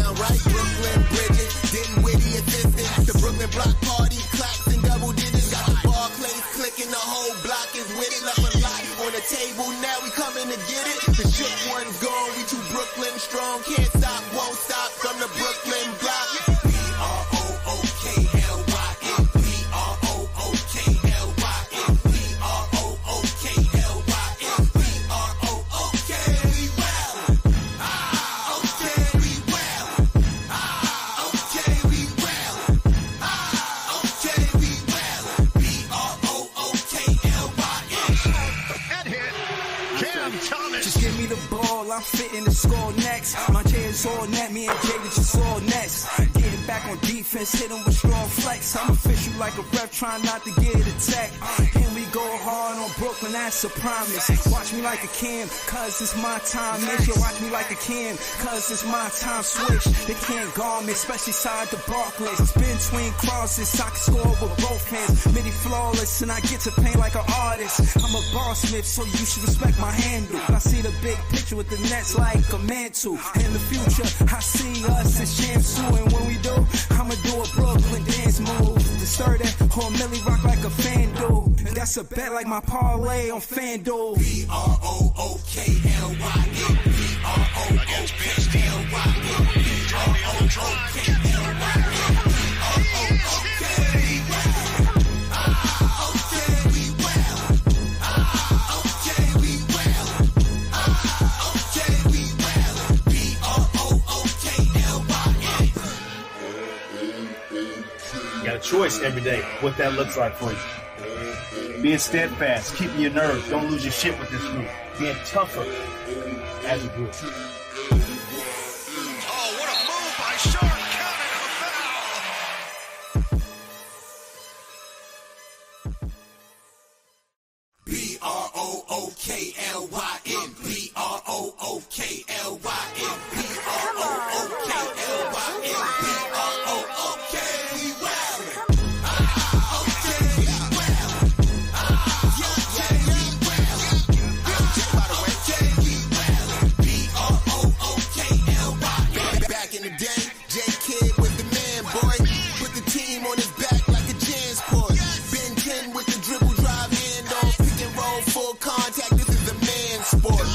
sound right. Brooklyn Bridges, Dinwiddie assistant. The Brooklyn Block Party claps in double digits. Got the Barclays clicking, the whole block is with it. Left a lot on the table, now we coming to get it. The shook one's gone, we too Brooklyn strong. Can't stop, won't stop from the Brooklyn block. B-R-O-O-K-L-Y-N, B-R-O-O-K-L-Y-N, B-R-O-O-K-L-Y-N, B-R-O-O-K, we well. Okay, we well. Okay, we well. Okay, we well. B-R-O-O-K-L-Y-N. Head hit. Cam Thomas. Just give me the ball, I'm fitting the score next. My chair's all net, me and Jay just all next. Getting back on defense, hit him with strong flex. I'm official like a ref, trying not to get attacked. And we go hard on Brooklyn, that's a promise. Watch me like a Cam, cause it's my time. Make sure watch me like a Cam, cause it's my time. Switch, they can't guard me, especially side the Barclays. Spin between crosses, I can score with both hands. Midi flawless, and I get to paint like an artist. I'm a boss smith, so you should respect my handle. I see the big picture with the nets like a mantle. In the future, I see us as champs too. And when we do, I'ma do a Brooklyn dance move. The sturdy or Millie rock like a fan do. And that's a bet like my parlay on FanDuel. B-R-O-O-K-L-Y-N, B-R-O-O-K-L-Y-N, B-R-O-O-K-L-Y-N. Got a choice every day what that looks like for you. Being steadfast, keeping your nerves, don't lose your shit with this group. Being tougher as a group. Oh, what a move by Sharp. Counted a foul. B-R-O-O-K-L-Y-N, B-R-O-O-K-L-Y-N, B-R-O-O-K-L-Y-N, B-R-O-O-K, we well. Okay, we well. Okay, we well. Okay, we well. B-R-O-O-K-L-Y-N. Back in the day, J-Kid was the man, boy. Put the team on his back like a Jansport. Ben 10 with the dribble drive handoff. Pick and roll, full contact, this is a man's sport.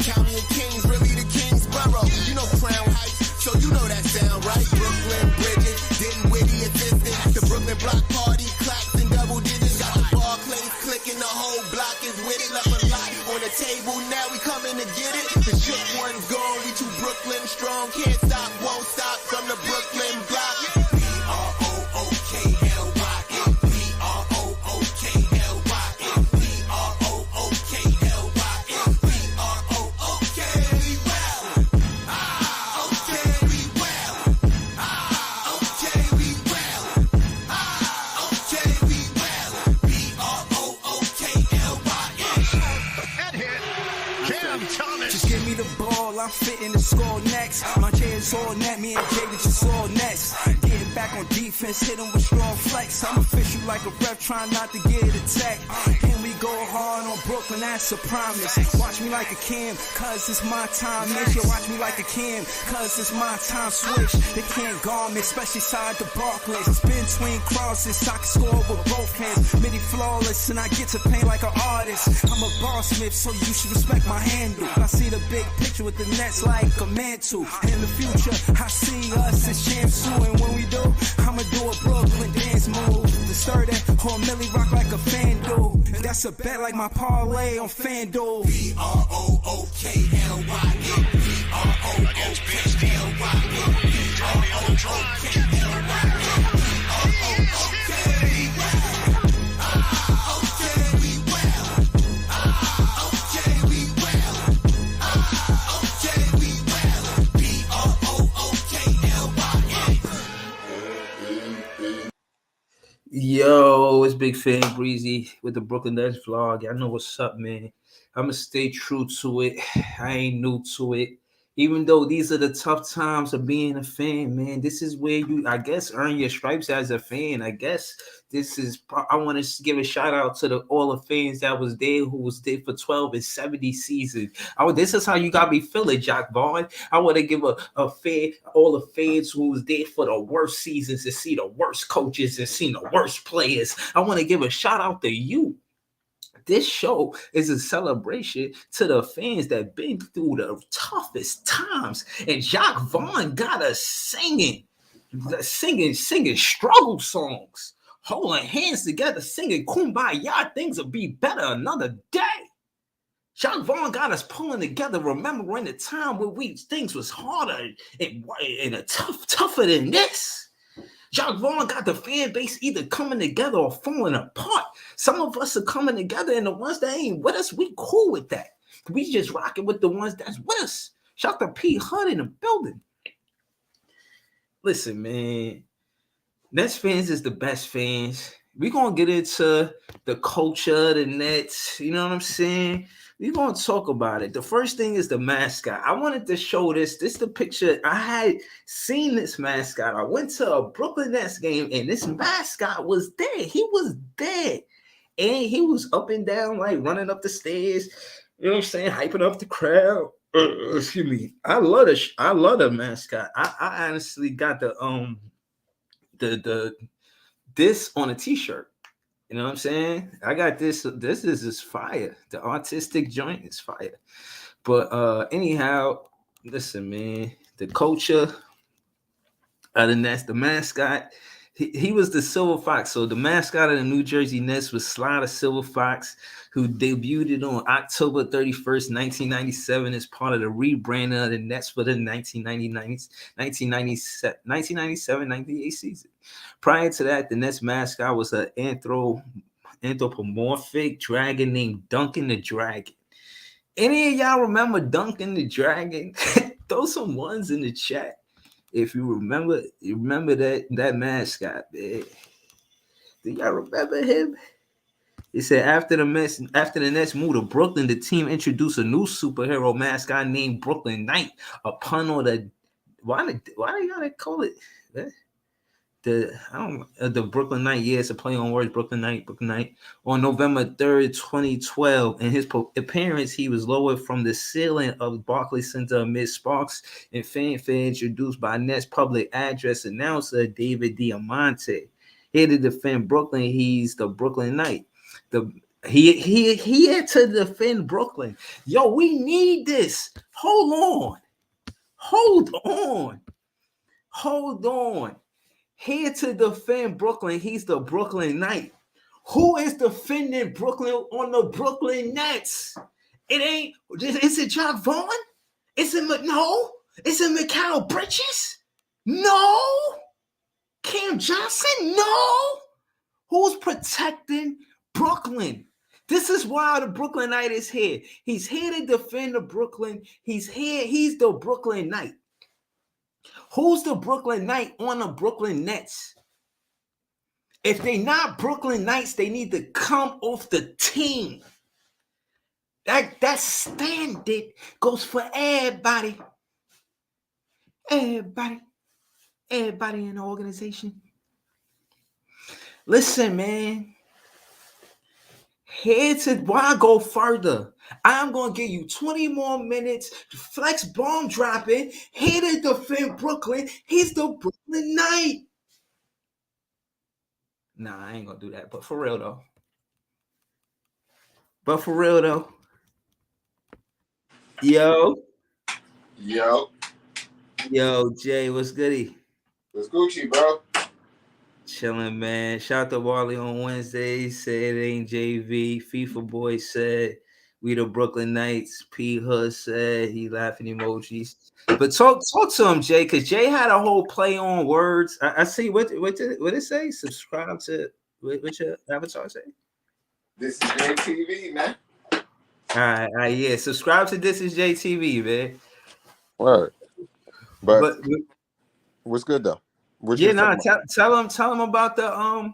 County of Kings, really the Kingsborough. You know Crown Heights, so you know that sound right. Brooklyn Bridges, Dinwiddie assistant. The Brooklyn Block Party claps in double digits. Got the Barclays clicking, the whole block is with it. Left a lot on the table, now we coming to get it. The shook one's gone, we too Brooklyn strong. Can't stop, won't stop from the Brooklyn block. B-R-O-O-K-L-Y-N, B-R-O-O-K-L-Y-N, B-R-O-O-K-L-Y-N, B-R-O-O-K, we well. Okay, we well. Okay, we well. Okay, we well. B-R-O-O-K-L-Y-N. Head hit. Cam Thomas. Just give me the ball, I'm fitting the score next. My chair's all net, me and Jay just all next. Getting back on defense, hit him with strong flex. I'm official like a ref, trying not to get attacked. And we go hard on Brooklyn, that's a promise. Watch me like a Cam, cause it's my time. Make sure watch me like a Cam, cause it's my time. Switch, they can't guard me, especially side the Barclays. Spin between crosses, I can score with both hands. Midi flawless, and I get to paint like an artist. I'm a boss smith, so you should respect my handle. I see the big picture with the nets like a mantle. In the future, I see us as champs too. And when we do, I'ma do a Brooklyn dance move. The sturdy or Millie rock like a FanDuel. And that's a bet like my parlay on FanDuel. B-R-O-O-K-L-Y-N, B-R-O-O-K-L-Y-N, B-R-O-O-K-L-Y-N, B-R-O-O-K, we well. Okay, we well. Okay, we well. Okay, we well. B-R-O-O-K-L-Y-N. Yo, it's Big Fan Breezy with the Brooklyn Nets vlog. Y'all know what's up, man. I'm going to stay true to it. I ain't new to it. Even though these are the tough times of being a fan, man, this is where you, I guess, earn your stripes as a fan. I guess this is. I want to give a shout out to all the fans that was there, who was there for 12 and 70 seasons. This is how you got me feeling, Jack Vaughn. I want to give a fan, all the fans who was there for the worst seasons and see the worst coaches and see the worst players. I want to give a shout out to you. This show is a celebration to the fans that been through the toughest times. And Jacques Vaughn got us singing struggle songs, holding hands together, singing Kumbaya, things will be better another day. Jacques Vaughn got us pulling together, remembering the time where things was harder and tougher than this. Jacques Vaughn got the fan base either coming together or falling apart. Some of us are coming together, and the ones that ain't with us, we cool with that. We just rocking with the ones that's with us. Shout out to P. Hudd in the building. Listen, man, Nets fans is the best fans. We're going to get into the culture of the Nets. You know what I'm saying? We're going to talk about it. The first thing is the mascot. I wanted to show this. This is the picture. I had seen this mascot. I went to a Brooklyn Nets game, and this mascot was there. He was there. And he was up and down, like running up the stairs. You know what I'm saying? Hyping up the crowd. Excuse me. I love the mascot. I honestly got the this on a t-shirt. You know what I'm saying? I got this. This is fire. The artistic joint is fire. But anyhow, listen, man. The culture of the Nets, the mascot, he was the Silver Fox. So the mascot of the New Jersey Nets was Sly the Silver Fox, who debuted on October 31st, 1997 as part of the rebranding of the Nets for the 1997-98 season. Prior to that, the Nets mascot was an anthropomorphic dragon named Duncan the Dragon. Any of y'all remember Duncan the Dragon? Throw some ones in the chat if you remember that mascot, man. Do y'all remember him? It said after the Nets moved to Brooklyn, the team introduced a new superhero mascot named Brooklyn Knight. A pun on the why they gotta call it the Brooklyn Knight? Yeah, it's a play on words. Brooklyn Knight. On November 3rd, 2012, in his appearance, he was lowered from the ceiling of Barclays Center amid sparks and fanfare introduced by Nets public address announcer David Diamante. Here to defend Brooklyn, he's the Brooklyn Knight. He had to defend Brooklyn. Yo, we need this. Hold on. Here to defend Brooklyn, he's the Brooklyn Knight. Who is defending Brooklyn on the Brooklyn Nets? Is it Jacques Vaughn? Is it Mikal Bridges? No. Cam Johnson? No. Who's protecting Brooklyn? This is why the Brooklyn Knight is here. He's here to defend the Brooklyn. He's the Brooklyn Knight. Who's the Brooklyn Knight on the Brooklyn Nets? If they're not Brooklyn Knights, they need to come off the team. That standard goes for everybody. Everybody in the organization. Listen, man. Why go further? I'm going to give you 20 more minutes. Flex bomb dropping. Here to defend Brooklyn. He's the Brooklyn Knight. Nah, I ain't going to do that. But for real, though. Yo, Jay, what's goody? What's Gucci, bro? Chilling, man. Shout out to Wally on Wednesday. Said it ain't JV. FIFA Boy said we the Brooklyn Knights. P. Hood said he laughing emojis. But talk to him, Jay, because Jay had a whole play on words. I see what did it say? Subscribe to what your avatar say? This is JTV, man. All right, yeah. Subscribe to This Is JTV, man. All right. But what's good though? Tell him about the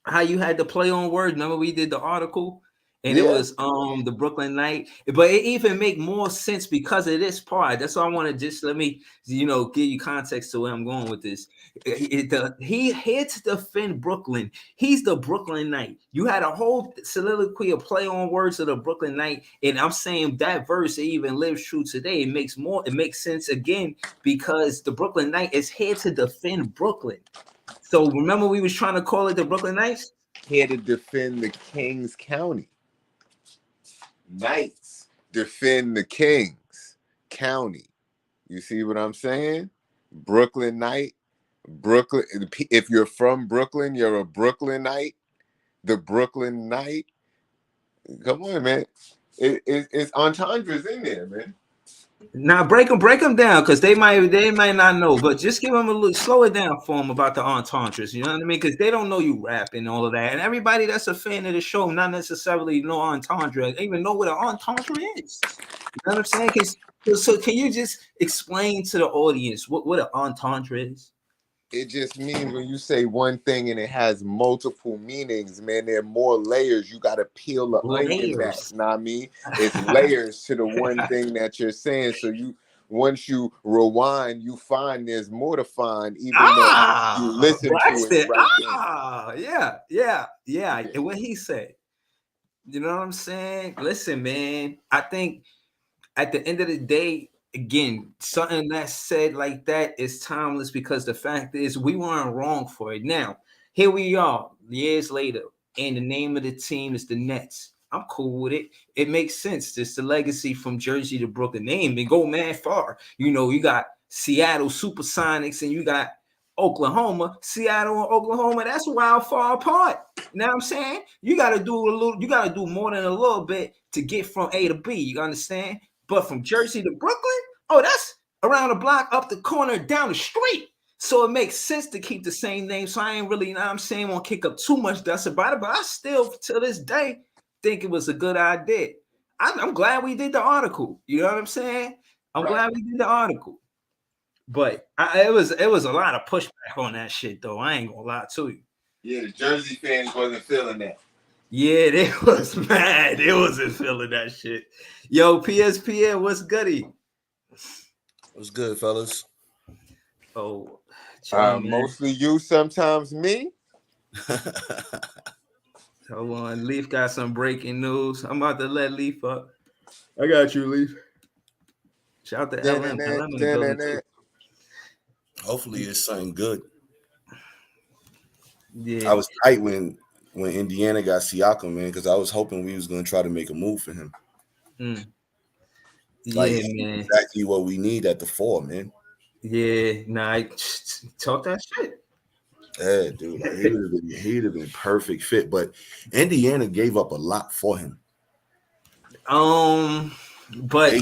how you had to play on words. Remember we did the article And it was the Brooklyn Knight, but it even make more sense because of this part. That's why I want to just let me give you context to where I'm going with this. He had to defend Brooklyn. He's the Brooklyn Knight. You had a whole soliloquy of play on words of the Brooklyn Knight, and I'm saying that verse even lives true today. It makes sense again because the Brooklyn Knight is here to defend Brooklyn. So remember we was trying to call it the Brooklyn Knights? Here to defend the Kings County. Knights defend the Kings County. You see what I'm saying? Brooklyn Knight. Brooklyn. If you're from Brooklyn, you're a Brooklynite. The Brooklyn Knight. Come on, man. It's entendres in there, man. Now break them down because they might not know, but just give them a little, slow it down for them about the entendres. You know what I mean? Because they don't know you rap and all of that, and everybody that's a fan of the show not necessarily know entendre, they even know what an entendre is. You know what I'm saying? So can you just explain to the audience what an entendre is? It just means when you say one thing and it has multiple meanings, man, there are more layers. You got to peel the onion back. You know what I mean? It's layers to the one thing that you're saying. So once you rewind, you find there's more to find, even though you listen to it right there. Yeah. And what he said, you know what I'm saying? Listen, man, I think at the end of the day, again, something that's said like that is timeless because the fact is we weren't wrong for it. Now, here we are years later, and the name of the team is the Nets. I'm cool with it. It makes sense. It's the legacy from Jersey to Brooklyn. They ain't been go mad far. You got Seattle Supersonics and you got Oklahoma. Seattle and Oklahoma, that's wild far apart. You know what I'm saying? You got to do more than a little bit to get from A to B. You understand? But from Jersey to Brooklyn, that's around the block, up the corner, down the street. So it makes sense to keep the same name. So I ain't really, won't kick up too much dust about it. But I still, to this day, think it was a good idea. I'm glad we did the article. You know what I'm saying? I'm glad we did the article. But it was a lot of pushback on that shit, though. I ain't gonna lie to you. Yeah, the Jersey fans wasn't feeling that. Yeah, they was mad. They wasn't feeling that shit. Yo, PSPN, what's goody? What's good, fellas? Oh, mostly you, sometimes me. Hold on, Leaf got some breaking news. I'm about to let Leaf up. I got you, Leaf. Shout out to LM. Hopefully it's something good. Yeah, I was tight when Indiana got Siakam, man, because I was hoping we was going to try to make a move for him. Yeah, man. Exactly what we need at the 4, man. Yeah, talk that shit. Yeah, dude. Like, he'd have been perfect fit, but Indiana gave up a lot for him. But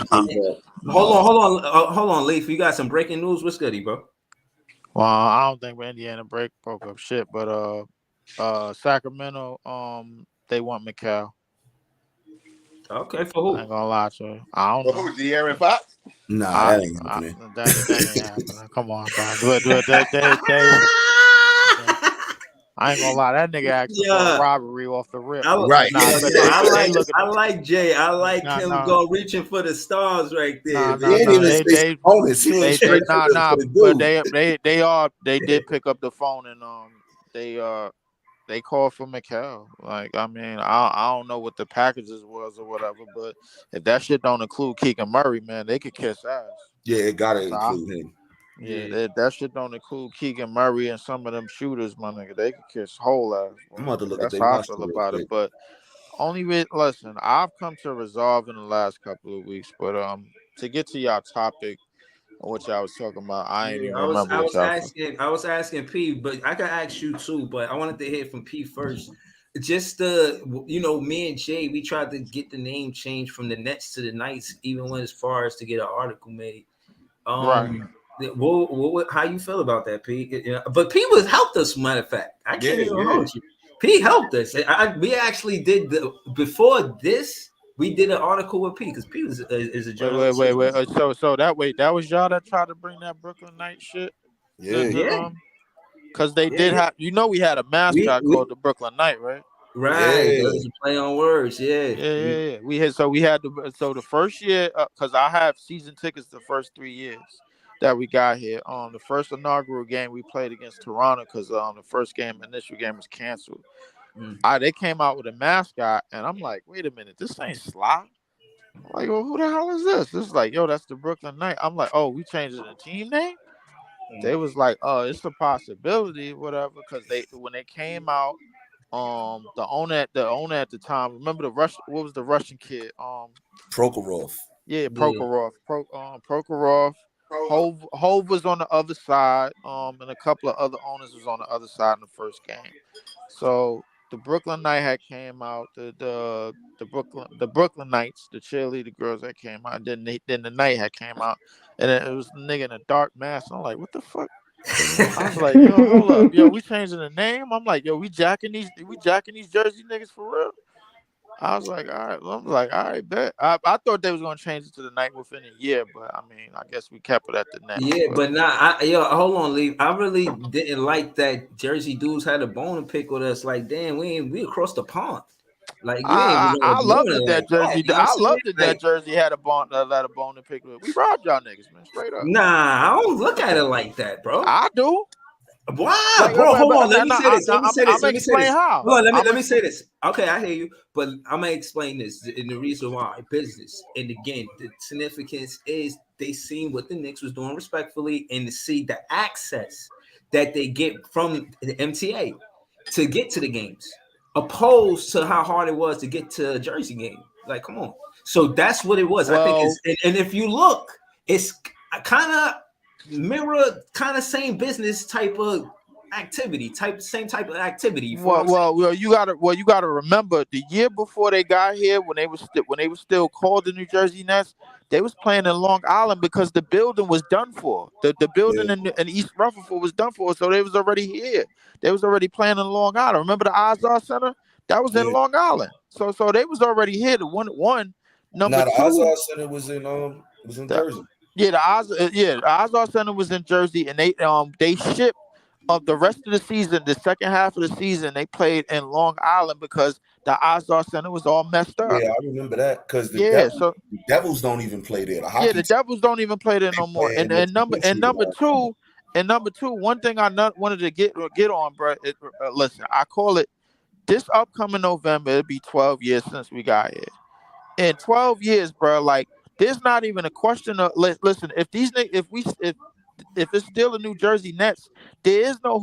hold on, Leaf. You got some breaking news. What's goody, bro? Well, I don't think Indiana broke up shit, but Sacramento, they want Mikal. Okay, for who? I ain't gonna lie to you. I don't know. Who, De'Aaron Fox? Nah, that ain't happening. That ain't happening. Come on, bro. I ain't gonna lie, that nigga actually got a robbery off the rip. Right. I like Jay. I like him go reaching for the stars right there. They did pick up the phone and they called for Mikal. Like, I mean, I don't know what the packages was or whatever, but if that shit don't include Keegan Murray, man, they could kiss ass. Yeah, it gotta include him. Yeah, that shit don't include Keegan Murray and some of them shooters, my nigga. They could kiss whole ass. I'm about to look That's at how I feel about it. But listen, I've come to resolve in the last couple of weeks. But to get to y'all topic, what y'all was talking about, I ain't even remember. I was asking P, but I can ask you too. But I wanted to hear from P first. Just me and Jay, we tried to get the name changed from the Nets to the Knights, even went as far as to get an article made. Right. How you feel about that, P? But P helped us. Matter of fact, I can't even hold you. P helped us. We actually did before this. We did an article with P because P is a journalist. Wait. So that was y'all that tried to bring that Brooklyn Knight shit. Yeah. Because they did have. We had a mascot called the Brooklyn Knight, right? Right. Yeah. That was a play on words. Yeah. Yeah. We had the first year because I have season tickets the first 3 years that we got here. The first inaugural game we played against Toronto because the initial game was canceled. They came out with a mascot, and I'm like, wait a minute, this ain't Sly. I'm like, well, who the hell is this? This is like, yo, that's the Brooklyn Knight. I'm like, oh, we changed the team name. They was like, oh, it's a possibility, whatever, because when they came out, the owner at the time, remember what was the Russian kid? Prokhorov. Yeah, Prokhorov. Prokhorov. Hove was on the other side, and a couple of other owners was on the other side in the first game. So the Brooklyn Knight had came out, the Brooklyn Knights, the cheerleader girls that came out, then the Knight had came out, and it was the nigga in a dark mask. I'm like, what the fuck? I was like, yo, hold up, yo, we changing the name. I'm like, yo, we jacking these Jersey niggas for real. I was like, all right, bet. I thought they was gonna change it to the Night within a year, but I mean, I guess we kept it at the Nets. Yeah, but hold on, Lee. I really didn't like that Jersey dudes had a bone to pick with us. Like, damn, we across the pond. Like, I loved it that Jersey. I loved it that like, Jersey had a bone to pick with. We robbed y'all niggas, man, straight up. Nah, I don't look at it like that, bro. I do. Wow, bro, hold on. Let me say this. Let me say this. How. Hold on, let me say this. Okay, I hear you, but I'm gonna explain this. And the reason why business, and again, the significance is they seen what the Knicks was doing respectfully, and to see the access that they get from the MTA to get to the games, opposed to how hard it was to get to a Jersey game. Like, come on. So that's what it was. I think and if you look, it's kind of mirror kind of same business type of activity, same type of activity. Well, you gotta remember the year before they got here, when they was still called the New Jersey Nets, they was playing in Long Island because the building was done for. The building in East Rutherford was done for, so they was already here. They was already playing in Long Island. Remember the Azar Center? That was in Long Island. So they was already here. The one number two. The Azar Center was in Jersey. Yeah, the Azar Center was in Jersey, and they shipped the rest of the season, the second half of the season, they played in Long Island because the Azar Center was all messed up. Yeah, I remember that because the Devils don't even play there. The Devils don't even play there no more. And number two, one thing I wanted to get on, bro. Listen, I call it this upcoming November. It'll be 12 years since we got here. In 12 years, bro, like. There's not even a question of listen. If it's still the New Jersey Nets, there's no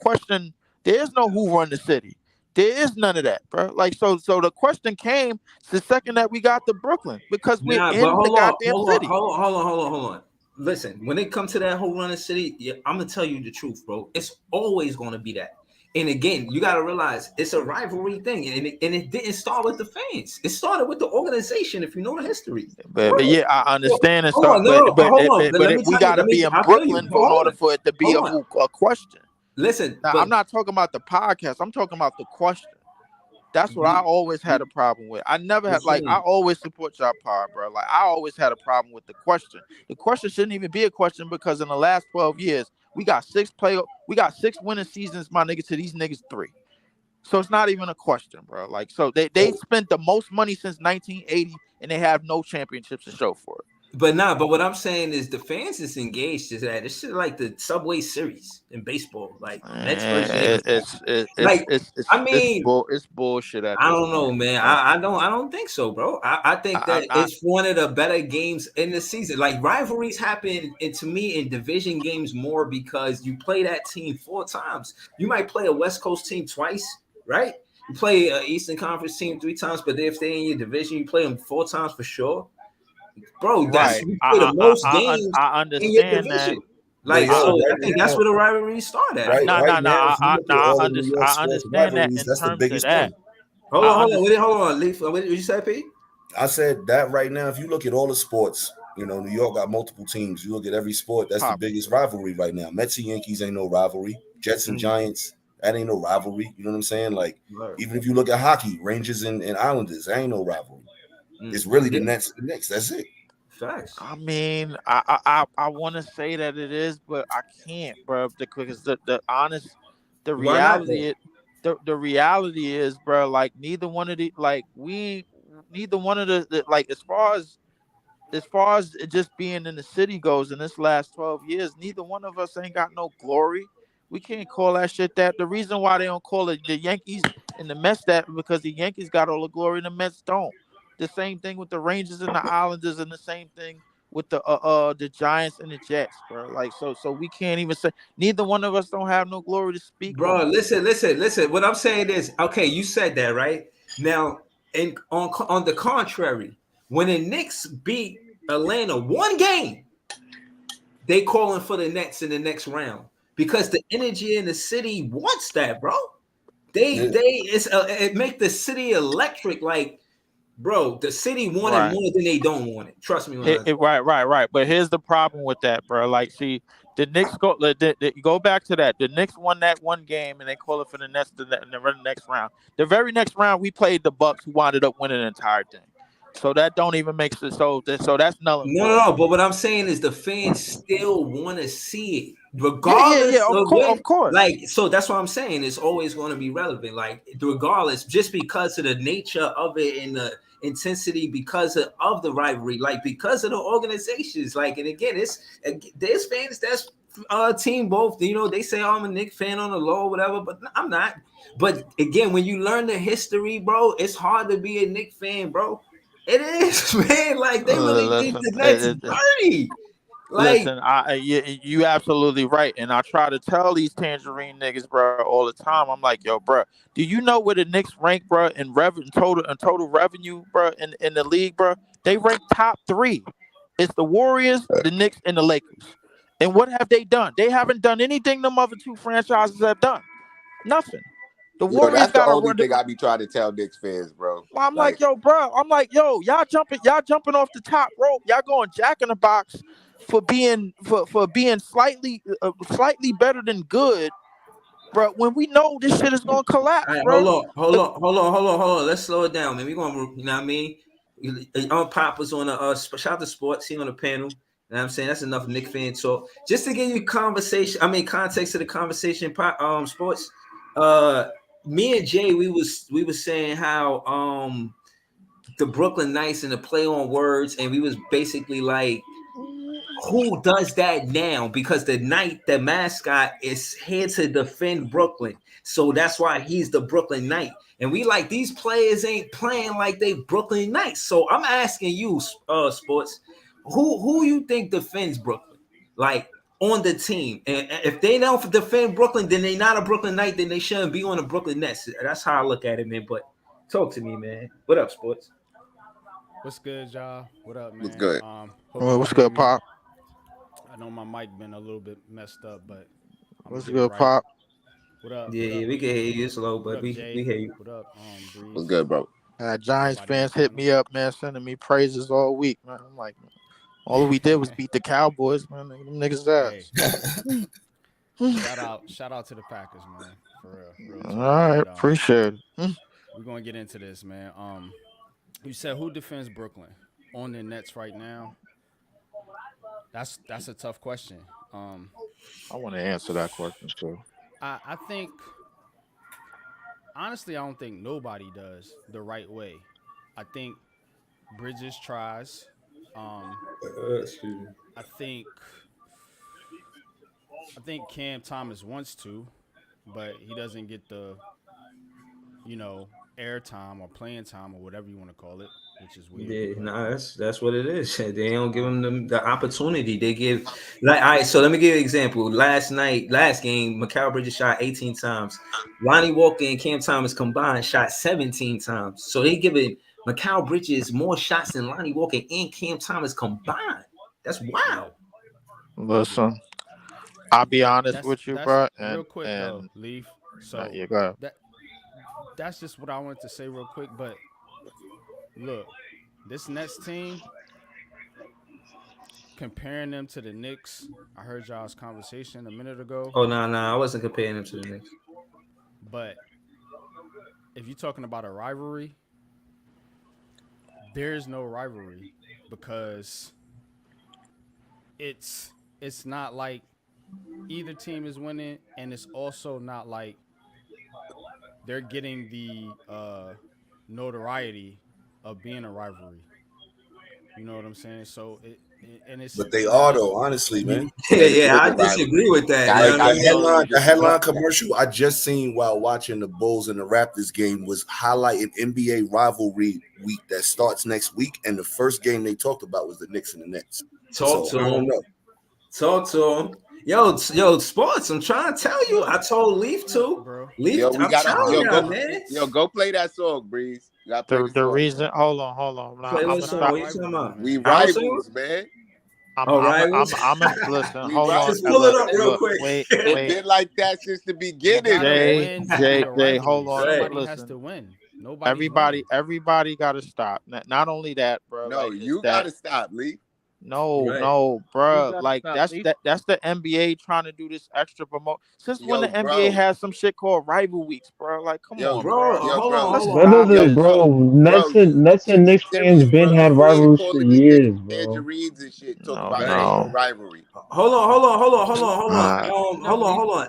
question. There's no who run the city. There is none of that, bro. Like so the question came the second that we got to Brooklyn because we're in the goddamn city. Hold on. Listen, when it comes to that whole run the city, I'm gonna tell you the truth, bro. It's always gonna be that. And again, you got to realize it's a rivalry thing, and it didn't start with the fans. It started with the organization, if you know the history. But yeah, I understand and stuff. But we got to be in Brooklyn in order for it to be a question. Listen, now, I'm not talking about the podcast. I'm talking about the question. That's what I always had a problem with. I never had I always support y'all pod, bro. Like I always had a problem with the question. The question shouldn't even be a question because in the last 12 years. We got 6 winning seasons, my nigga, to these niggas 3. So it's not even a question, bro. Like, so they spent the most money since 1980 and they have no championships to show for it. But what I'm saying is the fans is engaged to that. It's shit like the Subway Series in baseball. Like it's bullshit. I don't know, man. I don't think so, bro. I think that it's one of the better games in the season. Like rivalries happen, and to me, in division games more because you play that team 4 times. You might play a West Coast team twice, right? You play an Eastern Conference team 3 times, but if they're in your division, you play them 4 times for sure. Bro, that's you play the most games I understand that. Like, so I think that's where the rivalry started. I understand that in that's terms the biggest of that. thing. Hold on, Leaf. What did you say, P? I said that right now, if you look at all the sports, New York got multiple teams. You look at every sport, that's the biggest rivalry right now. Mets and Yankees ain't no rivalry. Jets and Giants, that ain't no rivalry. You know what I'm saying? Like, even if you look at hockey, Rangers and Islanders, that ain't no rivalry. It's really the Nets and the Knicks. That's it. Facts. I mean, I want to say that it is, but I can't, bro. Because the reality is, the reality is, bro, like neither one of the like we neither one of the like as far as it just being in the city goes in this last 12 years, neither one of us ain't got no glory. We can't call that shit that. The reason why they don't call it the Yankees and the Mets that because the Yankees got all the glory and the Mets don't. The same thing with the Rangers and the Islanders, and the same thing with the Giants and the Jets, bro. Like so we can't even say neither one of us don't have no glory to speak Bro, on. listen. What I'm saying is, okay, you said that right now. And on the contrary, when the Knicks beat Atlanta one game, they calling for the Nets in the next round because the energy in the city wants that, bro. It make the city electric. Like, bro, the city want it Right. more than they don't want it. Trust me when I say. Right. But here's the problem with that, bro. Like, see, the Knicks go back to that. The Knicks won that one game, and they call it for the next round. The very next round, we played the Bucks, who wound up winning the entire thing. So that don't even make sense. So that's null and void. No. But what I'm saying is the fans still want to see it, regardless Yeah. of when. Of course. Like, so that's what I'm saying. It's always going to be relevant. Like, regardless, just because of the nature of it and the intensity, because of the rivalry, like because of the organizations. Like, and again, there's fans that's team both. You know, they say, oh, I'm a Knicks fan on the low, whatever, but I'm not. But again, when you learn the history, bro, it's hard to be a Knicks fan, bro. It is, man. Like they really think the Nets dirty. Like, listen, you absolutely right, and I try to tell these tangerine niggas, bro, all the time. I'm like, yo, bro, do you know where the Knicks rank, bro, in total revenue, bro, in the league, bro? They rank top 3. It's the Warriors, the Knicks, and the Lakers. And what have they done? They haven't done anything them other two franchises have done. Nothing. The Warriors that's the got to only run. thing I be trying to tell Knicks fans, bro. I'm like, yo, bro. I'm like, yo, y'all jumping off the top rope. Y'all going Jack in the Box for being slightly better than good, bro. When we know this shit is gonna collapse, all right, bro. hold on. Let's slow it down, man. We're gonna, you know what I mean? Pop was on a shout out to sports. He on the panel. You know what I'm saying? That's enough Knicks fan talk. Just to give you context to the conversation, sports. Me and Jay, we was saying how the Brooklyn Knights and the play on words, and we was basically like, who does that now? Because the mascot is here to defend Brooklyn, so that's why he's the Brooklyn Knight. And we like these players ain't playing like they Brooklyn Knights. So I'm asking you, sports, who you think defends Brooklyn, like on the team? And if they don't defend Brooklyn, then they not a Brooklyn Knight. Then they shouldn't be on the Brooklyn Nets. That's how I look at it, man. But talk to me, man. What up, sports? What's good, y'all? What up, man? What's good? What's good, Pop? I know my mic been a little bit messed up, but What's good, Pop? What up? Yeah, we can hear you. It's low, but we hear you. What up, Breeze? What's good, bro? Giants fans hit me up, man, sending me praises all week, man. I'm like, man, all we did was beat the Cowboys, man. Them niggas ass. Shout out to the Packers, man. For real. All right, appreciate it. We're gonna get into this, man. You said who defends Brooklyn on the Nets right now? That's a tough question. I want to answer that question too. I think honestly, I don't think nobody does the right way. I think Bridges tries. I think Cam Thomas wants to, but he doesn't get the, airtime or playing time or whatever you want to call it, which is weird. Yeah, that's what it is. They don't give them the opportunity. They give, like, all right. So let me give you an example. Last game, Mikal Bridges shot 18 times. Lonnie Walker and Cam Thomas combined shot 17 times. So they giving Mikal Bridges more shots than Lonnie Walker and Cam Thomas combined. That's wild. Listen, I'll be honest with you, bro. Real quick, though, Leaf. So yeah, go ahead. That's just what I wanted to say real quick. But look, this Nets team, comparing them to the Knicks, I heard y'all's conversation a minute ago. Oh, no, I wasn't comparing them to the Knicks. But if you're talking about a rivalry, there's no rivalry because it's not like either team is winning, and it's also not like they're getting the notoriety of being a rivalry. You know what I'm saying? So and it's But they not are just though, honestly, man. Yeah, It yeah, is I a disagree rivalry. with that. Got, You know Like what I got mean? totally the headline disrespect. commercial I just seen while watching the Bulls and the Raptors game was highlighting NBA rivalry week that starts next week, and the first game they talked about was the Knicks and the Nets. Talk So to I don't him. know. Talk to him. Yo, sports. I'm trying to tell you. I told Leaf to. bro. Leaf, Yo, we I'm gotta telling yo y'all, go man. yo go play that song, Breeze. You gotta play the The song. reason, hold on. Now, Play I'm what gonna song? stop. What you talking about? We What song? rivals, man. Oh, rivals. Listen. We Hold on. rivals. Just pull it Look, up real look. quick. Wait. It's been like that since the You beginning, gotta man. win to be a rivalry. Hold on. Somebody Listen. has to win. Nobody's winning. Everybody got to stop. Not only that, bro. No, like, you gotta stop, Lee. Right. No, bro. gotta Like stop, Lee. that's the NBA trying to do this extra promote. Since when Yo, the NBA bro. has some shit called rival weeks, bro? Like, come Yo, on, Bro, bro. hold bro. on, Let's hold None on. of stop the this Yo, shit. bro. Nets and Knicks fans serious, been bro. had You ain't rivalries for calling years, niggas bro. tangerines and shit. Talk No, about Right. no rivalry. Hold on. Alright. Hold on.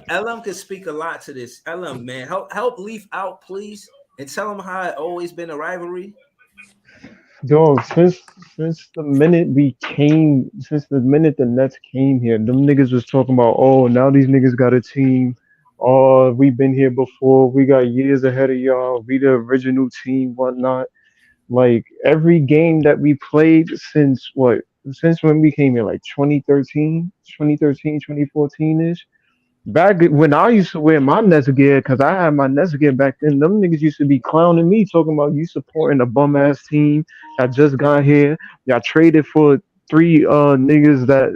LM can speak a lot to this. LM, man, help Leaf out, please, and tell him how it always been a rivalry. Dog, since the minute the Nets came here, them niggas was talking about, oh, now these niggas got a team. Oh, we've been here before. We got years ahead of y'all. We the original team, whatnot. Like every game that we played since what? Since when we came here, like 2014-ish. Back when I used to wear my Nets gear, because I had my Nets gear back then, them niggas used to be clowning me, talking about you supporting a bum ass team that just got here. Y'all traded for three niggas that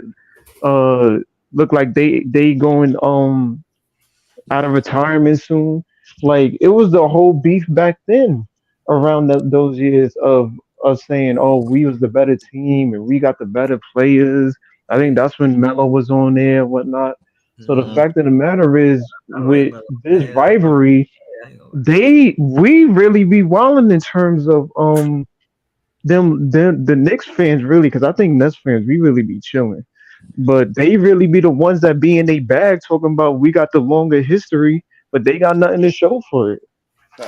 uh look like they going out of retirement soon. Like it was the whole beef back then around those years of us saying, "Oh, we was the better team and we got the better players." I think that's when Melo was on there and whatnot. So the fact of the matter is, I like with Melo. this Yeah, rivalry, I ain't gonna lie. we really be wilding in terms of them the Knicks fans really, because I think Nets fans we really be chilling, but they really be the ones that be in their bag talking about we got the longer history, but they got nothing to show for it.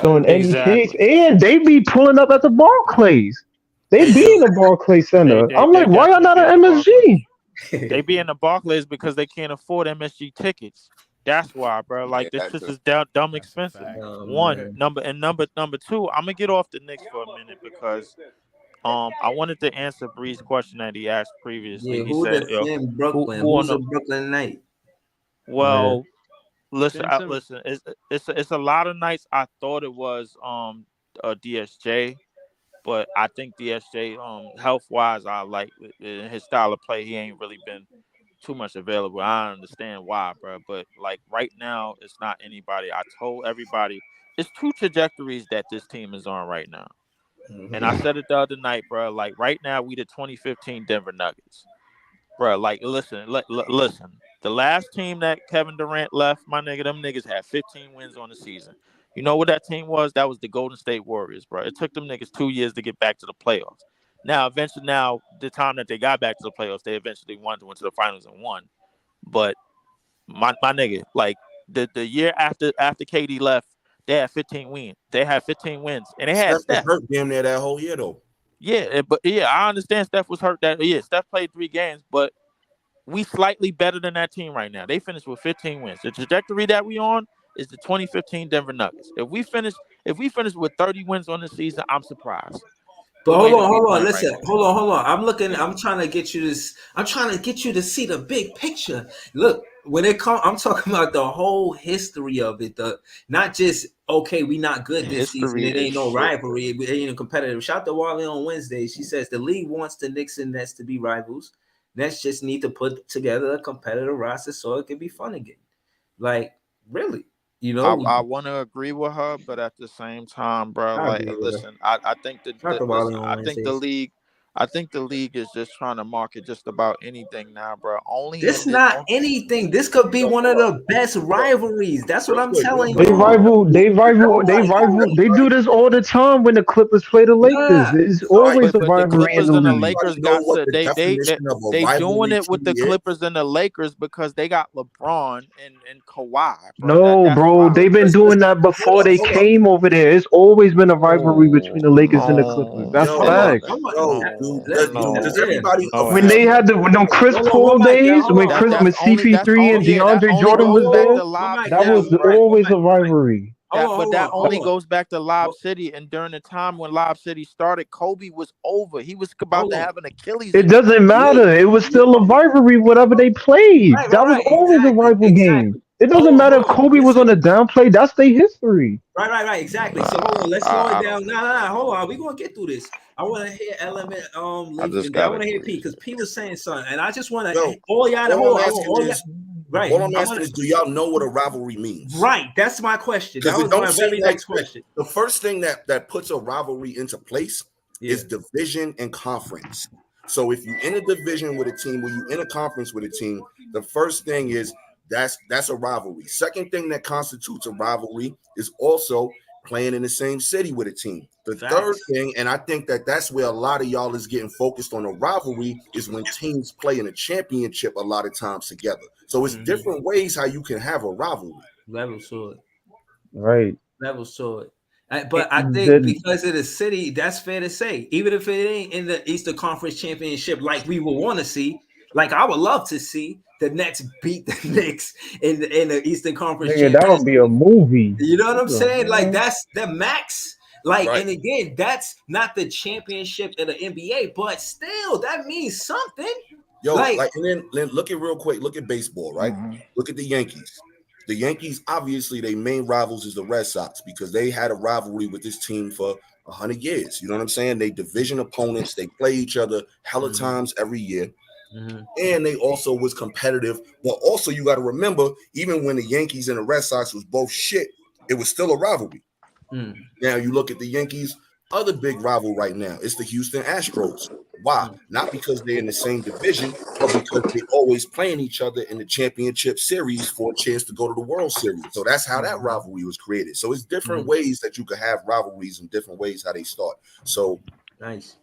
So in any case, Exactly. and they be pulling up at the Barclays. They They be do. in the Barclays Center. I'm They like, why y'all definitely not be in at the Barclays. MSG? They be in the Barclays because they can't afford MSG tickets. That's why, bro. Like Yeah, this that's shit a is dumb That's a expensive. fact. One Man. number two. I'm gonna get off the Knicks for a minute because I wanted to answer Bree's question that he asked previously. Yeah, He who said, defend Brooklyn? who on Who's a the Brooklyn Knight? Yeah. well, listen, Ben Simmons. listen. It's a lot of nights I thought it was DSJ, but I think DSJ health wise, I like his style of play. He ain't really been too much available. I understand why, bro. But like right now, it's not anybody. I told everybody it's two trajectories that this team is on right now. And I said it the other night, bro. Like right now, we the 2015 Denver Nuggets, bro. Like listen. The last team that Kevin Durant left, my nigga, them niggas had 15 wins on the season. You know what that team was? That was the Golden State Warriors, bro. It took them niggas 2 years to get back to the playoffs. Now, eventually, the time that they got back to the playoffs, they eventually went to the finals and won. But my nigga, like the year after KD left, they had 15 wins. They had 15 wins, and they had Steph was Steph. hurt damn near that whole year though. Yeah, but yeah, I understand Steph was hurt. Steph played 3 games, but we slightly better than that team right now. They finished with 15 wins. The trajectory that we on is the 2015 Denver Nuggets. If we finish with 30 wins on the season, I'm surprised. But The way that we hold on. playing Listen, right now. hold on. I'm trying to get you this. I'm trying to get you to see the big picture. Look, when it comes, I'm talking about the whole history of it. Not just okay, we not good this season. History It is ain't no shit. rivalry. It ain't a competitive. Shout to Wally on Wednesday. She says the league wants the Knicks and Nets to be rivals. Nets just need to put together a competitive roster so it can be fun again. Like really, I want to agree with her, but at the same time, bro, I like agree with her. listen, I think Shout to Wally on I think the Wednesdays. league. I think the league is just trying to market just about anything now, bro. This not anything. This could be one of the best rivalries. That's what I'm telling They you. rival. They do this all the time when the Clippers play the Lakers. It's always a But the rivalry in Clippers the and the league. Lakers got to they doing it with the Clippers and the Lakers because they got LeBron and Kawhi. Bro. No, bro, they've been doing that before they came over there. It's always been a rivalry between the Lakers and the Clippers. That's fact. Does everybody When they had when them Chris Paul days, when CP3 and DeAndre Jordan was there, that was always a rivalry. But that only goes back to Lob City, and during the time when Lob City started, Kobe was over. He was about to have an Achilles. It doesn't matter. It was still a rivalry, whatever they played. That was always a rival game. It doesn't matter if Kobe was on a downplay. That's their history. Right. Exactly. So hold on. Let's slow it down. Nah. Hold on. We're gonna get through this. I want to hear Element. I want to hear P because P was saying something, and I just want to all y'all to hold on. Right. What I'm asking is, do y'all know what a rivalry means? Right. That's my question. That was my very next question. The first thing that puts a rivalry into place is division and conference. So if you're in a division with a team, when you're in a conference with a team, the first thing is that's a rivalry. Second thing that constitutes a rivalry is also playing in the same city with a team. The third thing, and I think that's where a lot of y'all is getting focused on a rivalry, is when teams play in a championship a lot of times together. So it's different ways how you can have a rivalry. Level sword. Right. Level sword. But I think because of the city, that's fair to say. Even if it ain't in the Eastern Conference Championship like we would want to see, like I would love to see the Nets beat the Knicks in the Eastern Conference Championship. That would be a movie. You know what I'm saying? Like that's the max. Like, and again, that's not the championship of the NBA, but still, that means something. Yo, and then look at real quick. Look at baseball, right? Look at the Yankees. The Yankees, obviously, their main rivals is the Red Sox because they had a rivalry with this team for 100 years. You know what I'm saying? They division opponents. They play each other hella times every year. And they also was competitive. But also, you got to remember, even when the Yankees and the Red Sox was both shit, it was still a rivalry. Now, you look at the Yankees' other big rival right now. It's the Houston Astros. Why? Not because they're in the same division, but because they always playing each other in the championship series for a chance to go to the World Series. So that's how that rivalry was created. So it's different ways that you could have rivalries and different ways how they start. So nice.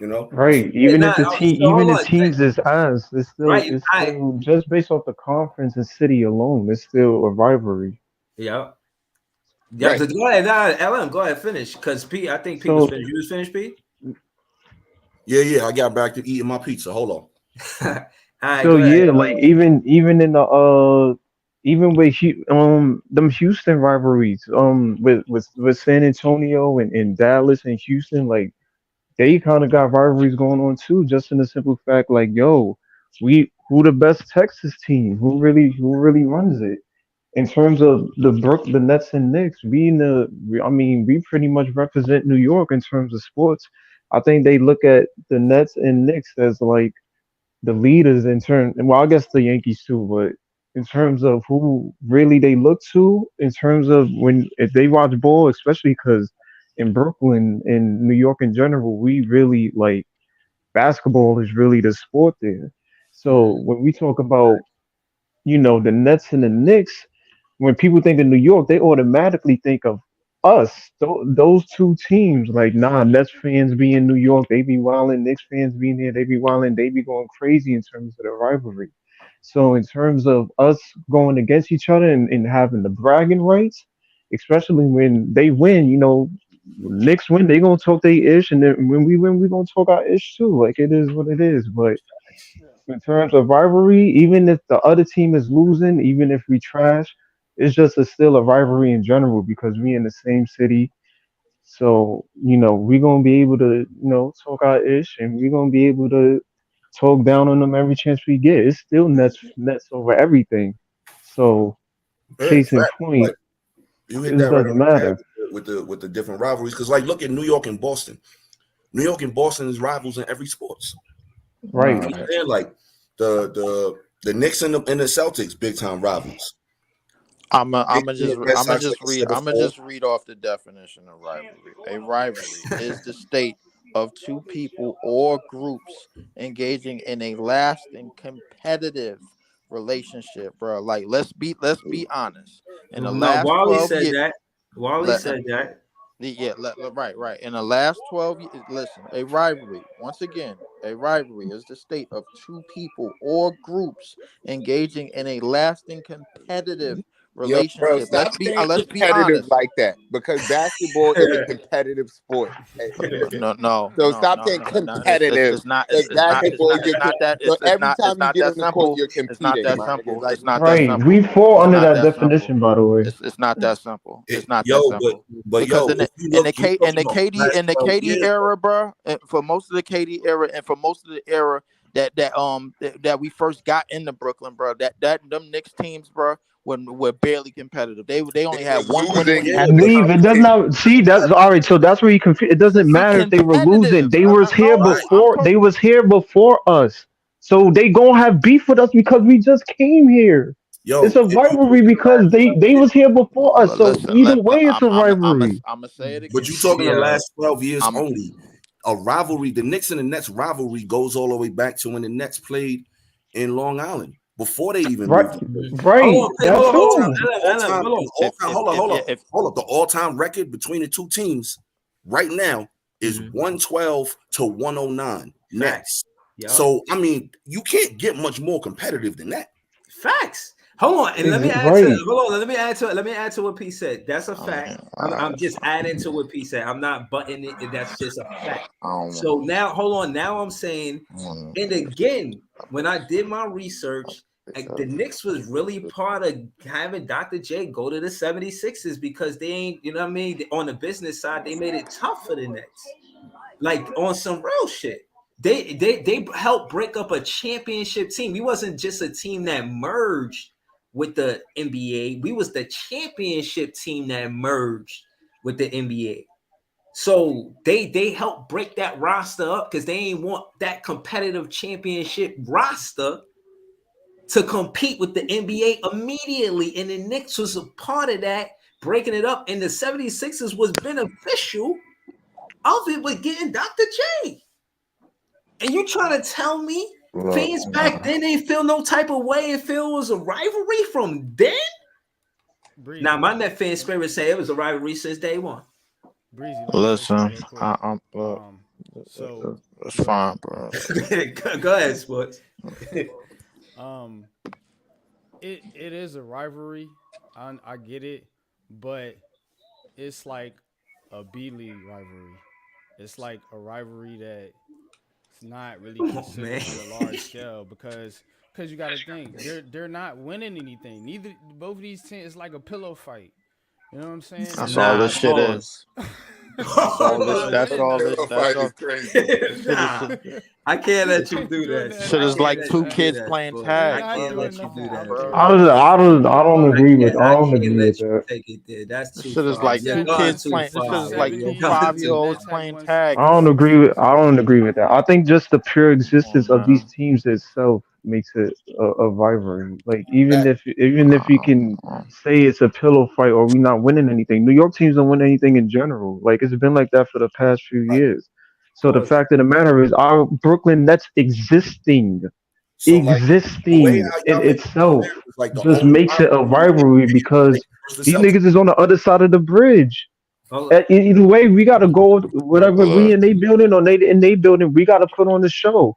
You know, right? Even if the team, even the teams is ass, it's still just based off the conference and city alone. It's still a rivalry. Yeah. Yeah, so go ahead, LM, go ahead, finish. Because P, I think P was finished. You was finished, P? Yeah, I got back to eating my pizza. Hold on. Right, so yeah, like even in the even with them Houston rivalries, with San Antonio and Dallas and Houston, like they kind of got rivalries going on too, just in the simple fact, like, yo, who the best Texas team? Who really runs it? In terms of the Nets and Knicks, we pretty much represent New York in terms of sports. I think they look at the Nets and Knicks as like the leaders in terms, well, I guess the Yankees too, but in terms of who really they look to, in terms of if they watch ball, especially because in Brooklyn and New York in general, we really like basketball is really the sport there. So when we talk about, the Nets and the Knicks, when people think of New York, they automatically think of us, those two teams. Like, nah, Nets fans be in New York, they be wilding. Knicks fans being there, they be wilding. They be going crazy in terms of the rivalry. So in terms of us going against each other and having the bragging rights, especially when they win, Knicks win, they gonna talk they ish, and then when we win, we gonna talk our ish too. Like, it is what it is. But in terms of rivalry, even if the other team is losing, even if we trash, it's just still a rivalry in general because we in the same city. So, we're going to be able to, talk our ish, and we're going to be able to talk down on them every chance we get. It's still Nets over everything. So, case in point, you hit that doesn't matter with the different rivalries. Because, like, look at New York and Boston. New York and Boston is rivals in every sports. Right. They're like the Knicks and the Celtics, big time rivals. I'm just read off the definition of rivalry. A rivalry is the state of two people or groups engaging in a lasting competitive relationship, bro. Like let's be honest. In the No, last Wally 12 said years, that. Wally said that. right. In the last 12 years, listen, a rivalry, once again, a rivalry is the state of two people or groups engaging in a lasting competitive Yo, bro, relationship. stop Let's be saying honest. competitive like that because basketball is a competitive sport. No. So stop saying competitive. Because basketball, so every time you get on the court, you're competing. It's not that simple. It's not that Right. simple. We fall It's under not that that definition, simple. by the way. It's not that simple. It's not Yo, that simple. but Because yo, in the if you look, in the KD era, bro, for most of the KD era and for most of the era that we first got into Brooklyn, bro, that them Knicks teams, bro, were barely competitive. They only had one losing. Leave. It does not see that's all right. So that's where you confuse. It doesn't matter if they were losing. They was here before. They was here before us. So they gonna have beef with us because we just came here. Yo, It's a rivalry because they was here before us. So either way, it's a rivalry. I'm gonna say it again. But you talking the last 12 years only. A rivalry, the Knicks and the Nets rivalry goes all the way back to when the Nets played in Long Island before they even moved. Right. Hold up. The all-time record between the two teams right now is 112 to 109 Nets. Yep. So I mean, you can't get much more competitive than that. Facts. Hold on, and let me add to it. Hold on, let me add to it. Let me add to what P said. That's a fact. I'm just adding to what P said. I'm not butting it. That's just a fact. So now, hold on. Now I'm saying, and again, when I did my research, the Knicks was really part of having Dr. J go to the 76ers because they ain't, you know what I mean? On the business side, they made it tough for the Nets. Like on some real shit. They helped break up a championship team. We wasn't just a team that merged with the NBA. We was the championship team that merged with the NBA. So they helped break that roster up because they ain't want that competitive championship roster to compete with the NBA immediately. And the Knicks was a part of that, breaking it up. And the 76ers was beneficial of it with getting Dr. J. And you trying to tell me fans back then didn't feel no type of way and feel it was a rivalry from then? Now, my Net fan spirit say it was a rivalry since day one. Listen, so it's fine, bro. Go ahead, Sports. It is a rivalry. I get it, but it's like a B League rivalry. It's like a rivalry that it's not really considered a large scale because you got to think they're not winning anything. Neither both of these teams. It's like a pillow fight. You know what I'm saying? That's all this shit is. That's all this. I can't let you do that. Shit is like two kids playing tag. I can't let you do that, bro. I don't agree with that. That's too shit is like two kids playing. This is like 2 5-year-olds playing tag. I don't agree with that. I think just the pure existence of these teams itself makes it a rivalry. Like even if you can say it's a pillow fight or we not winning anything, New York teams don't win anything in general. Like it's been like that for the past few years. So the fact of the matter is, our Brooklyn Nets existing in itself just makes it a rivalry because these niggas is on the other side of the bridge. Either way, we gotta go whatever we in they building or they in they building. We gotta put on the show.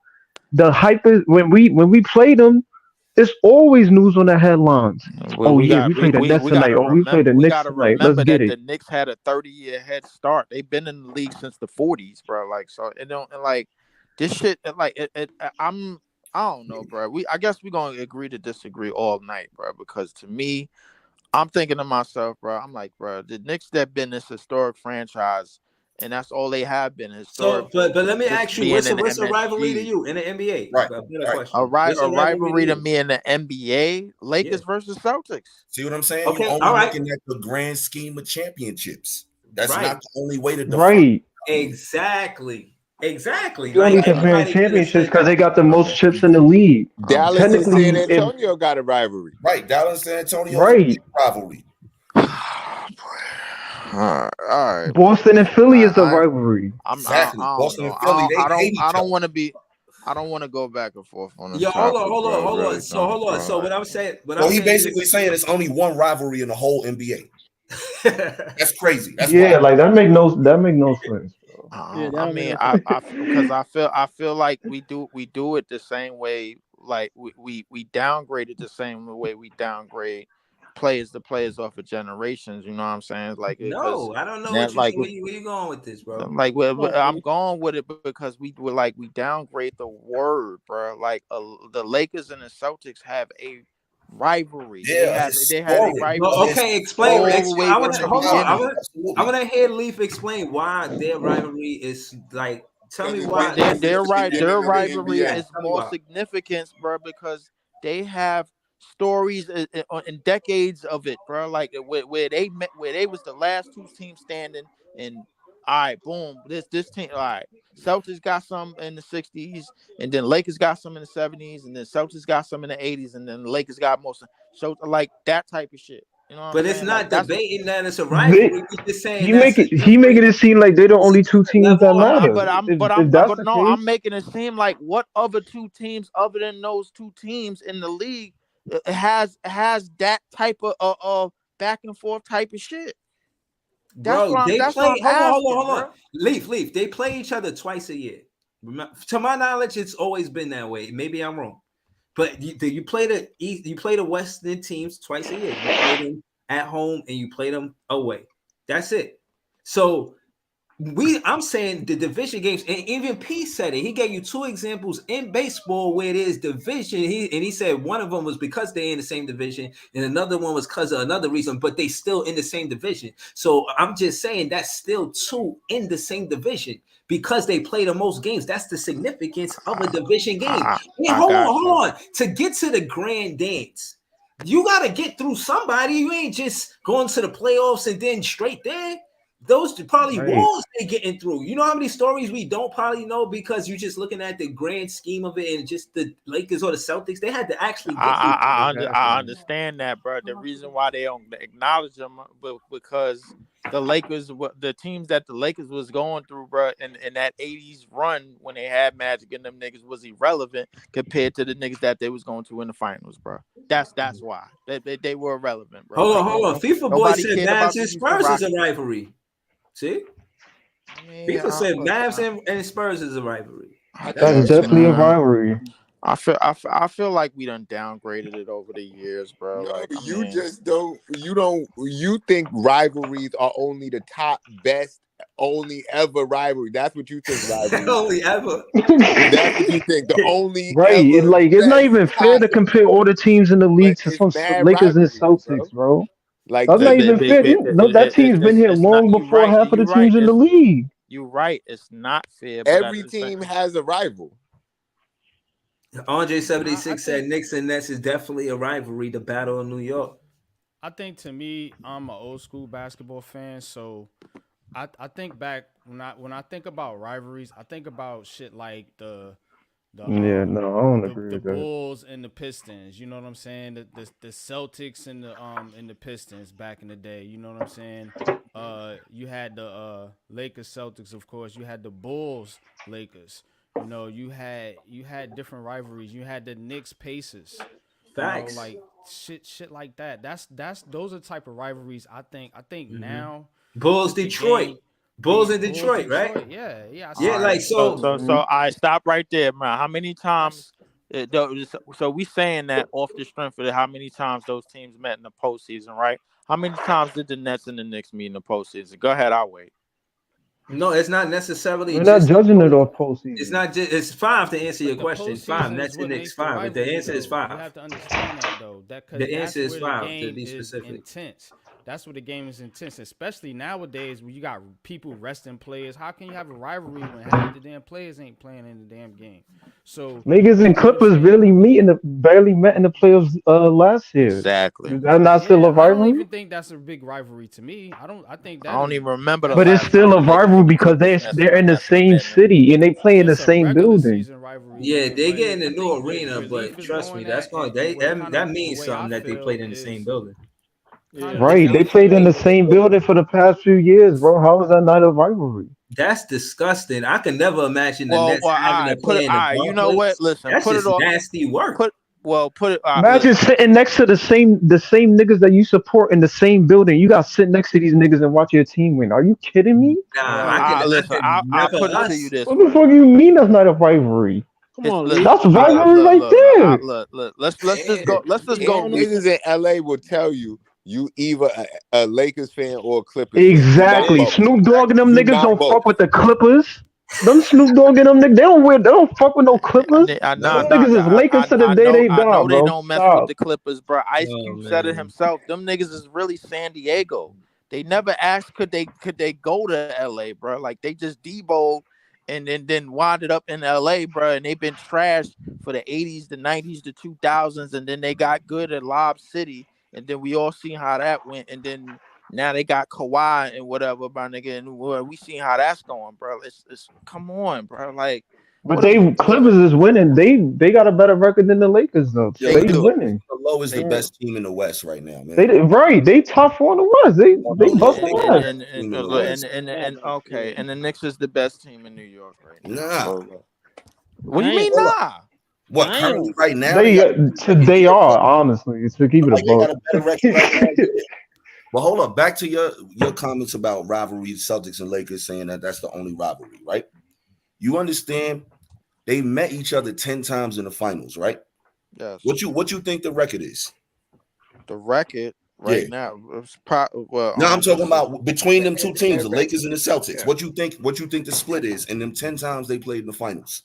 The hype is when we play them, it's always news on the headlines. We played the Nets tonight. We played the Knicks tonight. Let's get it. The Knicks had a 30-year head start. They've been in the league since the 40s, bro. Like so, it don't like this shit. Like I don't know, bro. I guess we're gonna agree to disagree all night, bro. Because to me, I'm thinking to myself, bro. I'm like, bro, the Knicks that been this historic franchise. And that's all they have been historic. So, but let me ask you, what's a rivalry to you in the NBA? Right. A rivalry to me in the NBA, Lakers versus Celtics. See what I'm saying? Okay, You're only looking at the grand scheme of championships. That's not the only way to define. Right. Exactly. You only comparing championships because they got the most chips in the league. Dallas and San Antonio got a rivalry. Right. Dallas and San Antonio rivalry. All right. Boston and Philly is a I, rivalry. Exactly. I don't Boston know. and Philly, they hate each I other. don't want to be. I don't want to go back and forth on this Yo, topic. hold bro. on. Really So don't, hold on. bro. So what I'm So saying he is, basically saying it's only one rivalry in the whole NBA. That's crazy. That's Yeah, wild. like that make no sense, bro. Yeah, that I don't make mean, no because I feel like we do it the same way. Like we downgrade it the same way we downgrade players to players off of generations. You know what I'm saying? Like because no, I don't know now, what you like where you going with this, bro? like I'm going with it because we downgrade the word, bro. Like the Lakers and the Celtics have a rivalry. Yeah, They had a historic. rivalry Well, okay, explain. all the Historic. way I from want the to hold on. beginning. I want to hear Leaf explain why their rivalry is like. Tell me Because it's why. been since the Their beginning of the rivalry NBA. is Tell me more why. significant, bro, because they have stories in decades of it, bro. Like where they met, where they was the last two teams standing, and all right, boom, this team, all right. Celtics got some in the 60s, and then Lakers got some in the 70s, and then Celtics got some in the 80s, and then the Lakers got most. So like that type of shit. You know what But I'm it's saying? not Like that's debating that it's a rivalry. They, We're just saying he that's make a it different seem like they're the only two teams level that of matter. rivalry. If that's but the no, I'm case, making it seem like what other two teams other than those two teams in the league has that type of back and forth type of shit. Bro, they That's what play. I'm asking, Hold bro. on. Leaf. They play each other twice a year. To my knowledge, it's always been that way. Maybe I'm wrong, but you play the East, you play the Western teams twice a year. You play them at home and you play them away. That's it. So I'm saying the division games, and even P said it. He gave you two examples in baseball where there's division. He said one of them was because they're in the same division, and another one was because of another reason, but they still in the same division. So I'm just saying that's still two in the same division because they play the most games. That's the significance of a division game. Hey, hold on. To get to the grand dance, you gotta get through somebody. You ain't just going to the playoffs and then straight there. Those probably right. walls they getting through. You know how many stories we don't probably know because you're just looking at the grand scheme of it and just the Lakers or the Celtics. They had to actually get I understand that, bro. The reason why they don't acknowledge them, but because the Lakers, the teams that the Lakers was going through, bro, in that 80s run when they had Magic and them niggas was irrelevant compared to the niggas that they was going to in the finals, bro. That's why they were irrelevant, bro. Hold on. FIFA boy said Mavs and Spurs is a rivalry. See? FIFA said Mavs and Spurs is a rivalry. That's definitely a rivalry. I feel like we done downgraded it over the years, bro. No, like you think rivalries are only the top best, only ever rivalry. That's what you think rivalry. Only ever. That's what you think. The only right. Ever It's not even fair to compare all the teams in the league to some Lakers and Celtics, bro. Like that's not even fair. That team's been here long before half of the teams in the league. You're right. It's not fair. Every team has a rival. Andre 76 said Knicks and Nets is definitely a rivalry. The Battle of New York. I think to me, I'm an old school basketball fan, so I think back when I think about rivalries, I think about shit like the I don't agree with that. Bulls and the Pistons, you know what I'm saying? The Celtics and the Pistons back in the day, you know what I'm saying? You had the Lakers Celtics, of course. You had the Bulls Lakers. You know, you had different rivalries. You had the Knicks Pacers. Facts. You know, like shit like that. Those are the type of rivalries I think now. Bulls Detroit. Bulls in Detroit, right? Yeah. Like so. I stop right there, man. How many times? So we saying that off the strength of it, how many times those teams met in the postseason, right? How many times did the Nets and the Knicks meet in the postseason? Go ahead, I'll wait. No, it's not necessarily. We're not judging it off postseason. It's not just. It's 5 to answer your question. 5. Nets and Knicks 5. But the answer is 5. You have to understand that though. The answer is 5 to be specific. Intense. That's what the game is intense, especially nowadays when you got people resting players. How can you have a rivalry when half the damn players ain't playing in the damn game? So niggas and Clippers barely met in the playoffs last year. Exactly. Is that not still a rivalry? I don't even think that's a big rivalry to me. I think that. I don't even remember. But it's still a rivalry because they're in the same city and they play in the same building. Yeah, they get in the new arena, but trust me, that's going that means something that they played in the same building. kind of Right. They played in the same building for the past few years, bro. How is that not a rivalry? That's disgusting. I can never imagine the Well, Nets all having right, to play in the all right. You know what? Barclays. Listen, That's put it just off. nasty work. Put it. All right, Imagine listen. sitting next to the same niggas that you support in the same building. You got to sit next to these niggas and watch your team win. Are you kidding me? Nah, Listen. I never put it to us. you this What the way. fuck you mean that's not a rivalry? Come on, Listen, Lee. That's rivalry right there. Look. Let's just go. Let's just And go. niggas in LA will tell you either a Lakers fan or a Clippers fan. Exactly. You not both. Snoop Dogg and them You niggas not don't both. fuck with the Clippers. Them Snoop Dogg and them niggas, they don't fuck with no Clippers. Them niggas is Lakers to the day they I die, know they bro. don't mess Stop. with the Clippers, bro. Ice Oh, Cube said it man. himself. Them niggas is really San Diego. They never asked could they go to LA, bro. Like they just deboed and then winded up in LA, bro. And they've been trashed for the 80s, the 90s, the 2000s, and then they got good at Lob City, and then we all seen how that went, and then now they got Kawhi and whatever, my nigga, and we seen how that's going, bro. It's come on, bro. Like, But Clippers is winning. They got a better record than the Lakers though. Yo, They the winning. Low is the best team in the West right now, man. They top 4 in the West. They busting ass. And okay, and the Knicks is the best team in New York right now. Nah. What do you mean, nah? What currently right now? They are honestly. To keep it Like a they got buck. a better record right now. But hold up, back to your comments about rivalry, Celtics and Lakers, saying that that's the only rivalry, right? You understand? They met each other 10 times in the finals, right? Yes. What you think the record is? The record now. No, I'm talking about between them two teams, the Lakers and the Celtics. What you think the split is in them 10 times they played in the finals?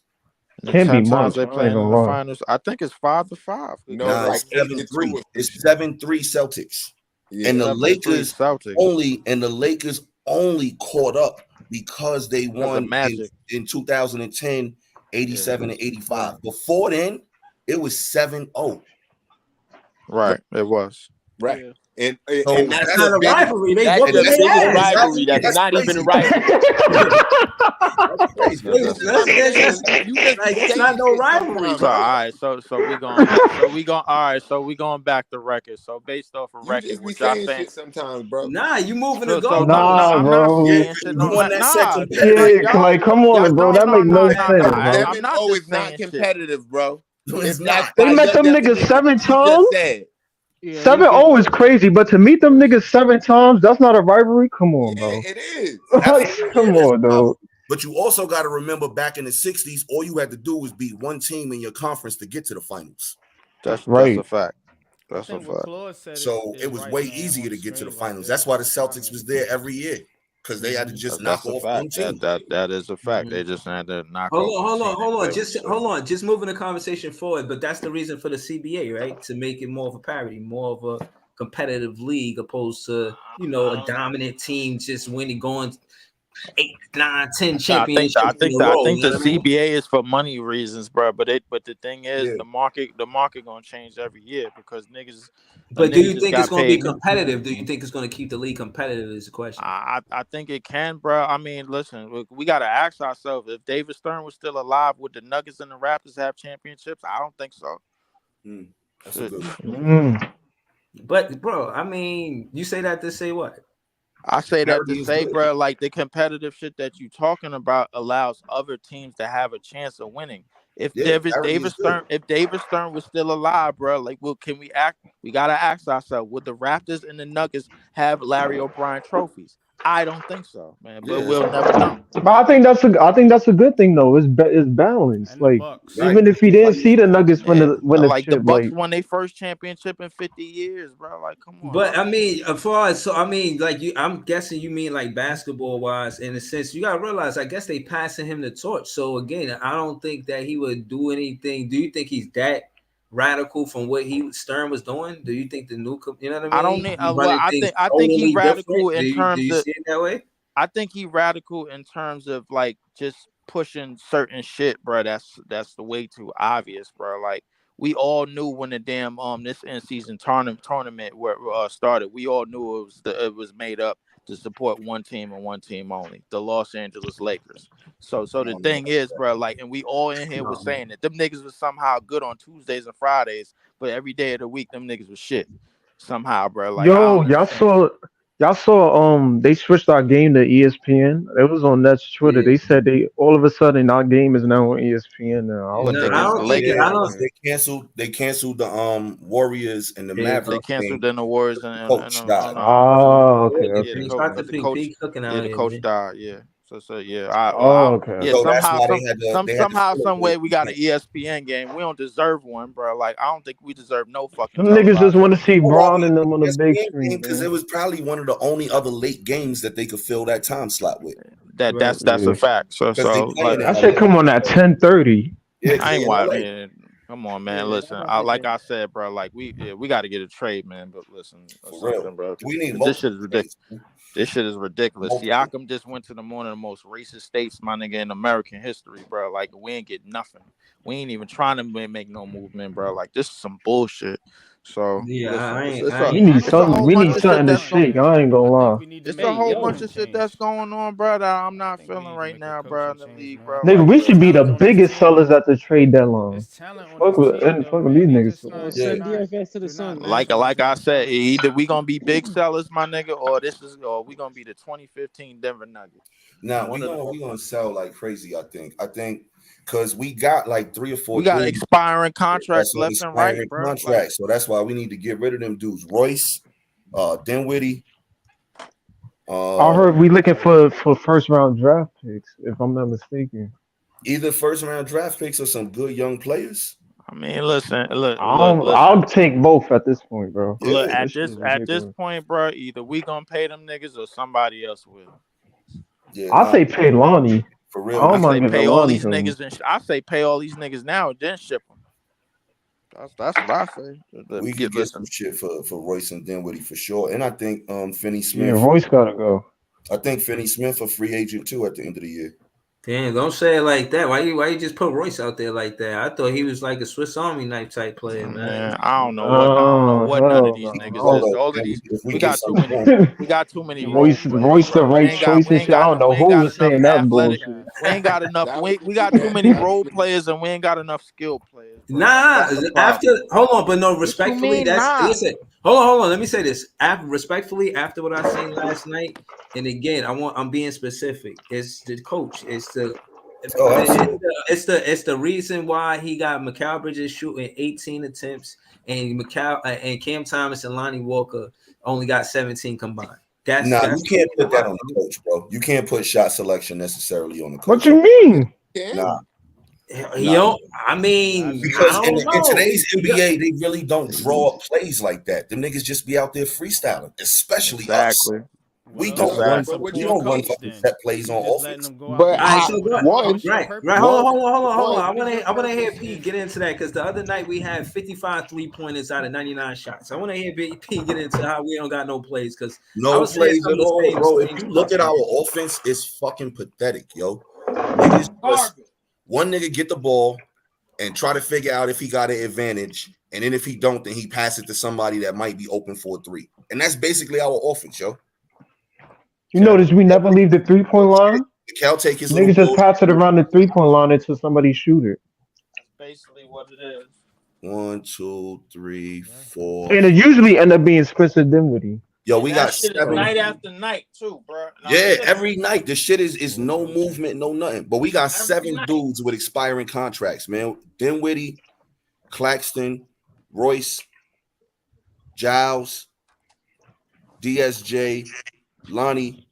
Can't be 10 times much. they I played ain't in gonna the lie. finals. I think it's 5-5. No, it's 7-3. It's 7-3 Celtics. And the 7-3 Lakers Celtics. only caught up because they won Magic. in 2010, 87 and 85. Before then, it was 7-0. Right, it was. Right. And that's not a rivalry. They whooped that's their a ass. rivalry. That's not even a rivalry. It's not no rivalry. So all right, so we going back to record. So based off of record, just be what y'all saying think? shit sometimes, bro. Nah, you moving So, to go. so, Nah, I'm bro. not saying shit. No, You won that nah, second. Yeah, like come on, bro. That make no sense, bro. I'm not Oh, just it's not saying shit. competitive, bro. It's not. They met them niggas 7 times. 7-0 is crazy, but to meet them niggas 7 times, that's not a rivalry. Come on, bro. It is. Come on, dog. But you also got to remember back in the 60s, all you had to do was beat one team in your conference to get to the finals. That's Right. a fact. I That's a think what fact. Claude said So is it was right, way man, easier on to get to the screen right finals. there. That's why the Celtics was there every year, because they had to just knock That's a off one fact. team. That is a fact. They just had to knock Hold off. on. the team. Hold on. Just moving the conversation forward. But that's the reason for the CBA, right? To make it more of a parity, more of a competitive league, opposed to a dominant team just winning, going 8, 9, 10 championships. I think in a row, the you know what I mean? CBA is for money reasons, bro. But the thing is, Yeah. the market gonna change every year because niggas. But do you niggas think got it's going to be paid. competitive? Do you think it's going to keep the league competitive? Is the question. I think it can, bro. I mean, listen, we got to ask ourselves if David Stern was still alive, would the Nuggets and the Raptors have championships? I don't think so. That's a good But bro, I mean, you say that to say what? I say that Parity to is say, good. bro, like the competitive shit that you talking about allows other teams to have a chance of winning. If Yeah, parity David is Stern, if David Stern was still alive, bro, like, well, can we act? We gotta ask ourselves: would the Raptors and the Nuggets have Larry O'Brien trophies? I don't think so, man. But Yeah. we'll never know. But I think that's a good thing though. It's balanced. And the Like Bucks. even if you didn't see the Nuggets win the Like the chip, Bucks like won their first championship in 50 years, bro. Like, come on. But bro. I mean, as far as like I'm guessing you mean like basketball wise, in a sense. You gotta realize, I guess they passing him the torch. So again, I don't think that he would do anything. Do you think he's that radical from what Stern was doing? Do you think the new, you know what I mean? I don't need. He's Well, running I things think he totally radical different? in terms do you of. see it that way? I think he radical in terms of like just pushing certain shit, bro. That's the way too obvious, bro. Like we all knew when the damn this in season tournament where started. We all knew it was made up to support one team and one team only, the Los Angeles Lakers. So the thing is, bro, like, and we all in here was saying that them niggas was somehow good on Tuesdays and Fridays, but every day of the week them niggas was shit. somehow, bro. Like, Yo, y'all saw they switched our game to ESPN. It was on Nets Twitter. Yeah. They said they all of a sudden our game is now on ESPN now. I was But No, like, I don't think Yeah, I don't. they canceled the Warriors and the Yeah, Mavericks they game. canceled in the Warriors and Coach died. oh, okay, yeah, okay. the Shout out coach, to P cooking out the here, coach man. died. Yeah. So yeah, Oh, okay. yeah. So that's Somehow, why they had to somehow, split some way, it. we got an ESPN game. We don't deserve one, bro. Like, I don't think we deserve no fucking Them niggas just televised want to game. see Oh, Braun why and them on the big ESPN screen, because man. it was probably one of the only other late games that they could fill that time slot with. That's Yeah. a fact. So Because they like, playing That in shit LA. come on at 10:30. Yeah, 'cause I they ain't in wild. LA. Yeah, come on, man. Listen, like I said, bro. Like we got to get a trade, man. But listen, or For real. something, bro. We need This shit is multiple ridiculous. trades. This shit is ridiculous. Multiple. Siakam just went to one of the most racist states, my nigga, in American history, bro. Like, we ain't get nothing. We ain't even trying to make no movement, bro. Like, this is some bullshit. So Yeah, listen, I ain't. it's I a We ain't. need it's a something. whole We bunch need of shit something to that's going. shake. I ain't gonna lie. We need to It's make a whole a bunch coaching of shit change. that's going on, bro. That I'm not think we feeling need to right make a now, bro. In coaching the change, league, man. bro. Nigga, Like we the should be the Talent on this biggest team. sellers at the trade deadline. There's talent on Fuck this with team, though, fuck with man. these They niggas. just For not. real. They're Send not. DFS to the They're Sun, not man. like maximizing I their said, talent. either we gonna be big sellers, my nigga, or we gonna be the 2015 Denver Nuggets. Now One of the we gonna sell like crazy. I think because we got like 3 or 4 we got dudes expiring contracts that's on left and right, expiring bro. Like, contracts, so that's why we need to get rid of them dudes. Royce, Dinwiddie. I heard we looking for first round draft picks, if I'm not mistaken. Either first round draft picks or some good young players. I mean, listen, listen. I'll take both at this point, bro. Look, Yeah. at this point, bro, either we gonna pay them niggas or somebody else will. Yeah, I'll say pay Lonnie. for I real. don't I mind say giving pay all Lonnie these some. niggas and I say pay all these niggas now and then ship them. That's what I say. We could get some shit for Royce and Dinwiddie for sure. And I think Finney Yeah, Smith. Royce gotta go. I think Finney Smith a free agent too at the end of the year. Damn, don't say it like that. Why you just put Royce out there like that? I thought he was like a Swiss Army knife type player, man. Man, I don't know what none of these niggas Hold is. up, All of man. these, If we get got too something many. going- We got too many. Royce the right choice and shit. I don't know who was saying that bullshit. We ain't got enough. We got too many role players and we ain't got enough skill players. Bro. Nah, That's the after problem. hold on, but no, What you respectfully, mean, that's nah? listen. Hold on. Let me say this. Respectfully, after what I seen last night, and again, I'm being specific. It's the coach. It's the reason why he got Mikal Bridges shooting 18 attempts and and Cam Thomas and Lonnie Walker only got 17 combined. That's you can't put that on the coach, bro. You can't put shot selection necessarily on the coach. What you mean? Nah. I mean, because I in don't know. today's NBA, they really don't draw up plays like that. Them niggas just be out there freestyling, especially us. We don't run fucking set plays on offense. But right. Hold on. I One. want to hear P get into that because the other night we had 55 3-pointers out of 99 shots. I want to hear P get into how we don't got no plays because no plays at all, bro. If you look at our offense, it's fucking pathetic, yo. One nigga get the ball and try to figure out if he got an advantage, and then if he don't, then he pass it to somebody that might be open for a 3. And that's basically our offense, yo. You notice we never leave the 3-point line? Cal take his niggas just pass it around the 3-point line until somebody shoot it. Basically what it is. 1, 2, 3, 4. And it usually end up being Spencer Dinwiddie. Yo, we got shit 7 night after night too, bro. Yeah, every night. The shit is no movement, no nothing. But we got 7 dudes with expiring contracts, man. Dinwiddie, Claxton, Royce, Giles, DSJ, Lonnie,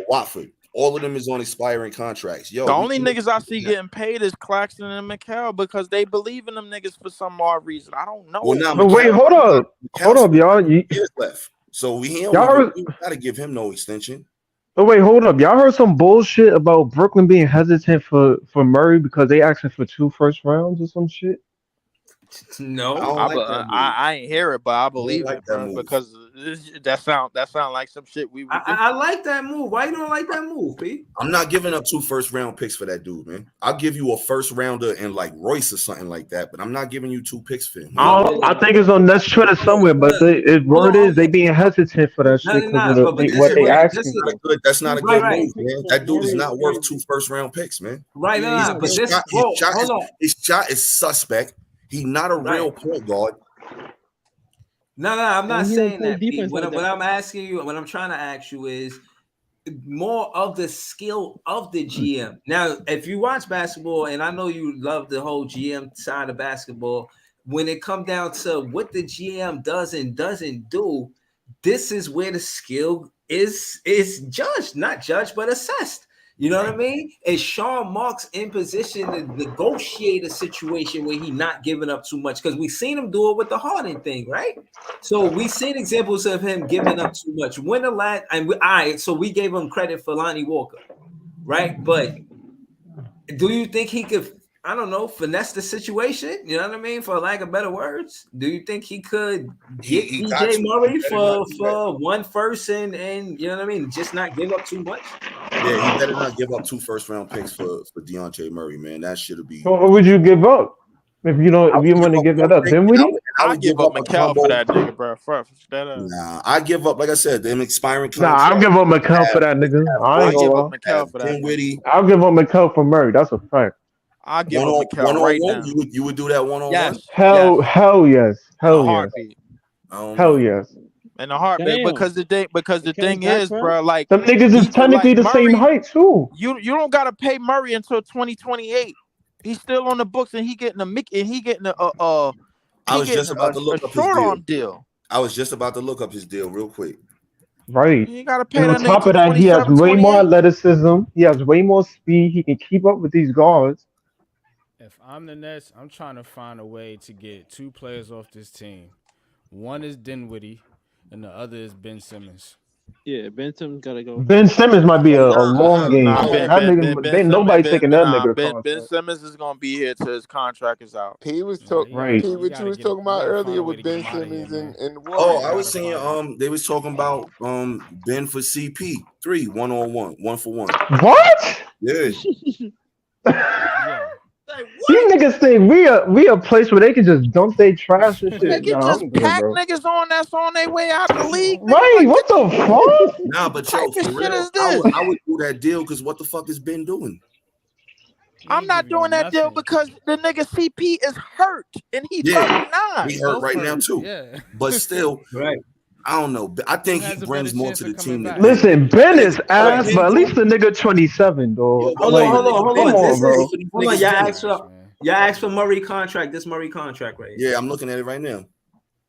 Watford. All of them is on expiring contracts. Yo, the only niggas I see getting paid is Claxton and Mikal because they believe in them niggas for some odd reason. I don't know. Well, now, But wait, hold up, y'all. Years left, so we Y'all don't gotta give him no extension. Oh wait, hold up. Y'all heard some bullshit about Brooklyn being hesitant for Murray because they asking for 2 first rounds or some shit? No, I ain't hear it, but I believe it, bro, because that sound like some shit we. I like that move. Why you don't like that move, P? I'm not giving up 2 first-round picks for that dude, man. I'll give you a first rounder and like Royce or something like that, but I'm not giving you 2 picks for him. I think it's on Nets Twitter somewhere, but word is they being hesitant for that shit because of what they asking. That's not a good move, man. That dude is not worth 2 first-round picks, man. Right, but his shot is suspect. He's not a real point guard. No, I'm not And he don't saying play that, Pete. defense What like I'm that. asking you, what I'm trying to ask you is more of the skill of the GM. Now, if you watch basketball, and I know you love the whole GM side of basketball, when it comes down to what the GM does and doesn't do, this is where the skill is judged, not judged, but assessed. You know what I mean? Is Sean Marks in position to negotiate a situation where he not giving up too much? Because we seen him do it with the Harden thing, right? So we seen examples of him giving up too much. When the last and so we gave him credit for Lonnie Walker, right? But do you think he could, I don't know, finesse the situation? You know what I mean? For lack of better words, do you think he could get He got DJ to. Murray He better not do that. for one first and you know what I mean? Just not give up too much. Yeah, he better not give up 2 first-round picks for DeAndre Murray, man. That should be. So what would you give up if you don't? If you want to give that up, then what? I give up Mikal for that nigga, bro. Nah, I give up. Like I said, them expiring Nah, contracts. I'll give up Mikal for that nigga. I ain't gonna lie. Mikal for that. Dinwiddie. I'll give up Mikal for Murray. That's a fact. I'll give up Mikal right now. You would do that one-on-one? Yes. Hell yes. Hell yes. Heartbeat. Hell yes. In a heartbeat, because the thing is, bro, like them niggas is technically the same height too. You don't gotta pay Murray until 2028. He's still on the books, and he getting a I was just about to look up his short-arm deal. I was just about to look up his deal real quick. Right. You gotta pay And that on nigga top of till that, he has 27, way more 28. athleticism. He has way more speed. He can keep up with these guards. If I'm the Nets, I'm trying to find a way to get 2 players off this team. One is Dinwiddie, and the other is Ben Simmons. Yeah, Ben Simmons gotta go. Ben Simmons might be a long game. Nobody taking that nigga. Ben Simmons is gonna be here till his contract is out. He was talking. Right. What you was talking about earlier with Ben Simmons and Warren. Oh, I was saying they was talking about Ben for CP3 1-on-1, 1-for-1. What? Yeah. These niggas think we a place where they can just dump their trash and shit. They can Nah, just I'm good, pack bro. niggas on that's on their way out the league. Right? What the fuck? Nah, but yo, What type of for shit real, is this? I would do that deal because what the fuck is Ben doing? I'm not doing that deal because the nigga CP is hurt and he's 39. He hurt right now too. Yeah. But still, right. I don't know. I think he brings more to the team than Listen, Ben is ass, but at least the nigga 27, dog. Hold Like, on. Come on, bro. Hold on. Y'all asked for Murray contract. This Murray contract right here. Yeah, I'm looking at it right now.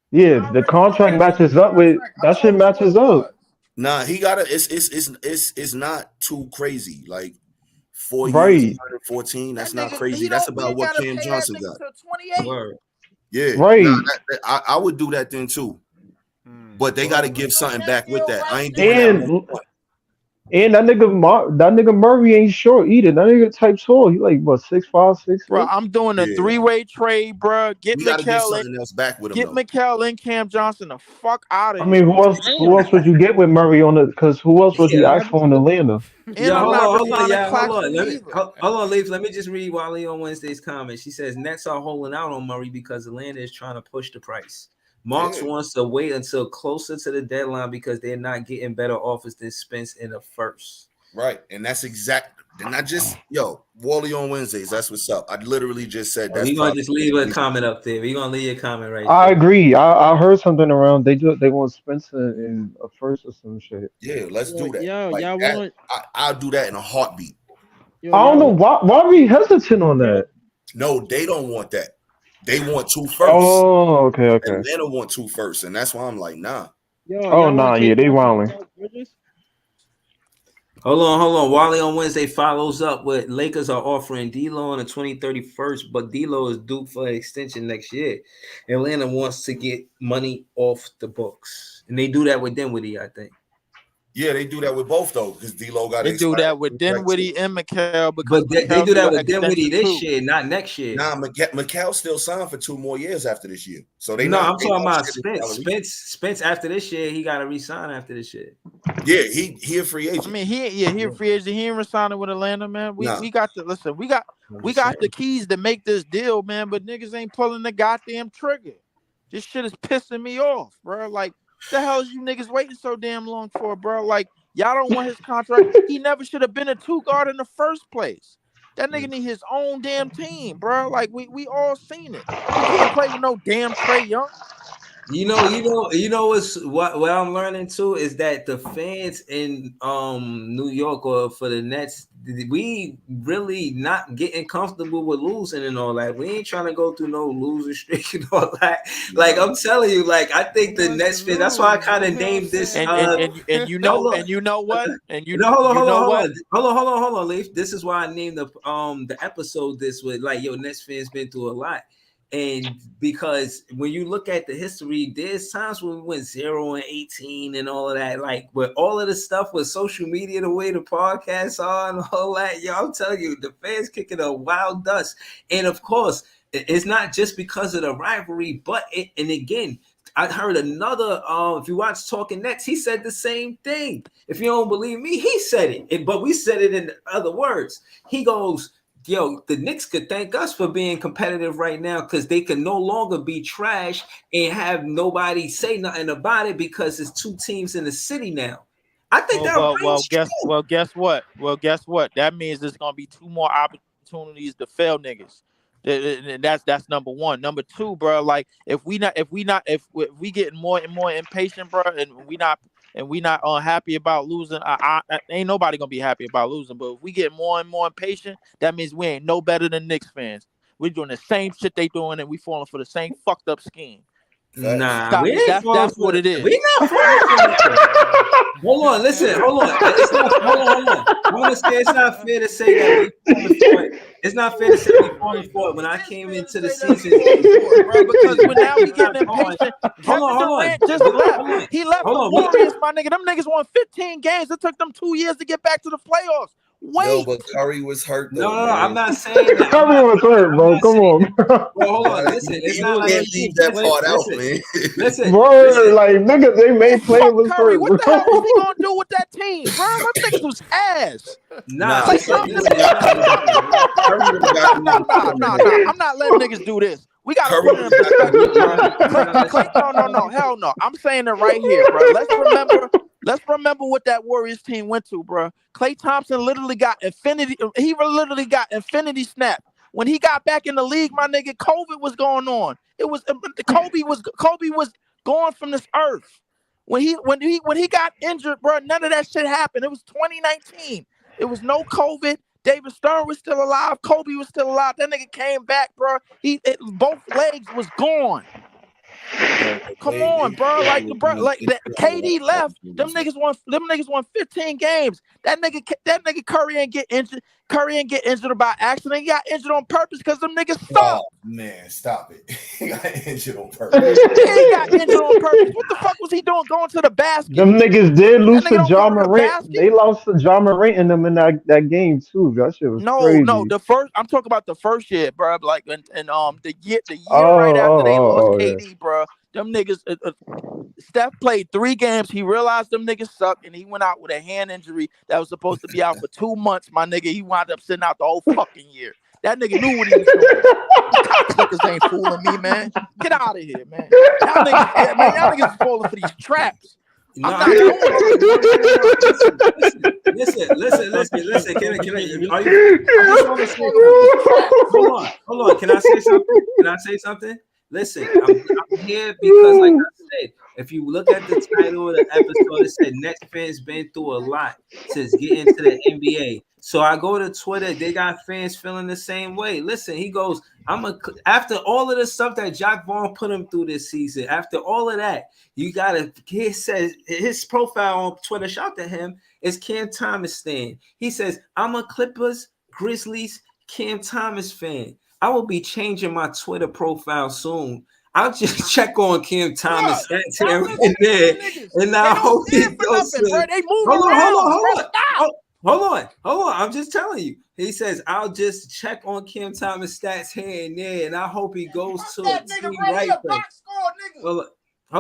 Yeah, the contract matches up with that shit matches up. Nah, he got it's not too crazy. Like 4 Right. years, 114. That's not crazy. That's about what Cam Johnson got. Yeah, Right. Nah, I would do that then too. But they got to give something back with that. I ain't doing that. And that nigga Murray ain't short either. That nigga type tall. He like what 6'5", 6'6"? Bro, I'm doing a 3-way trade, bro. Get We gotta give Mikal something else back with him. Get Mikal and Cam Johnson the fuck out of I here. mean, who else would you get with Murray on it? Because who else would you ask for in Atlanta? Yeah, hold on. Claxton Hold on, Leaf. Let me just read Wally on Wednesday's comment. She says Nets are holding out on Murray because Atlanta is trying to push the price. Marks wants to wait until closer to the deadline because they're not getting better offers than Spence in the first. Right, and that's exact. And I just Wally on Wednesdays. That's what's up. I literally just said that. We're gonna just leave a comment up there. We're gonna leave a comment right I there. agree. I heard something around. They want Spencer in a first or some shit. Yeah, let's do that. Yo, Like y'all that, want? I'll do that in a heartbeat. Yo, I don't know why are we hesitant on that. No, they don't want that. They want 2 first. Oh, okay. Atlanta want 2 first, and that's why I'm like, nah. Oh nah, yeah, they wilding. Hold on. Wally on Wednesday follows up with Lakers are offering D'Lo on the 2031st, but D'Lo is due for an extension next year. Atlanta wants to get money off the books, and they do that with Dinwiddie, I think. Yeah, they do that with both though, because D'Lo got. They do that with Dinwiddie and Mikal because But they do that with Dinwiddie this year, not next year. Nah, Mikal still signed for 2 more years after this year. So they I'm not. talking about Spence. Spence after this year, he got to resign after this year. Yeah, he a free agent. I mean, he a free agent. He ain't resigning with Atlanta, man. We got to listen. We got the keys to make this deal, man. But niggas ain't pulling the goddamn trigger. This shit is pissing me off, bro. Like, the hell is you niggas waiting so damn long for, bro? Like, y'all don't want his contract. He never should have been a 2-guard in the first place. That nigga need his own damn team, bro. Like, we all seen it. He can't play with no damn Trae Young. You know what I'm learning too is that the fans in New York or for the Nets, we really not getting comfortable with losing and all that. We ain't trying to go through no losing streak and all that. Like I'm telling you, like I think the Nets fans. That's why I kind of named this. And you know what? Hold on, Leaf. This is why I named the episode this way. Like, yo, Nets fans been through a lot. And because when you look at the history, there's times when we went 0-18 and all of that, like with all of the stuff with social media, the way the podcasts are and all that, yo, I'm telling you, the fans kicking a wild dust. And of course, it's not just because of the rivalry, but and again, I heard another, if you watch Talking Nets, he said the same thing. If you don't believe me, he said it, but we said it in other words. He goes, yo, the Knicks could thank us for being competitive right now because they can no longer be trash and have nobody say nothing about it because it's two teams in the city now. I think guess what? That means there's gonna be two more opportunities to fail niggas. That's number one. Number two, bro. Like if we getting more and more impatient, bro, and we not unhappy about losing, I ain't nobody gonna be happy about losing. But if we get more and more impatient, that means we ain't no better than Knicks fans. We're doing the same shit they doing, and we falling for the same fucked up scheme. Nah, that's what it is. We not Hold on. Hold on. I want to say it's not fair to say that we falling for it. It's not fair to say we falling for it. When I came into the season, bro, because when now we getting impatient. Kevin Durant just left. He left the Warriors, my nigga. Them niggas won 15 games. It took them 2 years to get back to the playoffs. Wait. No, but Curry was hurt. Though, no, I'm not saying that. Curry was hurt, bro. Come on. Bro, hold on. Listen, it's not like leave that part out, man. Listen, bro, like niggas, they made play was Curry, hurt. what the hell is he gonna do with that team, bro? Them niggas was ass. Nah. I'm not letting niggas do this. We gotta put it in perspective, bro. No, hell no. I'm saying it right here, bro. Let's remember what that Warriors team went to, bro. Klay Thompson literally got infinity. He literally got infinity snap. When he got back in the league, my nigga, COVID was going on. It was Kobe was gone from this earth. When he got injured, bro, none of that shit happened. It was 2019. It was no COVID. David Stern was still alive. Kobe was still alive. That nigga came back, bro. Both legs was gone. Come on, bro. Like that KD left. Them niggas won 15 games. That nigga Curry ain't get injured. Curry ain't get injured by accident. He got injured on purpose because them niggas suck. Oh, man, stop it. He got injured on purpose. He got injured on purpose. What the fuck was he doing going to the basket? Them niggas did lose to Ja Morant. They lost to Ja Morant in them in that game too. That shit was crazy. No. I'm talking about the first year, bro. Like and the year right after they lost KD, bro. Them niggas, Steph played 3 games. He realized them niggas suck, and he went out with a hand injury that was supposed to be out for 2 months. My nigga, he wound up sitting out the whole fucking year. That nigga knew what he was doing. Cocksuckers ain't fooling me, man. Get out of here, man. Y'all niggas is falling for these traps. I'm not doing it. Listen. Hold on. Can I say something? Listen, I'm here because, like I said, if you look at the title of the episode, it said Nets fans been through a lot since getting to the NBA. So I go to Twitter, they got fans feeling the same way. Listen, he goes, after all of the stuff that Jacque Vaughn put him through this season, after all of that, he says his profile on Twitter, shout to him, is Cam Thomas fan. He says, I'm a Clippers, Grizzlies, Cam Thomas fan. I will be changing my Twitter profile soon. I'll just check on Cam Thomas that's here and there, and I hope he goes. Hold on. I'm just telling you. He says I'll just check on Cam Thomas stats here and there, and I hope he goes to a team right there. Hold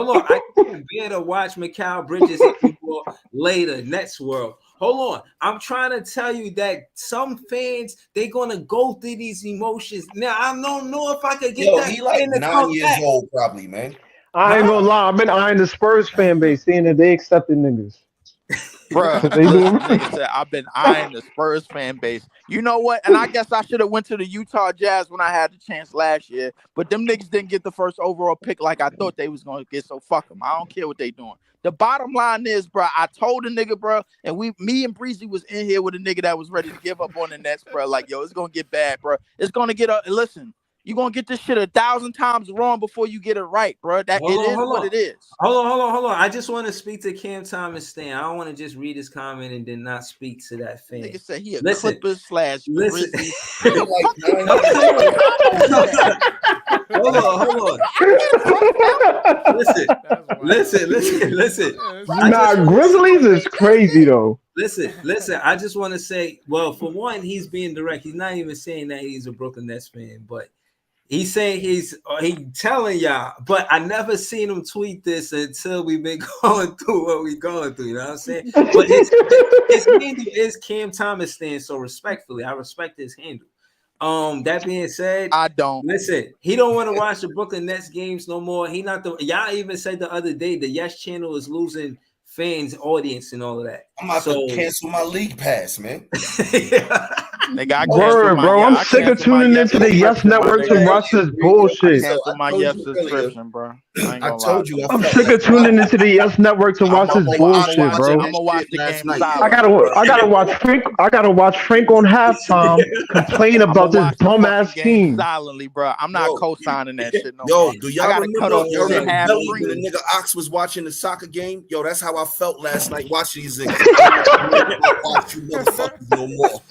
on. I can't bear to watch Mikal Bridges later. Nets world. Hold on. I'm trying to tell you that some fans, they're going to go through these emotions. Now, I don't know if I could get that. He like 9 years old probably, man. I ain't gonna lie. I've been eyeing the Spurs fan base, seeing that they accepted niggas. Bro, They doing- nigga said I've been eyeing the Spurs fan base. You know what? And I guess I should have went to the Utah Jazz when I had the chance last year. But them niggas didn't get the first overall pick like I thought they was gonna get. So fuck them. I don't care what they doing. The bottom line is, bro, I told a nigga, bro, and me and Breezy was in here with a nigga that was ready to give up on the Nets, bro. Like, yo, it's gonna get bad, bro. It's gonna get up. Listen, you're gonna get this shit 1,000 times wrong before you get it right, bro. That Hold it on, is hold what on. it is. Hold on. I just want to speak to Cam Thomas Stan. I don't want to just read his comment and then not speak to that fan. Nigga said he a Listen. Clippers / Listen. Grizzlies. Hold on. Listen. Nah, Grizzlies is crazy though. Listen. I just want to say, well, for one, he's being direct. He's not even saying that he's a Brooklyn Nets fan, but he's saying he telling y'all. But I never seen him tweet this until we've been going through what we're going through. You know what I'm saying? But his handle is Cam Thomas Stan. So respectfully, I respect his handle. That being said, I don't listen. He don't want to watch the Brooklyn Nets games no more. He not the. Y'all even said the other day the Yes channel is losing fans, audience, and all of that. I'm about to cancel my league pass, man. Nigga, I Word, bro. I'm sick of tuning into the Yes Network to watch this bullshit. Cancel my Yes subscription, bro. I told you. I'm sick of tuning into the Yes Network to watch this bullshit, bro. I'm gonna watch the game. I gotta watch Frank. I gotta watch Frank on halftime complain about this bum ass team. Silently, bro. I'm not co-signing that shit. No Yo, more. do I y'all gotta cut off remember this shit half Belly free. when the nigga Ox was watching the soccer game? Yo, that's how I felt last night watching these niggas. I don't watch you motherfuckers no more.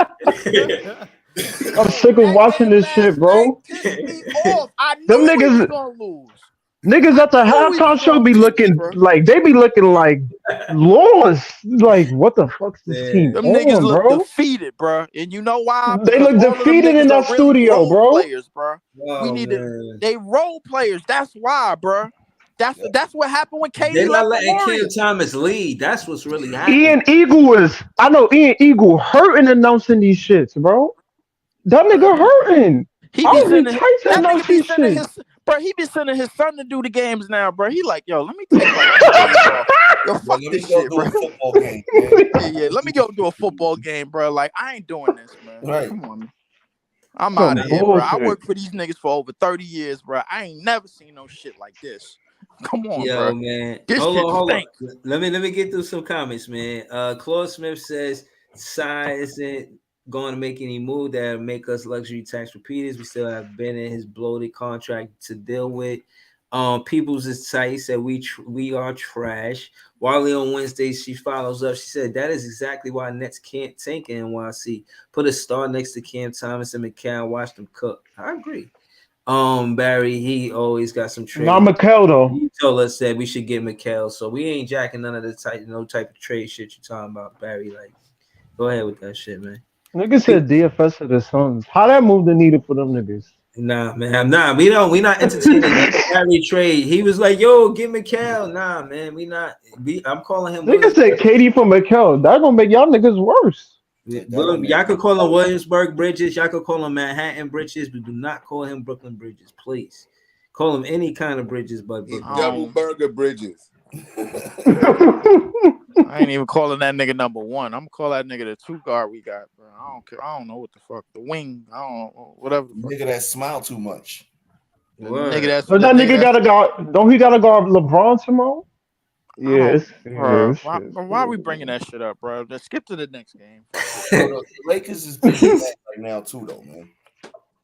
I'm sick of watching this shit, bro. Them niggas gonna lose. Niggas at the halftime show be looking like lost. Like, what the fuck's this team Them on, niggas look bro? defeated, bro. And you know why? They look Because all of them defeated in niggas that are really studio, role bro. Players, bro. Oh, We need to. They role players. That's why, bro. That's what happened when KD They're not left the letting Cam Warriors. Thomas lead. That's what's really happening. Ian Eagle hurting announcing these shits, bro. That nigga hurting. He I be was sending, tight to that announce nigga be these sending shit. his, bro. He be sending his son to do the games now, bro. He like, yo, let me take like 2 days off. Yo, fuck this shit, bro. Football game, man. Yeah, let me go do a football game, bro. Like, I ain't doing this, man. Right. Come on, man. I'm Some out of here, bro. I bullshit. worked for these niggas for over 30 years, bro. I ain't never seen no shit like this. Come on, Yo, bro. man. This Hold shit on. stink. Let me get through some comments, man. Claude Smith says Sai isn't going to make any move that make us luxury tax repeaters. We still have Ben in his bloated contract to deal with. People's is tight. He said we are trash. Wally on Wednesday, she follows up. She said that is exactly why Nets can't tank in NYC. Put a star next to Cam Thomas and McCann. Watch them cook. I agree. Barry, he always got some trade. Not Mikal though. He told us that we should get Mikal, so we ain't jacking none of the type of trade shit you talking about, Barry. Like, go ahead with that shit, man. Nigga said DFS to the Suns. How that move the needle for them niggas? Nah, man, nah. We not entertaining that Barry trade. He was like, "Yo, get Mikal." Nah, man, we not. I'm calling him. Nigga said KD for Mikal. That gonna make y'all niggas worse. Y'all could call him Williamsburg Bridges. Y'all could call him Manhattan Bridges, but do not call him Brooklyn Bridges, please. Call him any kind of Bridges, but Brooklyn. Double burger Bridges. I ain't even calling that nigga number one. I'm gonna call that nigga the 2 guard we got, bro. I don't care. I don't know what the fuck. The wing. I don't know. Whatever. The fuck. Nigga that smile too much. Nigga that's But that nigga gotta guard. Don't he gotta guard LeBron tomorrow? Yes. Bro, why are we bringing that shit up, bro? Let's skip to the next game. The Lakers is pretty bad right now too, though, man.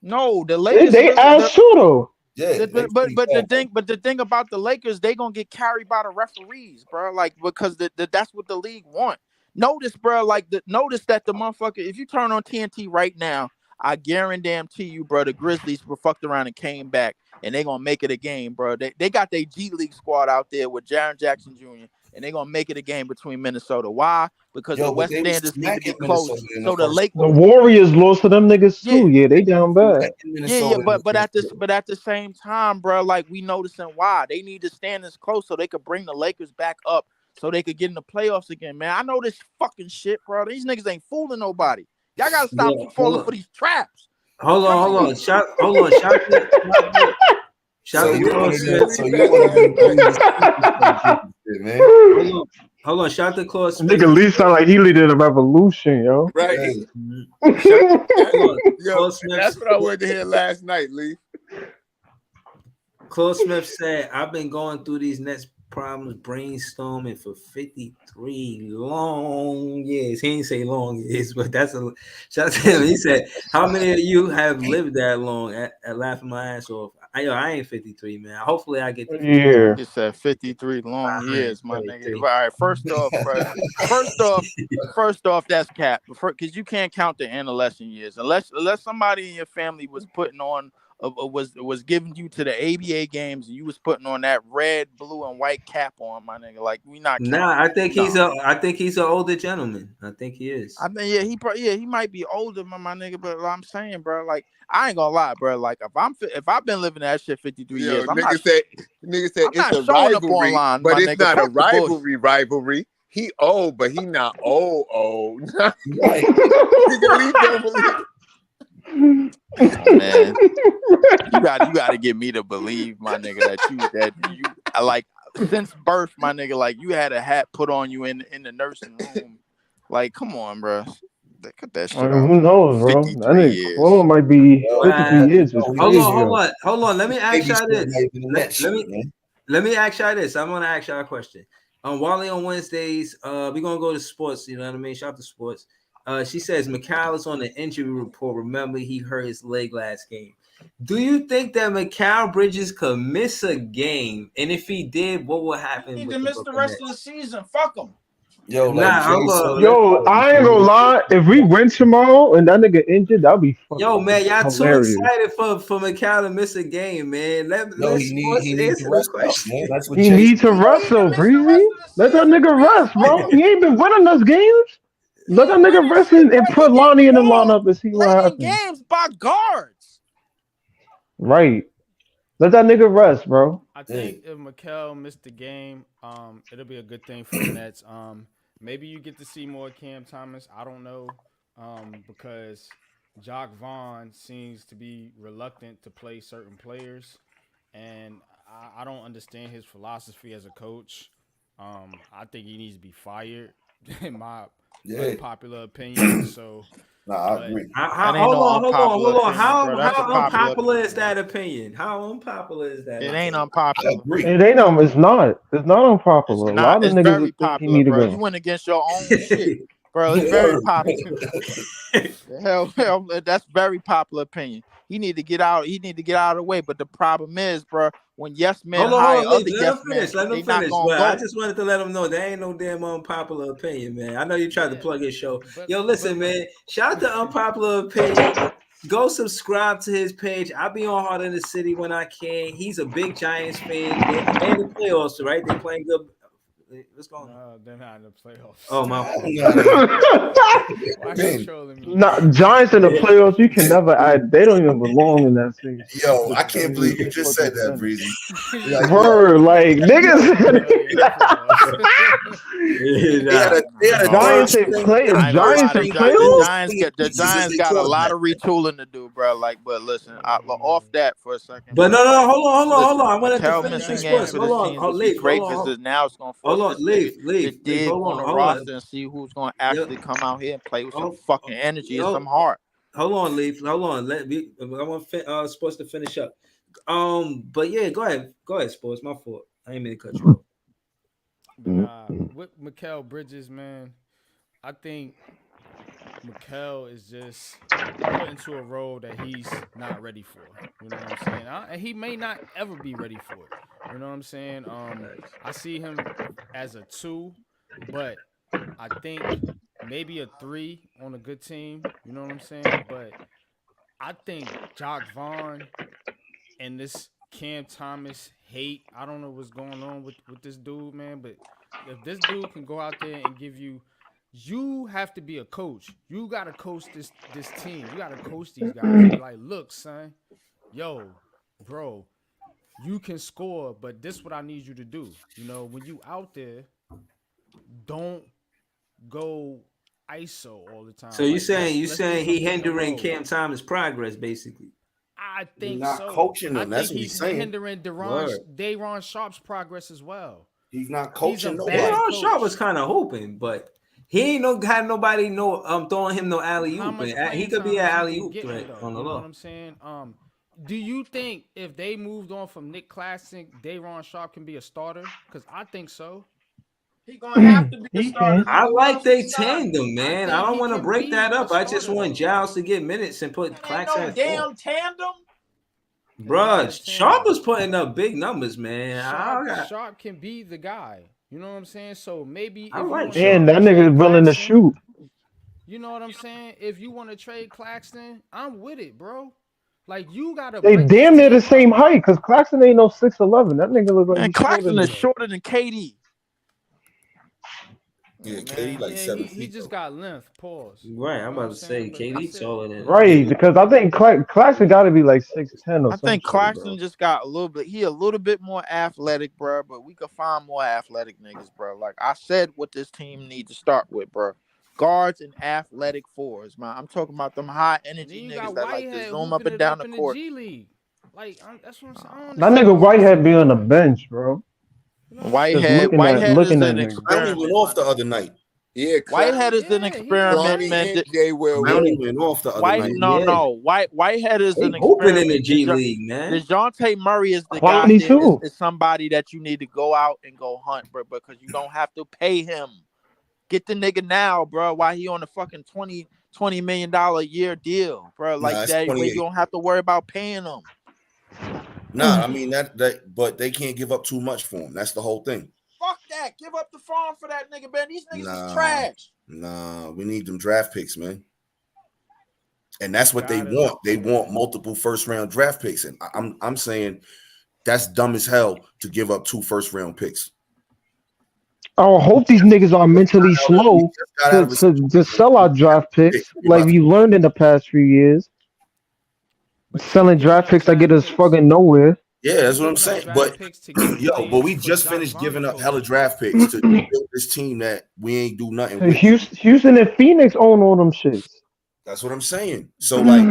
No, the Lakers. They ass too though. Yeah, but the thing about the Lakers, they gonna get carried by the referees, bro. Like, because that's what the league want. Notice, bro. Like, notice that the motherfucker. If you turn on TNT right now, I guarantee you, bro. The Grizzlies were fucked around and came back, and they gonna make it a game, bro. They got their G League squad out there with Jaren Jackson Jr. and they gonna make it a game between Minnesota. Why? Because the West Standards need to be close. So the Lakers. The Warriors lost to them niggas too. Yeah, they down bad. Yeah, but at the same time, bro, like, we noticing why they need to stand this close so they could bring the Lakers back up so they could get in the playoffs again, man. I know this fucking shit, bro. These niggas ain't fooling nobody. Y'all gotta stop falling for these traps. Hold on. Shout to Claude Smith. Hold on, shout out to Claude Smith. Nigga Lee sound like he leading a revolution, yo. Right. Yo, Claude Smith. that's what I wanted to hear last night, Lee. Claude Smith said, "I've been going through these Nets problems, brainstorming for 53 long years." He didn't say long years, but that's a shout out to him. He said, "How many of you have lived that long?" At laughing my ass off. I ain't 53, man. Hopefully, I get the Yeah. He said 53 long years, my nigga. All right, first off, that's cap. Because you can't count the adolescent years unless somebody in your family was putting on. Was giving you to the ABA games and you was putting on that red, blue, and white cap on, my nigga. Like we not. Nah, I think he's an older gentleman. I think he is. I mean, he might be older, my nigga. But I'm saying, bro, like I ain't gonna lie, bro. Like if I've been living that shit 53 years, nigga said it's a rivalry, online, but it's nigga. not a Fuck the bullshit. rivalry. He old, but he not old. Right. Man, you got to get me to believe, my nigga, that you like since birth, my nigga, like you had a hat put on you in the nursing room. Like, come on, bro. Cut that shit I mean, out. who knows, bro? I think Cole might be 53 years. Hold on. Let me ask y'all this. Let me ask y'all this. I'm gonna ask y'all a question. Wally on Wednesdays, we're gonna go to sports. You know what I mean? Shout out to sports. She says Mikal is on the injury report. Remember, he hurt his leg last game. Do you think that Mikal Bridges could miss a game? And if he did, what would happen? He need to miss the rest of the season. Fuck him. Yo, I ain't gonna lie. If we win tomorrow and that nigga injured, that'll be fucking man, y'all hilarious. too excited for Mikal to miss a game, man. He needs to rest, man. That's what He needs to rest though, Breezy. Let that nigga rest, bro. He ain't been winning us games. Let that nigga rest and put Lonnie in the lineup and see what happens. Games by guards. Right. Let that nigga rest, bro. I think if Mikal missed the game, it'll be a good thing for the Nets. Maybe you get to see more Cam Thomas. I don't know, because Jock Vaughn seems to be reluctant to play certain players, and I don't understand his philosophy as a coach. I think he needs to be fired, in my unpopular opinion. So. I agree. Hold on. How unpopular is that opinion? How unpopular is that? It ain't unpopular. It ain't It's not. It's not unpopular. A lot of niggas think popular, he need to bro. go. You went against your own shit, bro. It's very popular. hell, that's very popular opinion. He need to get out. He need to get out of the way. But the problem is, bro, when yes men hire other yes men, they not gonna go. I just wanted to let him know there ain't no damn unpopular opinion, man. I know you tried to plug his show. Yo, listen, man. Shout out to Unpopular Opinion. Go subscribe to his page. I'll be on Heart in the City when I can. He's a big Giants fan. They're in the playoffs, right? They're playing good. What's going on? No, they're not in the playoffs. Oh my! Giants in the playoffs. You can never add. They don't even belong in that season. Yo, I can't believe you just said that, Breezy. Word, like niggas. Giants in playoffs. The Giants got a lot of retooling to do, bro. Like, but listen, off that for a second. But no, hold on. I wanted to finish this sports. Hold on, leave. Now it's gonna force leave. On the roster and see who's gonna actually come out here and play with some fucking energy and some heart. Hold on, Leaf. Hold on. I want sports to finish up. But yeah, go ahead, sports. My fault. I ain't mean to cut you off. With Mikal Bridges, man, I think Mikal is just put into a role that he's not ready for. You know what I'm saying? And he may not ever be ready for it. You know what I'm saying? I see him as a 2, but I think maybe a 3 on a good team. You know what I'm saying? But I think Jock Vaughn and this Cam Thomas hate, I don't know what's going on with this dude, man. But if this dude can go out there and give you have to be a coach. You got to coach this team. You got to coach these guys. Be like, look, son, yo, bro, you can score, but this is what I need you to do. You know, when you out there, don't go ISO all the time. So you saying he hindering Cam Thomas' progress, basically? I think not so. Coaching them. I That's think what he's saying. Hindering Day'Ron Sharp's progress as well. He's not He's a coaching bad nobody. Daron coach. Sharp was kind of hooping, but he ain't had nobody throwing him no alley How oop. much He playing could be time an is he alley gonna oop get threat though? on the You know what low. I'm saying? Do you think if they moved on from Nick Claxton, Daron Sharp can be a starter? Because I think so. He gonna have to be a He starter. can. I Nigga. Who like else they we signed? tandem, man. I think don't he want to can break be that a up. I just starter, want though. Giles to get minutes and put That ain't Claxton no at 4. damn tandem. Bruh, Sharp was putting up big numbers, man. Sharp can be the guy. You know what I'm saying? So maybe if I you like want And to that nigga is willing to shoot. you know what I'm saying? If you want to trade Claxton, I'm with it, bro. Like you gotta They break damn this near the team same up. height because Claxton ain't no 6'11". That nigga look like Man, he's shorter Claxton than is that. shorter than KD. Yeah, KD like Yeah, 7 he feet. just got length. Pause. Right, You I'm know what about to say saying? But I KD said- taller than Right, because I think Claxton got to be like 6'10" or I some think shit, Claxton bro. just got a little bit more athletic, bro. But we could find more athletic niggas, bro. Like I said, what this team needs to start with, bro. Guards and athletic fours, man. I'm talking about them high Then energy you niggas got that like to Whitehead zoom up hooping and it down up the in the court. G League. Like that's what I'm saying. I don't That understand nigga why Whitehead be on the bench, bro. Whitehead looking at is an niggas. experiment. Brownie went off the other night. Yeah, Whitehead is an Yeah, experiment, Clowney man. and Jay Will. Brownie went off the other night. Whitehead is They an hooping in the experiment. G League, man. DeJounte Murray is the Clowney guy that too. is somebody that you need to go out and go hunt, bro, because you don't have to pay him. Get the nigga now, bro, while he on a fucking $20 million a year deal, bro. Like Nah, it's that way 28. you don't have to worry about paying him. Nah, I mean that, but they can't give up too much for him. That's the whole thing. Fuck that. Give up the farm for that nigga, man. These niggas Nah, is trash. Nah, we need them draft picks, man. And that's what they want. They want multiple first round draft picks. And I'm saying that's dumb as hell to give up 2 first round picks. I hope these niggas are mentally slow to sell out draft picks like we learned in the past few years. Selling draft picks that get us fucking nowhere. Yeah, that's what I'm saying. But but we just finished giving up hella draft picks to build this team that we ain't do nothing with. Houston and Phoenix own all them shits. That's what I'm saying. So like,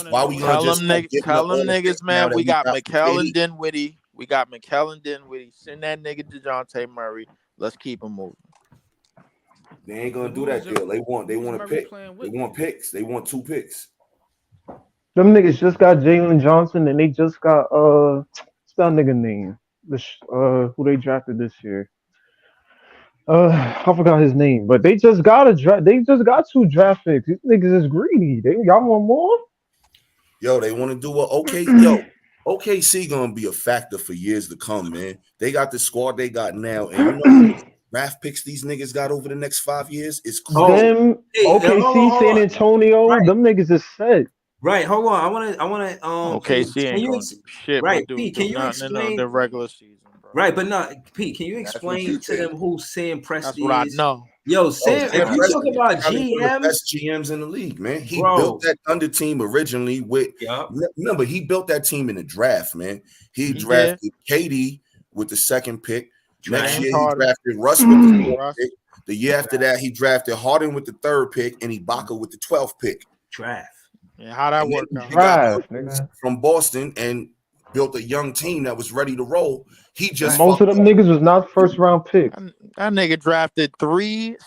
why we gonna just tell them niggas, man, we got McKell and Dinwiddie. We got McKell and Dinwiddie. Send that nigga DeJounte Murray. Let's keep him moving. They ain't gonna do that deal. They want a pick. They want picks. They want 2 picks. Them niggas just got Jalen Johnson and they just got what's that nigga name? Who they drafted this year? I forgot his name, but they just got They just got 2 draft picks. These niggas is greedy. Y'all want more? Yo, they want to do OKC gonna be a factor for years to come, man. They got the squad they got now, and you know draft picks these niggas got over the next 5 years. It's crazy. Them OKC, San Antonio, them niggas is set. Right, hold on. I wanna OKC ain't gonna do shit. Right, but Pete, do can you nothing in explain the regular season, bro. Right, but no, Pete, can you That's explain what you to think. them who Sam Presti That's what I know. Yo, Sam, if you talk about probably one of the GM, best GMs in the league, man. He Bro. built that Thunder team originally with. Remember, he built that team in the draft, man. He drafted KD with the 2nd pick. Next James year, Harden. he drafted Russ with the 4th pick. The year after that, he drafted Harden with the 3rd pick and Ibaka with the 12th pick. Draft. Yeah, how that work out? He got from Boston and built a young team that was ready to roll. He just Most of them niggas was not first round picks. That nigga drafted 3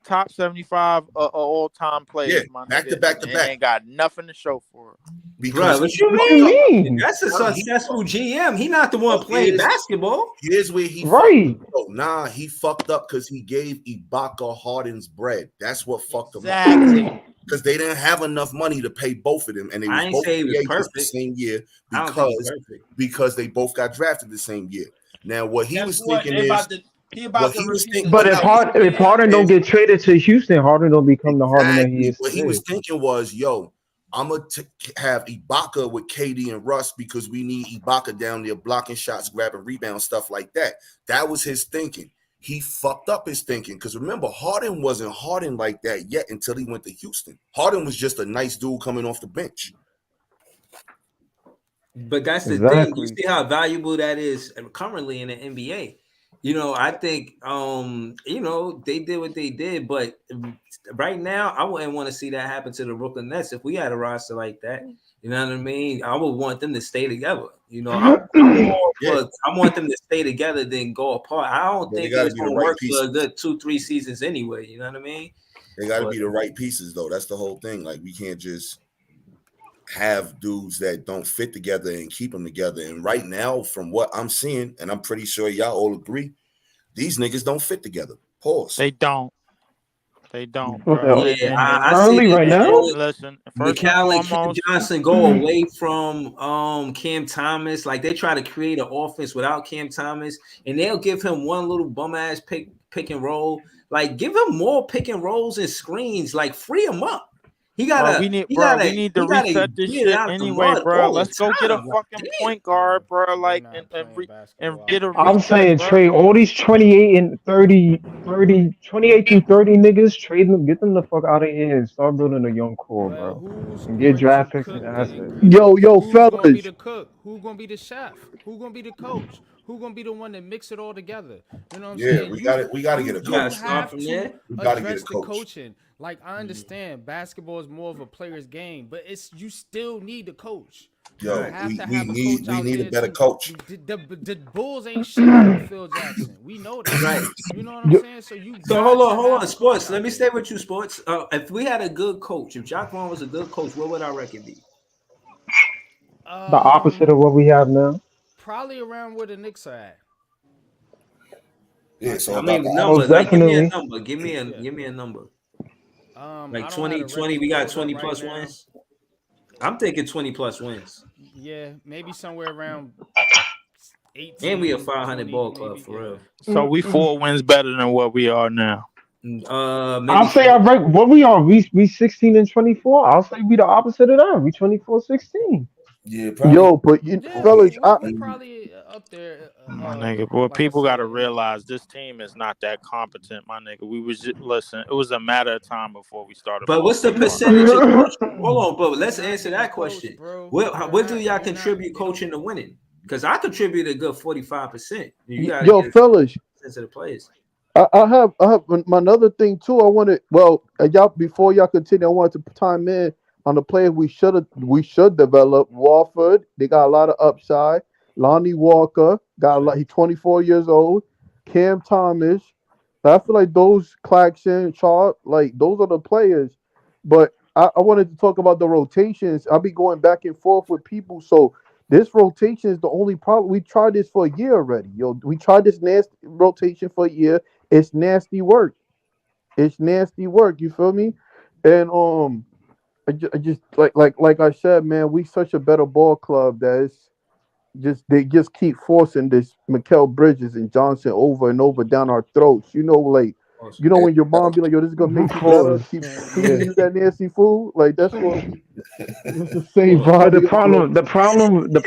top 75 all time players. Yeah, my back nigga, to back to and back. Ain't got nothing to show for it. Because what you mean? That's a successful GM. He not the one playing basketball. Here's where he right. Nah, he fucked up because he gave Ibaka Harden's bread. That's what fucked him up. Because they didn't have enough money to pay both of them, and they I was ain't both say he was free agents perfect. the same year I don't think he's because they both got drafted the same year. Now, what he was thinking is But if Harden don't get traded to Houston, Harden don't become the Harden that he is what he today. was thinking was, yo, I'm gonna have Ibaka with KD and Russ because we need Ibaka down there blocking shots, grabbing rebounds, stuff like that. That was his thinking. He fucked up his thinking because remember, Harden wasn't Harden like that yet until he went to Houston. Harden was just a nice dude coming off the bench. But that's the thing. You see how valuable that is currently in the NBA. I think they did what they did, but right now I wouldn't want to see that happen to the Brooklyn Nets. If we had a roster like that, you know what I mean? I would want them to stay together. I want them to stay together than go apart. I don't think it's gonna work for a good 2-3 seasons anyway. You know what I mean? They got to be the right pieces, though. That's the whole thing. Like, we can't just have dudes that don't fit together and keep them together. And right now, from what I'm seeing, and I'm pretty sure y'all all agree, these niggas don't fit together. Pause. They don't. Bro. Yeah, I see right now. Listen, Mikal and Cam Johnson go away from Cam Thomas. Like, they try to create an offense without Cam Thomas, and they'll give him one little bum ass pick and roll. Like, give him more pick and rolls and screens. Like, free him up. We need to reset this shit anyway, bro. Let's go get a fucking point guard, bro. Like, and get a. I'm saying trade all these 28 and 30, 28 through 30 niggas. Trade them, get them the fuck out of here, and start building a young core, bro. And get draft picks and assets. Yo, Who's fellas. gonna be the cook? Who's gonna be the chef? Who's gonna be the coach? Who's gonna be the one that mix it all together? You know what I'm saying? We got to get a coach. We got to get a coach. Coaching. Like, I understand basketball is more of a player's game, but you still need a coach. Yo, we need a better coach. The Bulls ain't shit with Phil Jackson. We know that. Right. You know what I'm saying? So hold on, sports. Let me stay with you, sports. If we had a good coach, if Jacque Vaughn was a good coach, what would our record be? The opposite of what we have now. Probably around where the Knicks are at. Yeah, so I mean, numbers. Like, give me a number. Give me a number. Like 20, we got 20 plus wins. I'm thinking 20 plus wins. Yeah, maybe somewhere around 18. And we a 500 ball club for real. So we 4 wins better than what we are now. I'll say our record. What we are? We 16 and 24. I'll say we the opposite of that. We 24-16. Yeah, probably. Yo, but fellas, we probably up there. My nigga, well, people got to realize this team is not that competent, my nigga. We was listen. It was a matter of time before we started. But what's the percentage of coaching? Hold on, but let's answer that question. What do y'all contribute coaching to winning? Because I contribute a good 45%. Yo, fellas, to the players. I have my another thing too. I wanted y'all before y'all continue. I wanted to time in on the players we should develop. Warford, they got a lot of upside. Lonnie Walker got he's 24 years old. Cam Thomas. I feel like those Claxton, Shaw, like those are the players. But I wanted to talk about the rotations. I'll be going back and forth with people. So this rotation is the only problem. We tried this for a year already. We tried this nasty rotation for a year. It's nasty work. It's nasty work. You feel me? And I just like I said, man, we such a better ball club that they just keep forcing this Mikal Bridges and Johnson over and over down our throats. When your mom be like, yo, this is gonna make you better. Keep feeding you that nasty food. Like that's what it's the same. Bro, the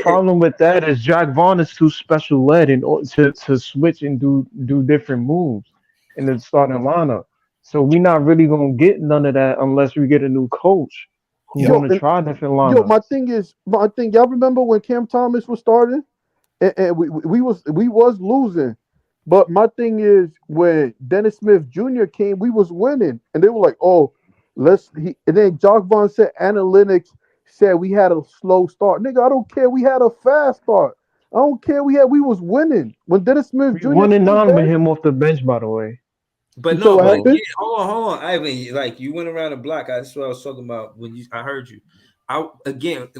problem with that is Jacque Vaughn is too special led in order to switch and do different moves in the starting lineup. So we're not really gonna get none of that unless we get a new coach who's gonna try different lineups. Yo, my thing, y'all remember when Cam Thomas was starting, and we was losing. But my thing is when Dennis Smith Jr. came, we was winning, and they were like, "Oh, and then Jacque Vaughn said analytics said we had a slow start. Nigga, I don't care. We had a fast start. I don't care. We was winning when Dennis Smith Jr. 1-9 with him off the bench, by the way. But no, hold on, Ivan. Like you went around the block. That's what I was talking about when I heard you.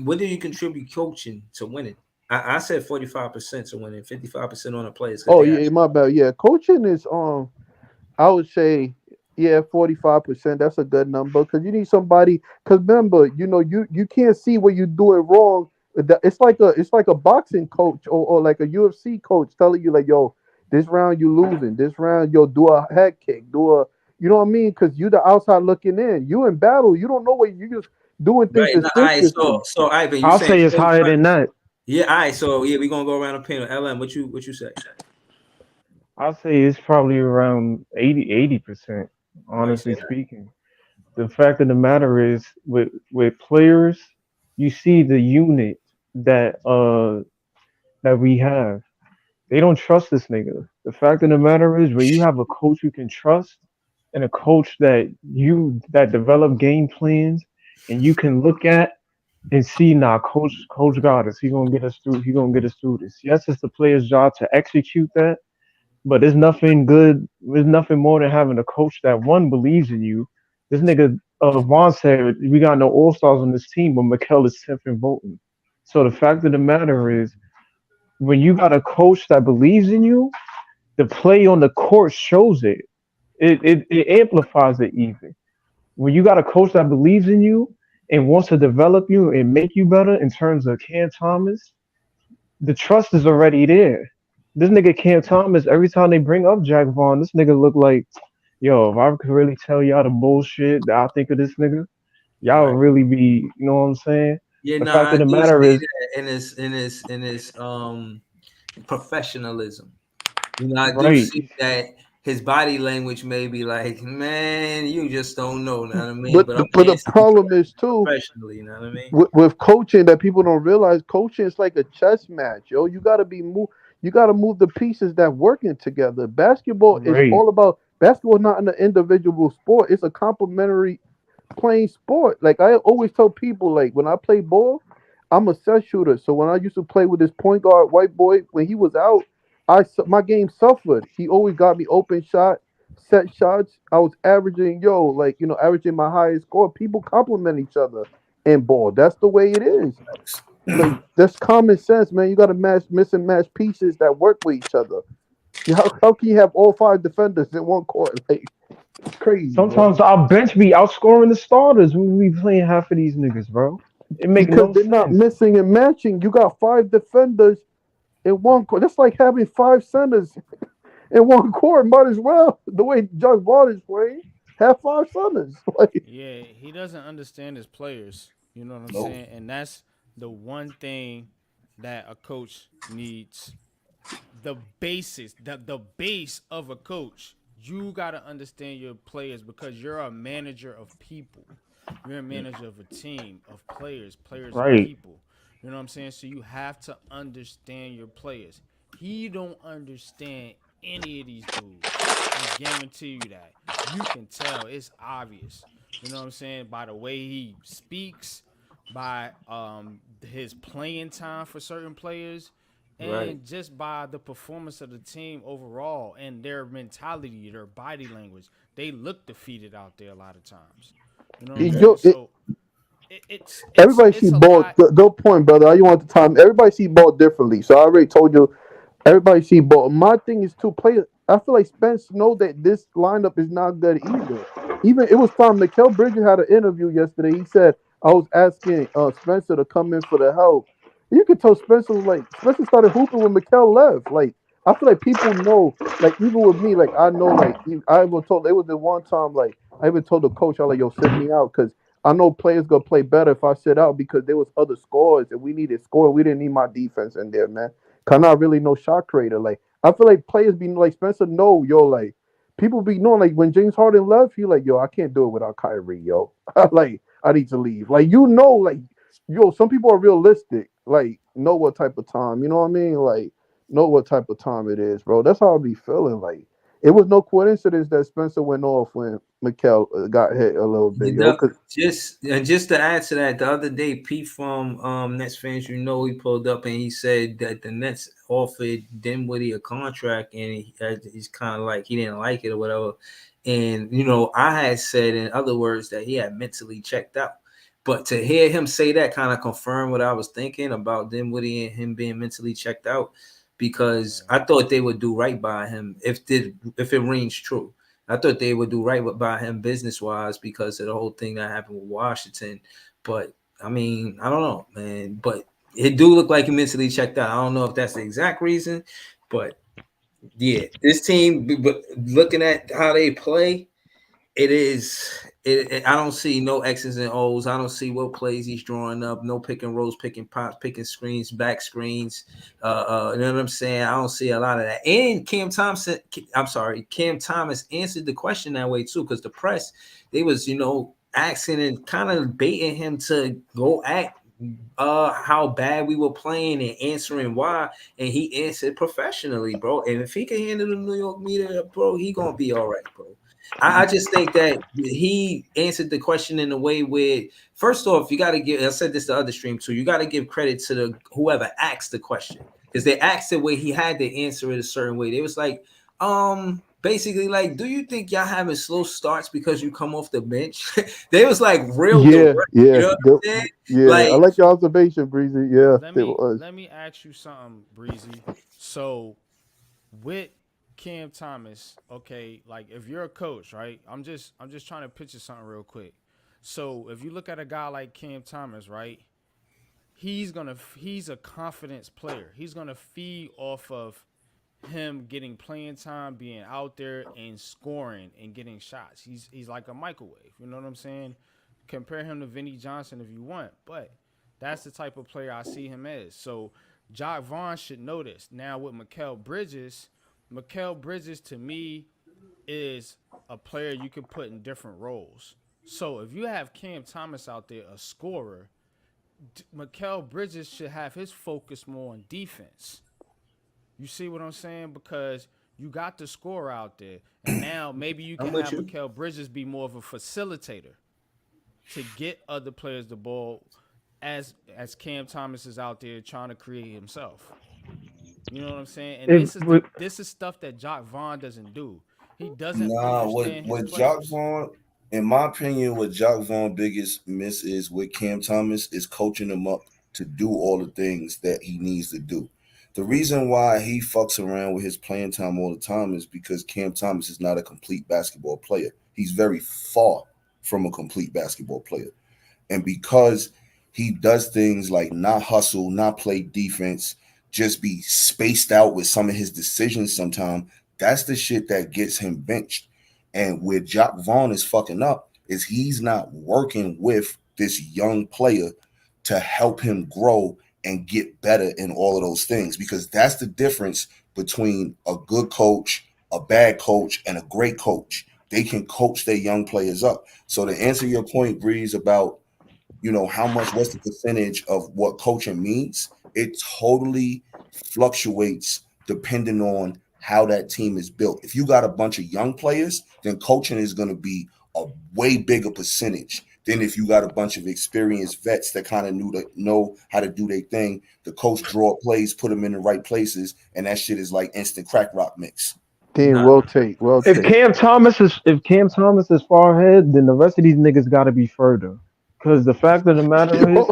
When do you contribute coaching to winning? I said 45% to winning, 55% on the players. Oh yeah, my bad. Yeah, coaching is I would say 45%. That's a good number because you need somebody. Because remember, you can't see what you're doing wrong. It's like a boxing coach or like a UFC coach telling you like, yo, this round you losing. This round, yo, do a head kick. You know what I mean? Because you the outside looking in. You in battle. You don't know what you just doing things. Right. So Ivan, I'll say it's higher than that. Yeah, all right. So we're gonna go around the panel. LM, what you say? I'll say it's probably around 80%, honestly speaking. The fact of the matter is with players, you see the unit that we have. They don't trust this nigga. The fact of the matter is, when you have a coach you can trust and a coach that develop game plans and you can look at and see, nah, coach got us. He gonna get us through. He gonna get us through this. Yes, it's the player's job to execute that, but there's nothing good. There's nothing more than having a coach that one believes in you. This nigga Vaughn said we got no all stars on this team, but Mikel is 10th in voting. So the fact of the matter is, when you got a coach that believes in you, the play on the court shows it. It amplifies it even. When you got a coach that believes in you and wants to develop you and make you better in terms of Cam Thomas, the trust is already there. This nigga Cam Thomas, every time they bring up Jack Vaughn, this nigga look like, yo, if I could really tell y'all the bullshit that I think of this nigga, y'all would really be, you know what I'm saying? Yeah, The no, fact I of the do matter see is, that in his professionalism. You know, I do right, see that his body language may be like, man, you just don't know what I mean. But But I'm but the answering problem is too professionally, you know what I mean? with coaching that people don't realize. Coaching is like a chess match, yo. You gotta you gotta move the pieces that working together. Basketball is right, all about basketball. Is not an individual sport. It's a complementary playing sport. Like I always tell people, like when I play ball, I'm a set shooter. So when I used to play with this point guard white boy, when he was out, my game suffered. He always got me open shot, set shots. I was averaging, like averaging my highest score. People compliment each other in ball. That's the way it is. Like that's common sense, man. You got to mix and match pieces that work with each other. How can you have all five defenders in one court? Like it's crazy, bro. sometimes our bench be outscoring the starters when we playing half of these niggas, bro. It make Because no they're not sense. missing and matching. You got five defenders in one court. That's like having five centers in one court. Might as well. The way Judge Ball is playing, have five centers. Like, Yeah, he doesn't understand his players. You know what I'm Nope. saying? And that's the one thing that a coach needs. The basics, the base of a coach. You gotta understand your players because you're a manager of people. You're a manager of a team of players of Right. people. You know what I'm saying? So you have to understand your players. He don't understand any of these dudes. I guarantee you that. You can tell. It's obvious. You know what I'm saying? By the way he speaks, by his playing time for certain players, Right. and just by the performance of the team overall and their mentality, their body language. They look defeated out there a lot of times. You know what I'm saying? So everybody see it's a ball. lot. Good point, brother. I you want the time. Everybody see ball differently. So I already told you. Everybody see ball. My thing is to play. I feel like Spence know that this lineup is not good either. Even it was fun. Mikal Bridges had an interview yesterday. He said I was asking Spencer to come in for the help. You could tell Spencer was like Spencer started hooping when Mikal left. Like I feel like people know. Like even with me, like I know. Like I even told it was the one time. Like I even told the coach, I was like, yo, sit me out because I know players gonna play better if I sit out because there was other scores and we needed score. We didn't need my defense in there, man. Cause I'm not really no shot creator. Like I feel like players be like Spencer. No, yo, like people be knowing. Like when James Harden left, he like, yo, I can't do it without Kyrie, yo. Like I need to leave. Like like yo, some people are realistic. Like know what type of time. You know what I mean? Like know what type of time it is, bro. That's how I be feeling. Like it was no coincidence that Spencer went off when Mikal got hit a little bit, yo. Just to add to that, the other day, Pete from Nets fans, he pulled up and he said that the Nets offered Dinwiddie a contract, and he's kind of like he didn't like it or whatever. And I had said, in other words, that he had mentally checked out. But to hear him say that kind of confirmed what I was thinking about Dinwiddie and him being mentally checked out, because I thought they would do right by him if it rings true. I thought they would do right by him business-wise because of the whole thing that happened with Washington. But, I mean, I don't know, man. But it do look like he mentally checked out. I don't know if that's the exact reason. But, yeah, this team, but looking at how they play, I don't see no X's and O's. I don't see what plays he's drawing up. No pick and rolls, picking pops, picking screens, back screens. You know what I'm saying? I don't see a lot of that. And Cam Thomas answered the question that way too, because the press, they was, asking and kind of baiting him to go at how bad we were playing and answering why, and he answered professionally, bro. And if he can handle the New York media, bro, he gonna be all right, bro. I just think that he answered the question in a way where, first off, you got to give. I said this the other stream too. You got to give credit to the whoever asked the question, because they asked it where he had to answer it a certain way. They was like, basically like, do you think y'all having slow starts because you come off the bench? They was like real Yeah, direct, yeah, you know what I'm saying? yeah. I Like, like your observation, Breezy. Yeah, it was. Let me ask you something, Breezy. So with Cam Thomas, okay, like if you're a coach, right? I'm just trying to picture something real quick. So if you look at a guy like Cam Thomas, right? He's a confidence player. He's gonna feed off of him getting playing time, being out there and scoring and getting shots. He's like a microwave. You know what I'm saying? Compare him to Vinny Johnson if you want, but that's the type of player I see him as. So Jacque Vaughn should know this. Now with Mikal Bridges to me is a player you can put in different roles. So if you have Cam Thomas out there, a scorer, Mikal Bridges should have his focus more on defense. You see what I'm saying? Because you got the scorer out there, and now maybe you can have Mikal Bridges be more of a facilitator to get other players the ball as Cam Thomas is out there trying to create himself. You know what I'm saying? And this is stuff that Jacque Vaughn doesn't do. He doesn't understand what his Jacque players. Vaughn, in my opinion, what Jacque Vaughn's biggest miss is with Cam Thomas is coaching him up to do all the things that he needs to do. The reason why he fucks around with his playing time all the time is because Cam Thomas is not a complete basketball player. He's very far from a complete basketball player. And because he does things like not hustle, not play defense, just be spaced out with some of his decisions sometimes, that's the shit that gets him benched. And where Jacque Vaughn is fucking up is he's not working with this young player to help him grow and get better in all of those things, because that's the difference between a good coach, a bad coach, and a great coach. They can coach their young players up. So to answer your point, Breeze, about, you know, what's the percentage of what coaching means, it totally fluctuates depending on how that team is built. If you got a bunch of young players, then coaching is going to be a way bigger percentage than if you got a bunch of experienced vets that kind of know how to do their thing. The coach draw plays, put them in the right places, and that shit is like instant crack rock mix. Team rotate. If Cam Thomas is far ahead, then the rest of these niggas got to be further. Because the fact of the matter is,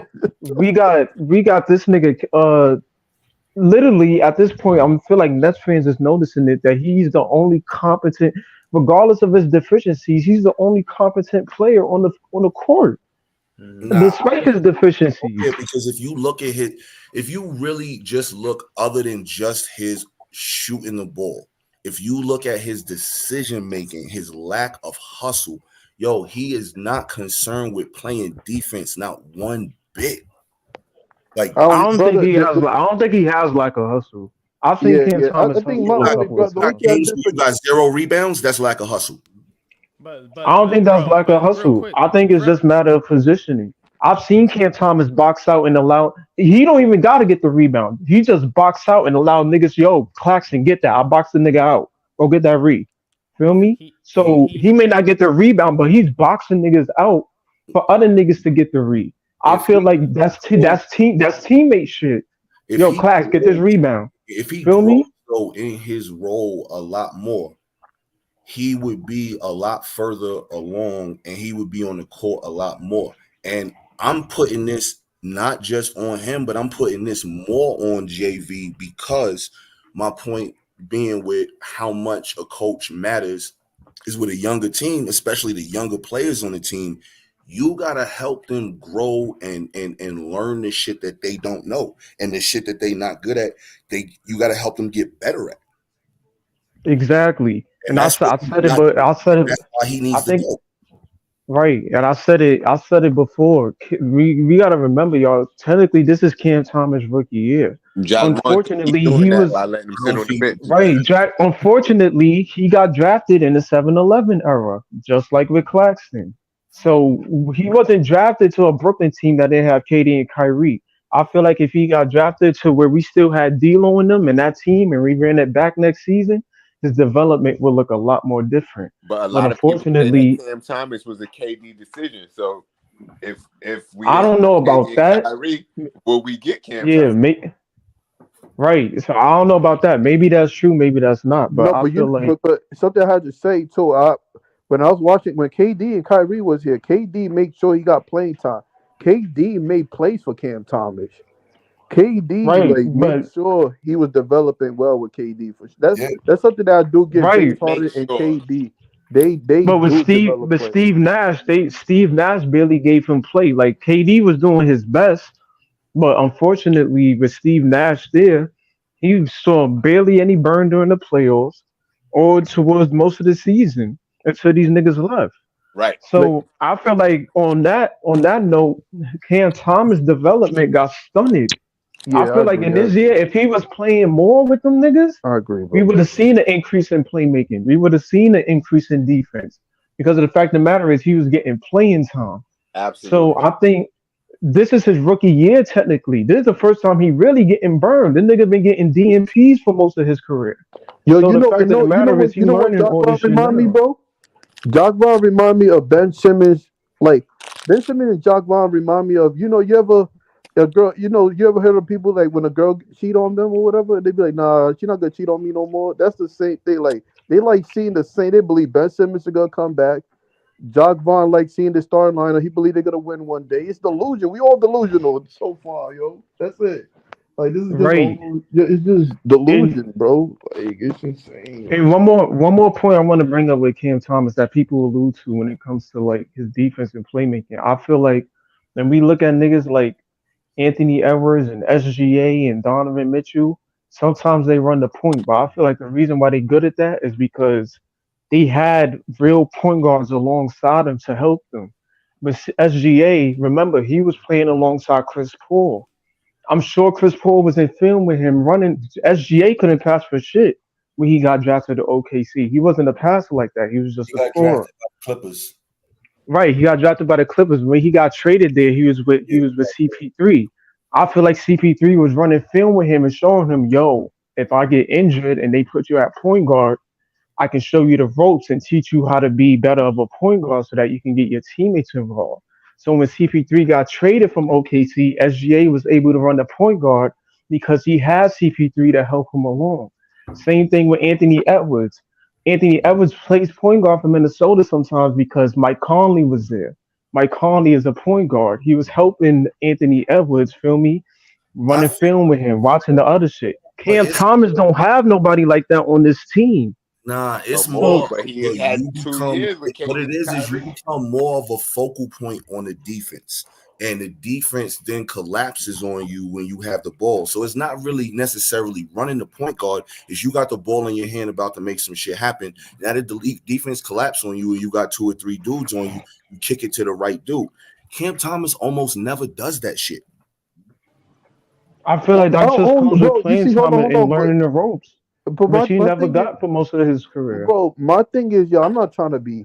we got this nigga. Literally at this point, I feel like Nets fans is noticing it, that he's the only competent, regardless of his deficiencies, he's the only competent player on the court, despite his deficiencies. Yeah, because if you really just look other than just his shooting the ball, if you look at his decision making, his lack of hustle, he is not concerned with playing defense, not one bit. Like I don't think he has like a hustle. I've seen Cam Thomas. You got 0 rebounds. That's lack of hustle. But I don't think that's lack of hustle. I think it's just matter of positioning. I've seen Cam Thomas box out and allow. He don't even got to get the rebound. He just box out and allow niggas. Claxton, get that. I box the nigga out. Go get that re. Feel me? So he may not get the rebound, but he's boxing niggas out for other niggas to get the re. I feel like that's teammate shit. Clax, get this rebound. If he feel me? So in his role a lot more, he would be a lot further along and he would be on the court a lot more. And I'm putting this not just on him, but I'm putting this more on JV, because my point being with how much a coach matters is with a younger team, especially the younger players on the team. You gotta help them grow and learn the shit that they don't know, and the shit that they not good at. You gotta help them get better at. Exactly, and I said it. That's why he needs to go. Right, and I said it before. We gotta remember, y'all. Technically, this is Cam Thomas' rookie year. Unfortunately, he was right. Unfortunately, he got drafted in the 7-11 era, just like with Claxton. So he wasn't drafted to a Brooklyn team that didn't have KD and Kyrie. I feel like if he got drafted to where we still had D'Lo in them and that team, and we ran it back next season, his development would look a lot more different. But a But lot of people say that unfortunately, Cam Thomas was a KD decision. So if we I didn't don't know have about KD and that. Kyrie, will we get Cam Yeah, Thomas? right. So I don't know about that. Maybe that's true. Maybe that's not. But No, I but feel like but something I had to say too. When I was watching when KD and Kyrie was here, KD made sure he got playing time. KD made plays for Cam Thomas. KD right, like made but sure he was developing well with KD. Yeah, That's something that I do give James right. Harden Make and sure. KD. They But with do develop players. Steve Nash barely gave him play. Like KD was doing his best, but unfortunately with Steve Nash there, he saw barely any burn during the playoffs or towards most of the season until these niggas left. Right. Like, So I feel like on that note, Cam Thomas' development got stunted. I yeah, I feel like agree. in this year, if he was playing more with them niggas, I agree, we bro. would have seen an increase in playmaking. We would have seen an increase in defense. Because of the fact of the matter is he was getting playing time. Absolutely. So I think this is his rookie year technically. This is the first time he really getting burned. This nigga been getting DMPs for most of his career. Yo, So the fact of the matter is he learning Jock all Vaughn this shit remind me, now. bro? Jock Vaughn remind me of Ben Simmons. Like Ben Simmons and Jock Vaughn remind me of, you ever a girl, you ever heard of people like when a girl cheat on them or whatever, they be like, nah, she not gonna cheat on me no more. That's the same thing. Like they like seeing the same. They believe Ben Simmons is gonna come back. Jock Vaughn like seeing the starting lineup. He believe they're gonna win one day. It's delusion. We all delusional so far, yo. That's it. Like this is just Right. it's just delusion, bro. Like it's insane. And one more point I want to bring up with Cam Thomas that people allude to when it comes to like his defense and playmaking. I feel like when we look at niggas like Anthony Edwards and SGA and Donovan Mitchell, sometimes they run the point, but I feel like the reason why they good at that is because they had real point guards alongside them to help them. But SGA, remember, he was playing alongside Chris Paul. I'm sure Chris Paul was in film with him running. SGA couldn't pass for shit when he got drafted to OKC. He wasn't a passer like that. He was just he a got scorer. drafted by the Clippers. Right, he got drafted by the Clippers. When he got traded there, he was with CP3. I feel like CP3 was running film with him and showing him, yo, if I get injured and they put you at point guard, I can show you the ropes and teach you how to be better of a point guard so that you can get your teammates involved. So when CP3 got traded from OKC, SGA was able to run the point guard because he had CP3 to help him along. Same thing with Anthony Edwards. Anthony Edwards plays point guard for Minnesota sometimes because Mike Conley was there. Mike Conley is a point guard. He was helping Anthony Edwards, feel me, running film with him, watching the other shit. Cam Thomas don't have nobody like that on this team. Nah, it's No more. more, but he had 2 years with What KD it is you Kyrie. become more of a focal point on the defense, and the defense then collapses on you when you have the ball. So it's not really necessarily running the point guard. Is you got the ball in your hand about to make some shit happen. Now that the defense collapse on you and you got 2 or 3 dudes on you, you kick it to the right dude. Cam Thomas almost never does that shit. I feel like that just comes with playing time and learning the ropes. But Which he my never thing got for most of his career. Bro, my thing is, I'm not trying to be.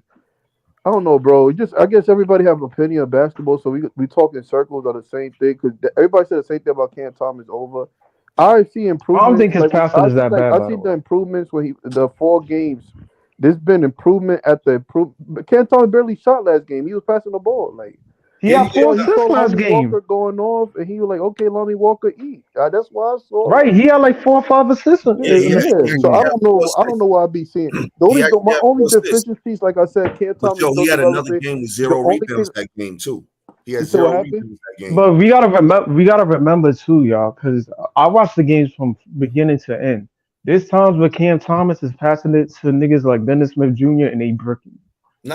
I don't know, bro. I guess everybody have an opinion of basketball, so we talk in circles on the same thing because everybody said the same thing about Cam Thomas over. I see improvements. I don't think his passing is that bad. I see the improvements when the 4 games. There's been improvement at the improvement. Cam Thomas barely shot last game. He was passing the ball like. He had 4 assists last game. Walker going off, and he was like, "Okay, Lonnie Walker eat." That's why I saw. Right, he had like 4 or 5 assists. So I don't know why I be seeing. My only deficiencies, like I said, Cam Thomas. Yo, he had another game with 0 rebounds that game too. He had 0 rebounds that game. But we gotta remember too, y'all, because I watched the games from beginning to end. There's times where Cam Thomas is passing it to niggas like Dennis Smith Jr. and they bricking.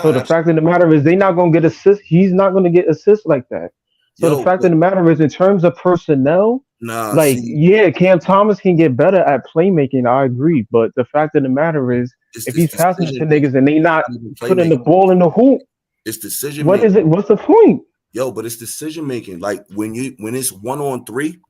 So the fact of the matter is, they not gonna get assists. He's not gonna get assists like that. So the fact of the matter is, in terms of personnel, Cam Thomas can get better at playmaking. I agree, but the fact of the matter is, if he's passing it to niggas and they not putting the ball in the hoop, it's decision. What is it? What's the point? Yo, but it's decision making. Like when it's 1-on-3,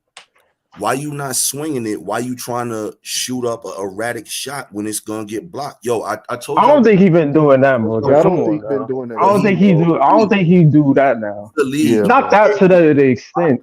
Why you not swinging it? Why you trying to shoot up an erratic shot when it's gonna get blocked? Yo, I told I you. don't think he been doing that, bro. Yeah, I Come don't on think been now. doing that. I don't think he do. I don't think he do that now. The league, Yeah, Not bro. that to the extent.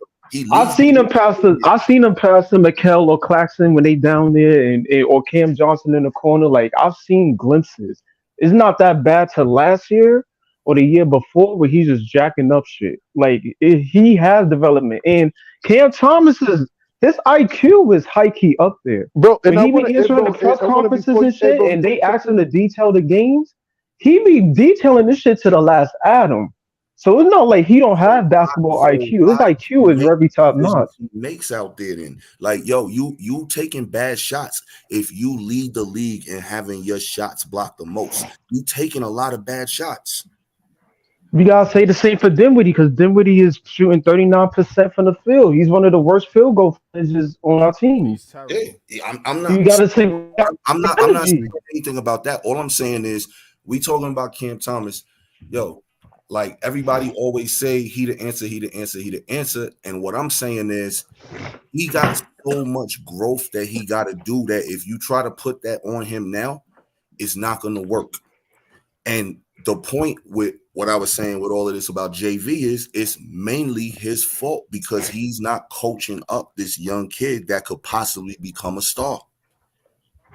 I've seen him pass to Mikel or Claxton when they down there, and or Cam Johnson in the corner. Like I've seen glimpses. It's not that bad to last year or the year before where he's just jacking up shit. Like he has development, and Cam Thomas is his IQ is high key up there. Bro, and When I he want be to, answering bro, the press I want to conferences before you and say, shit, bro, and before they you ask him to detail the games, he be detailing this shit to the last atom. So it's not like he don't have basketball So IQ. His why IQ is make very top decisions notch. he makes out there then? Like, yo, you taking bad shots. If you lead the league in having your shots blocked the most, you taking a lot of bad shots. We gotta say the same for Dinwiddie because Dinwiddie is shooting 39% from the field. He's one of the worst field goal percentages on our team. He's terrible. I'm So you not gotta say I'm not saying energy. anything about that. All I'm saying is we talking about Cam Thomas. Yo, like everybody always say he the answer, he the answer, he the answer. And what I'm saying is he got so much growth that he got to do that if you try to put that on him now, it's not going to work. And the point with what I was saying with all of this about JV is it's mainly his fault because he's not coaching up this young kid that could possibly become a star.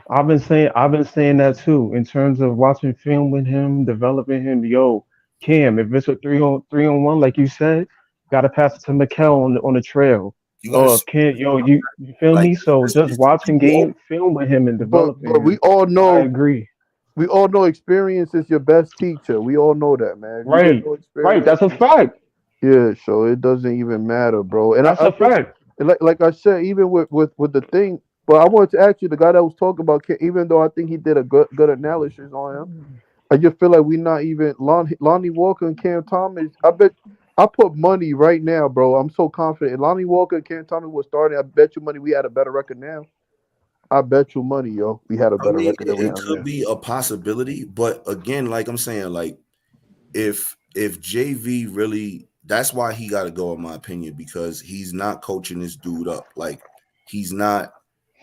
I've been saying that too in terms of watching film with him, developing him. Yo, Cam, if it's a 3-on-1, like you said, gotta pass it to Mikel on the trail. You understand? Can you feel Like me? So just watching game film with him and developing But we him. all I know, agree. we all know experience is your best teacher. We all know that, man. If you get Right, no right. experience, That's a fact. yeah, so it doesn't even matter, bro. And That's I a think, fact. like I said, even with the thing, but I wanted to ask you, the guy that was talking about, even though I think he did a good analysis on him, I just feel like we not even Lonnie Walker and Cam Thomas. I bet I put money right now, bro. I'm so confident. If Lonnie Walker and Cam Thomas was starting, I bet you money we had a better record now. I bet you money, yo, we had a I better mean, record than we it have could now. be a possibility, but again, like I'm saying, like if JV really, that's why he got to go, in my opinion, because he's not coaching this dude up. Like he's not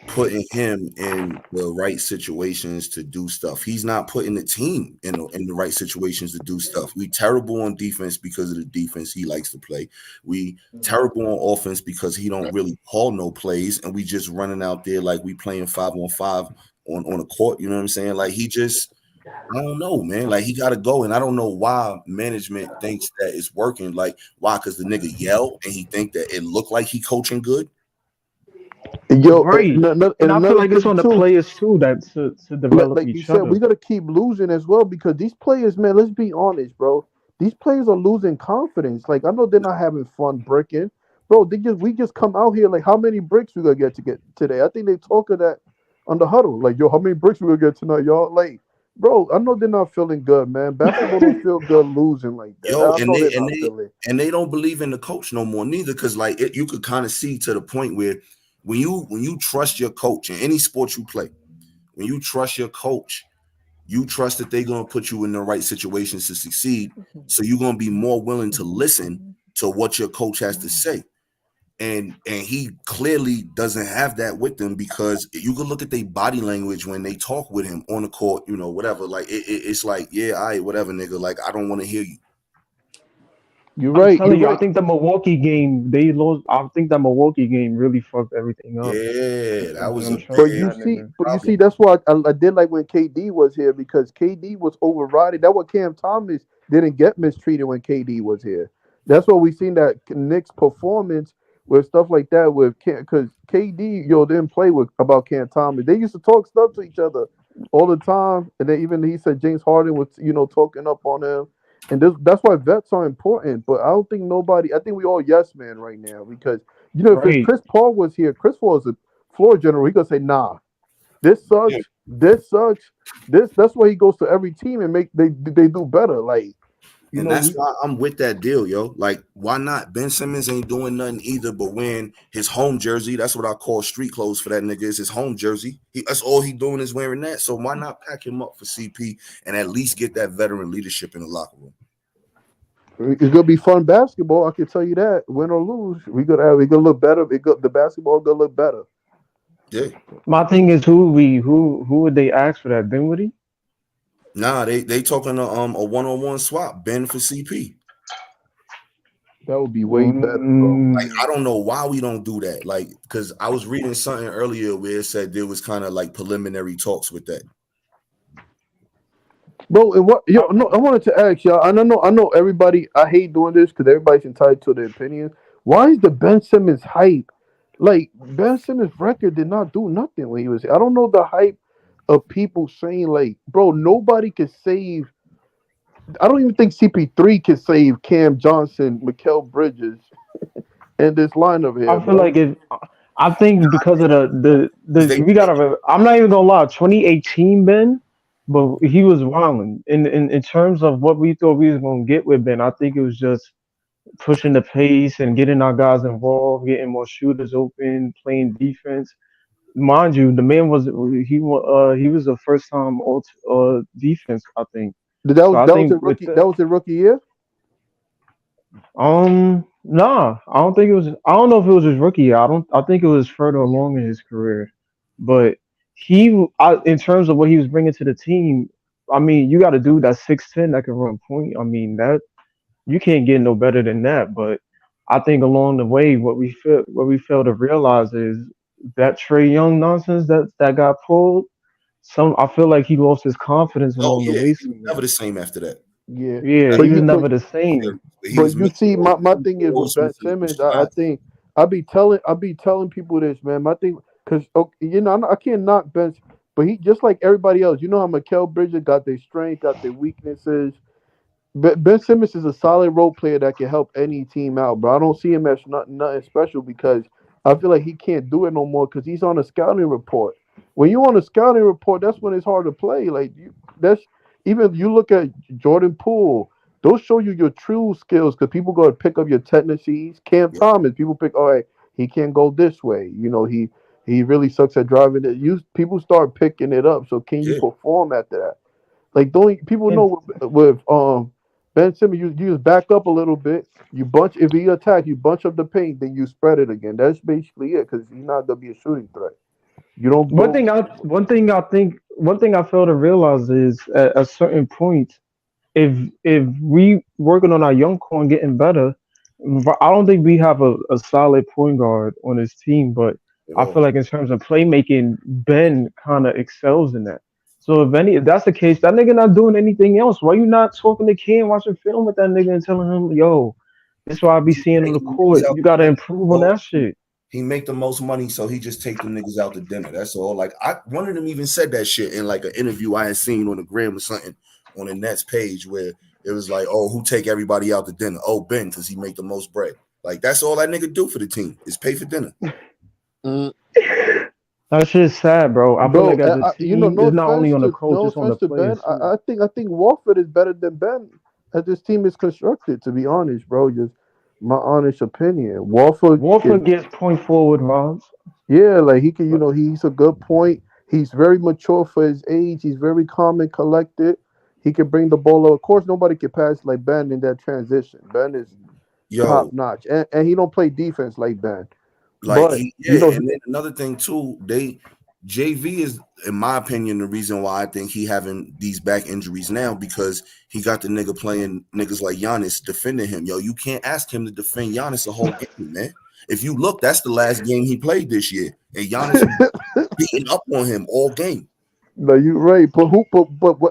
putting him in the right situations to do stuff. He's not putting the team in the right situations to do stuff. We terrible on defense because of the defense he likes to play. We terrible on offense because he don't really call no plays, and we just running out there like we playing 5-on-5 on a court. You know what I'm saying? Like he just, I don't know, man. Like he got to go, and I don't know why management thinks that it's working. Like why? Because the nigga yell and he think that it looked like he coaching good. Yo, Right. And I feel another like it's thing on the too, players too that to develop like you each said, other. we gotta keep losing as well because these players, man. Let's be honest, bro. These players are losing confidence. Like I know they're not having fun bricking, bro. We just come out here like how many bricks we gonna get today? I think they talk of that on the huddle. Like yo, how many bricks we gonna get tonight, y'all? Like, bro, I know they're not feeling good, man. Basketball don't feel good losing like that. Yo, I know they're not feeling. and they don't believe in the coach no more neither. Because like you could kind of see to the point where when you trust your coach in any sport you play, when you trust your coach, you trust that they're gonna put you in the right situations to succeed. So you're gonna be more willing to listen to what your coach has to say. And he clearly doesn't have that with them because you can look at their body language when they talk with him on the court, you know, whatever. Like it's like, yeah, all right, whatever, nigga. Like I don't want to hear you. You're I'm right. telling You're you, I right. think the Milwaukee game they lost. I think that Milwaukee game really fucked everything up. Yeah, that was a I'm But trusting you that see, nigga. that's why I did like when KD was here because KD was overriding. That's what Cam Thomas didn't get mistreated when KD was here. That's why we seen that Knicks performance with stuff like that with because KD didn't play with about Cam Thomas. They used to talk stuff to each other all the time, and then even he said James Harden was talking up on him. And that's why vets are important. But I don't think nobody. I think we all yes man right now because if Right. Chris Paul was here, Chris Paul is a floor general. He gonna say, nah, this sucks, this sucks, this. That's why he goes to every team and they do better. Like And that's why I'm with that deal, yo. Like, why not? Ben Simmons ain't doing nothing either but wearing his home jersey. That's what I call street clothes for that nigga is his home jersey. That's all he doing is wearing that. So why not pack him up for CP and at least get that veteran leadership in the locker room? It's gonna be fun basketball. I can tell you that. Win or lose, we gonna look better. The basketball gonna look better. Yeah. My thing is who would they ask for that? Dinwiddie? Nah, they talking a 1-on-1 swap, Ben for CP. That would be way better, bro. Like, I don't know why we don't do that. Like, because I was reading something earlier where it said there was kind of like preliminary talks with that. Bro, and what no, I wanted to ask y'all. And I know everybody. I hate doing this because everybody's entitled to their opinion. Why is the Ben Simmons hype? Like Ben Simmons' record did not do nothing when he was. I don't know the hype of people saying like, bro, nobody can save. I don't even think CP3 can save Cam Johnson, Mikal Bridges, and this lineup here. I feel like I think because of the we gotta. I'm not even gonna lie. 2018 Ben, but he was wilding in terms of what we thought we was gonna get with Ben. I think it was just pushing the pace and getting our guys involved, getting more shooters open, playing defense. Mind you, the man was he was a first time all defense. I think. That was a rookie year. Nah, I don't think it was. I don't know if it was his rookie year. I think it was further along in his career. But in terms of what he was bringing to the team, I mean, you got a dude that's 6'10" that can run point. I mean, that you can't get no better than that. But I think along the way, what we fail to realize is that Trae Young nonsense that got pulled. I feel like he lost his confidence along the way. Never the same after that. Yeah, he was never the same. But you see, my thing is with Ben Simmons. I think I be telling people this, man. My thing, because I can't knock Ben, but he just like everybody else. You know how Mikal Bridges got their strengths, got their weaknesses. Ben Simmons is a solid role player that can help any team out, but I don't see him as nothing special because I feel like he can't do it no more because he's on a scouting report. When you're on a scouting report, that's when it's hard to play. Like even you look at Jordan Poole, those show you your true skills because people go to pick up your tendencies. Cam Thomas, people pick, all right, he can't go this way. He really sucks at driving it. People start picking it up. So can you perform after that? Like people know with Ben Simmons, you just back up a little bit. If he attacks, you bunch up the paint, then you spread it again. That's basically it because he's not gonna be a shooting threat. You don't. One thing I fail to realize is at a certain point, if we working on our young core and getting better, I don't think we have a solid point guard on this team. But I feel like in terms of playmaking, Ben kind of excels in that. So if that's the case, that nigga not doing anything else. Why you not talking to Ken, watching film with that nigga and telling him, yo, this is why I be seeing on the court. You gotta improve on that shit. He make the most money, so he just take them niggas out to dinner. That's all. Like one of them even said that shit in like an interview I had seen on the gram or something on the Nets page where it was like, oh, who take everybody out to dinner? Oh, Ben, because he make the most bread. Like that's all that nigga do for the team is pay for dinner. That shit's sad, bro. I feel like as a team, it's not only on the coach, it's on the players. I think Warford is better than Ben as this team is constructed. To be honest, bro, just my honest opinion. Warford gets point forward rounds. Yeah, like he can. He's a good point. He's very mature for his age. He's very calm and collected. He can bring the ball up. Of course, nobody can pass like Ben in that transition. Ben is top notch, and he don't play defense like Ben. Like, and then another thing too, JV is, in my opinion, the reason why I think he having these back injuries now because he got the nigga playing niggas like Giannis defending him. Yo, you can't ask him to defend Giannis the whole game, man. If you look, that's the last game he played this year, and Giannis beating up on him all game. No, you're right, but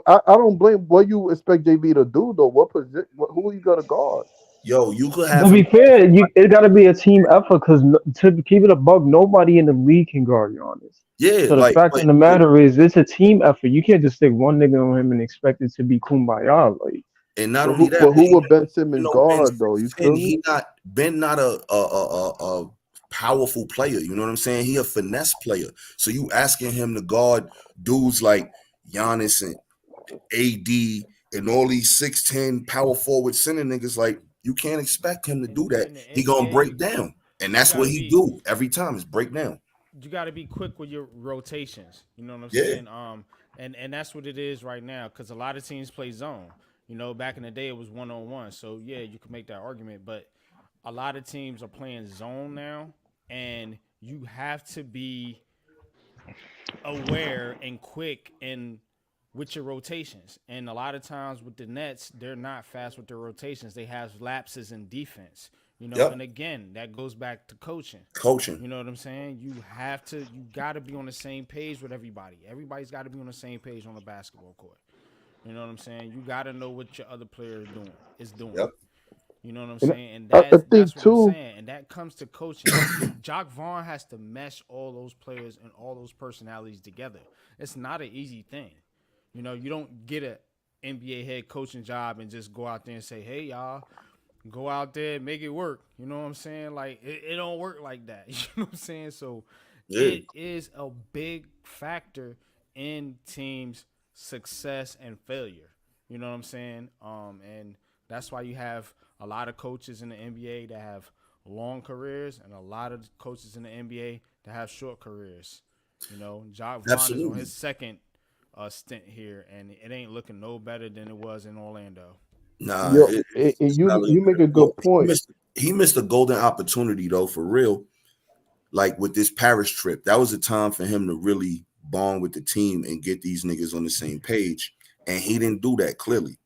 I don't blame what you expect JV to do though. What position? Who you gonna guard? Yo, you could have. To be fair, it got to be a team effort because to keep it above, nobody in the league can guard Giannis. Yeah. So the fact of the matter is, it's a team effort. You can't just stick one nigga on him and expect it to be kumbaya. Like, and not only that, but who would Ben Simmons guard though? You feel me? Ben not a powerful player. You know what I'm saying? He a finesse player. So you asking him to guard dudes like Giannis and AD and all these 6'10" power forward center niggas like. You can't expect him to do that. He gonna break down, and that's what he do every time is break down. You got to be quick with your rotations. You know what I'm saying? And that's what it is right now because a lot of teams play zone. You know, back in the day it was 1-on-1. So yeah, you can make that argument, but a lot of teams are playing zone now, and you have to be aware and quick and with your rotations. And a lot of times with the Nets, they're not fast with their rotations. They have lapses in defense. You know, Yep. and again, that goes back to coaching. Coaching. You know what I'm saying? You got to be on the same page with everybody. Everybody's got to be on the same page on the basketball court. You know what I'm saying? You got to know what your other player is doing. Yep. You know what I'm And saying? And I that's think what too. I'm saying. And that comes to coaching. Jock Vaughn has to mesh all those players and all those personalities together. It's not an easy thing. You know, you don't get a NBA head coaching job and just go out there and say, hey, y'all, go out there and make it work. You know what I'm saying? Like, it don't work like that. You know what I'm saying? So it is a big factor in teams' success and failure. You know what I'm saying? And that's why you have a lot of coaches in the NBA that have long careers and a lot of coaches in the NBA that have short careers. You know, Jock Vaughn is on his second stint here, and it ain't looking no better than it was in Orlando. Nah, Yo, it's you not looking make a good. good point. He missed a golden opportunity though, for real. Like with this Paris trip, that was a time for him to really bond with the team and get these niggas on the same page, and he didn't do that clearly.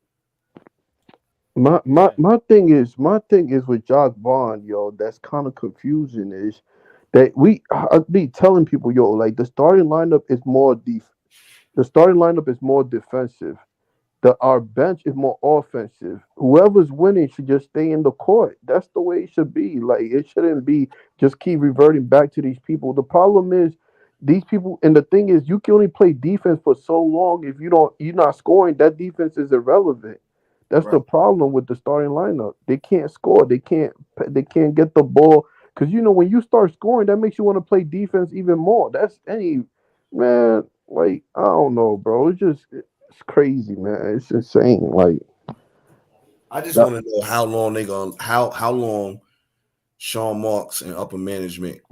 My thing is with Jock Vaughn, yo, that's kind of confusing is that I be telling people, yo, like the starting lineup is more defensive. Our bench is more offensive. Whoever's winning should just stay in the court. That's the way it should be. Like it shouldn't be just keep reverting back to these people. The problem is these people, and the thing is, you can only play defense for so long. If you're not scoring, that defense is irrelevant. That's the problem with the starting lineup. They can't score. They can't get the ball because when you start scoring, that makes you want to play defense even more. That's man. Like I don't know, bro. It's crazy, man. It's insane. Like I just want to know how long how long Sean Marks and upper management,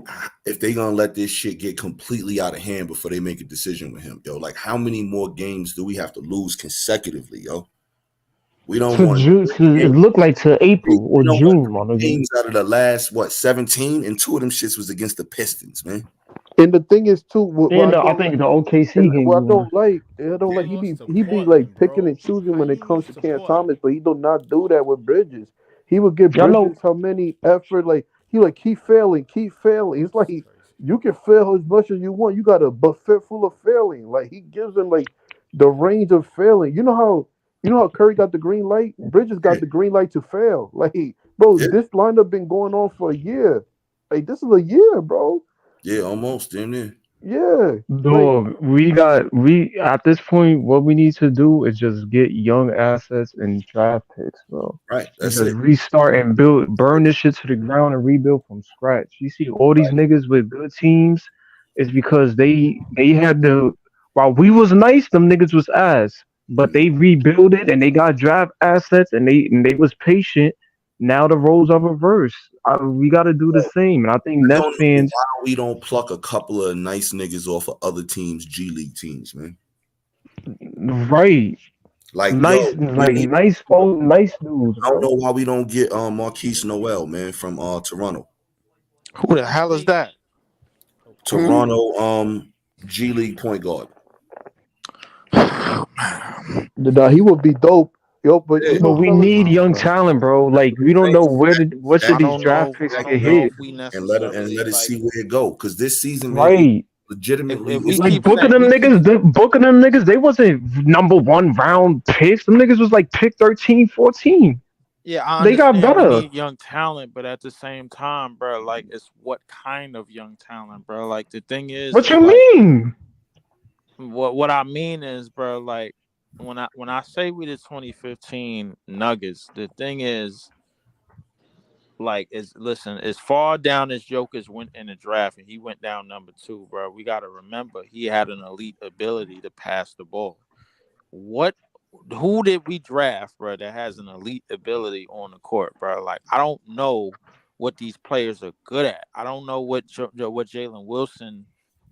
if they gonna let this shit get completely out of hand before they make a decision with him, yo. Like how many more games do we have to lose consecutively, yo? We don't want it looked like to April or June, my nigga. games out of the last 17, and 2 of them shits was against the Pistons, man. And the thing is too, I think the OKC game. What I don't like, he be like picking and choosing when it comes to Cam Thomas, but he do not do that with Bridges. He would give Bridges how many effort, like keep failing. It's like you can fail as much as you want. You got a buffet full of failing. Like he gives him like the range of failing. You know how Curry got the green light? Bridges got the green light to fail. Like, bro, this lineup been going on for a year. Like, this is a year, bro. Yeah, almost, damn near. Yeah. Dog, we at this point, what we need to do is just get young assets and draft picks, bro. Right. That's just it. restart and burn this shit to the ground and rebuild from scratch. You see all these niggas with good teams, it's because they had while we was nice, them niggas was ass. But they rebuilt it and they got draft assets and they was patient. Now the roles are reversed. We got to do the same. And I think Nets fans. Why we don't pluck a couple of nice niggas off of other teams, G League teams, man. Right. Like nice, nice dudes. I don't know why we don't get Marquise Noel, man, from Toronto. Who the hell is that? Toronto G League point guard. Nah, he would be dope. Yo, but we need young talent, bro. Like we don't know what should these draft picks get hit, and let it see where it go. Because this season, right? Legitimately, it's like booking them niggas. They wasn't number 1 round picks. Them niggas was like pick 13, 14. Yeah, they got better. We need young talent, but at the same time, bro, like it's what kind of young talent, bro? Like the thing is, what you mean? What I mean is, bro, like. When I say we the 2015 Nuggets, the thing is, like, listen, as far down as Jokic went in the draft, and he went down number 2, bro. We got to remember he had an elite ability to pass the ball. Who did we draft, bro, that has an elite ability on the court, bro? Like, I don't know what these players are good at. I don't know what Jalen Wilson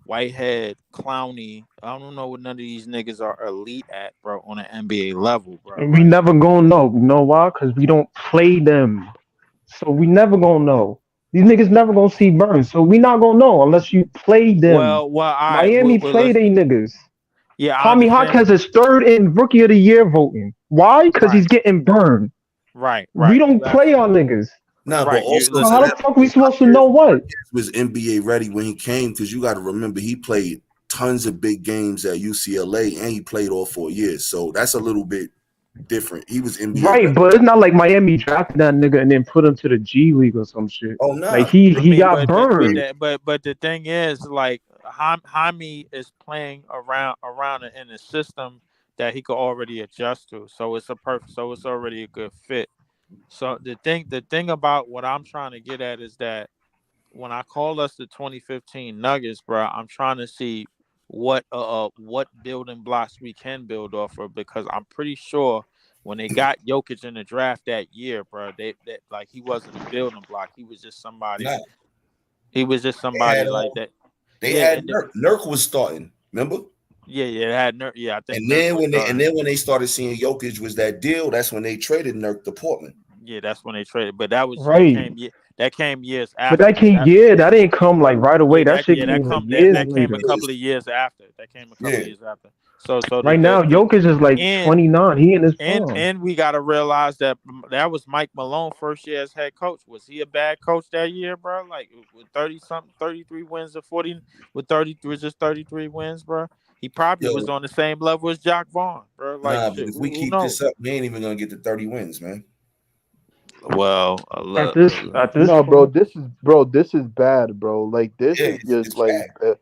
Whitehead, Clowney. I don't know what none of these niggas are elite at, bro, on an NBA level, bro. And we never gonna know. You know why? Because we don't play them. So we never gonna know. These niggas never gonna see Burns. So we not gonna know unless you play them. Well, all right. Miami play they niggas. Yeah, Tommy Hawkins is third in Rookie of the Year voting. Why? Because he's getting burned. Right. We don't play our niggas. No, Right, but also So how the fuck we supposed to know what? was NBA ready when he came? Because you got to remember he played tons of big games at UCLA and he played all 4 years. So that's a little bit different. He was NBA Right, ready. but it's not like Miami drafted that nigga and then put him to the G League or some shit. Oh no, like he got burned. But the thing is, like Jaime is playing around in a system that he could already adjust to. So it's already a good fit. So the thing about what I'm trying to get at is that when I call us the 2015 Nuggets, bro, I'm trying to see what building blocks we can build off of, because I'm pretty sure when they got Jokic in the draft that year, bro, that like he wasn't a building block. He was just somebody. Nah. He was just somebody like that. They had Nurk. Nurk was starting. Remember? Yeah, it had Nurk. Yeah, I think. And then when they started seeing Jokic was that deal, that's when they traded Nurk to Portland. Yeah, that's when they traded. But that was Right. that came years after. But that didn't come like right away. That shit came that years came later. a couple of years after. That came a couple of years after. So Right now, Jokic is like 29. He in his prime. and we got to realize that was Mike Malone first year as head coach. Was he a bad coach that year, bro? Like with 33 wins or 40 with 33 wins, bro. He probably was on the same level as Jock Vaughn, bro. Like, Nah, but if we keep this up, we ain't even gonna get to 30 wins, man. Well, at this no, bro, this is bad, bro. Like this is just like bad,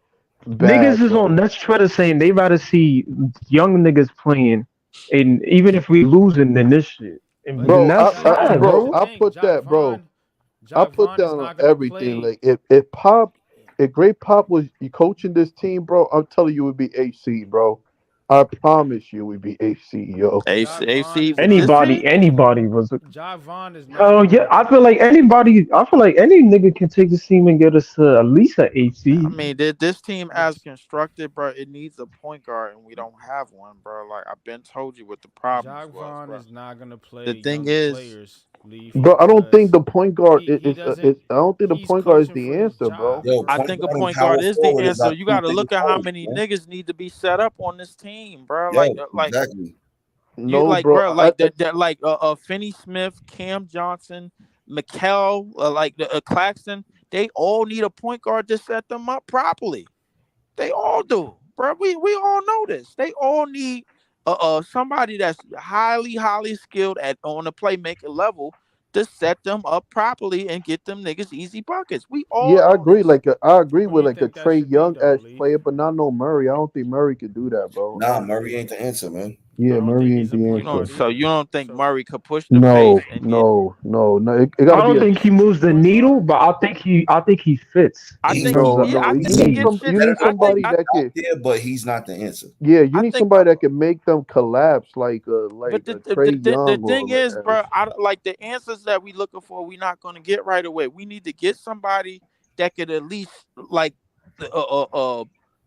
niggas is bro. on Nets Twitter saying they rather see young niggas playing, and even if we losing, then this shit. And Bro, that's sad, bro. I put that, bro. I put down on everything. Like if Great Pop was coaching this team, bro, I'm telling you, it would be AC, bro. I promise you, we'd be AC, yo. AC. Anybody was. John Vaughn is. Oh yeah, I feel like any nigga can take this team and get us to at least an AC. I mean, this team as constructed, bro, it needs a point guard, and we don't have one, bro. Like I've been told you what the problem John Vaughn is not gonna play. The thing is, players, bro, I don't think the point guard I don't think the point guard is the answer, bro. Yo, I think a point guard is the answer. You got to look at how many niggas need to be set up on this team, bro. Exactly. No, like, bro, like Finney Smith, Cam Johnson, Mikal, Claxton. They all need a point guard to set them up properly. They all do, bro. We all know this. They all need somebody that's highly skilled on the playmaking level to set them up properly and get them niggas easy buckets. We all I agree. This. I agree with like a Trey Young as player, but not no Murray. I don't think Murray could do that, bro. Nah, Murray ain't the answer, man. Yeah, Murray ain't the answer. So you don't think Murray could push the No, pace? no. It I gotta don't be think he moves the needle, but I think he fits. I think you need somebody that can. Yeah, but he's not the answer. Yeah, you need somebody that can make them collapse like But Trey Young. the thing is, bro, like the answers that we looking for, we're not gonna get right away. We need to get somebody that could at least like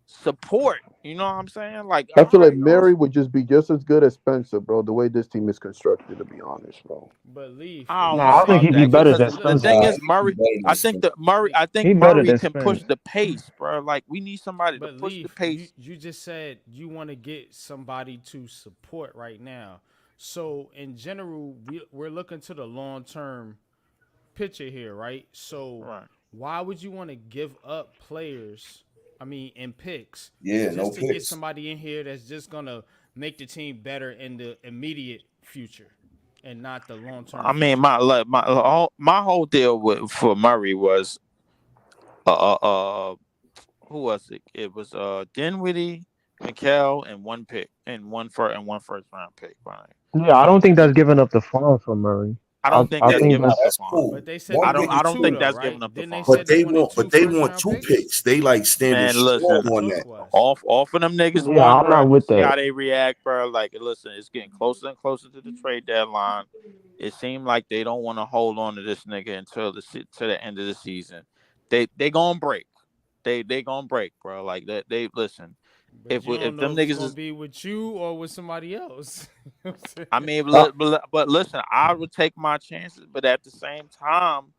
support. You know what I'm saying? Like I feel like Murray would just be just as good as Spencer, bro. The way this team is constructed, to be honest, bro. But Leaf, I think he'd be better than Spencer. The thing is, Murray. I think Murray can push the pace, bro. Like we need somebody to push the pace. You just said you want to get somebody to support right now. So in general, we're looking to the long-term picture here, right? So why would you want to give up players? I mean, in picks. Yeah, just to get somebody in here that's just gonna make the team better in the immediate future, and not the long term. I mean, my whole deal for Murray was, who was it? It was Dinwiddie, Mikal, and one first round pick. Right? Yeah, I don't think that's giving up the farm for Murray. I don't think that's giving up the farm. Cool. But they said I don't think that's giving up the farm. But they want two picks. They like standing strong on that. Off of them niggas. Yeah, I'm not with that. See how they react, bro. Like, listen, it's getting closer and closer to the trade deadline. It seemed like they don't want to hold on to this nigga until to the end of the season. They gonna break. they gonna break, bro. Like that. They listen. But you don't If them know if it's niggas gonna is, be with you or with somebody else. You know what I'm I saying? mean, Uh, but listen, I would take my chances, but at the same time,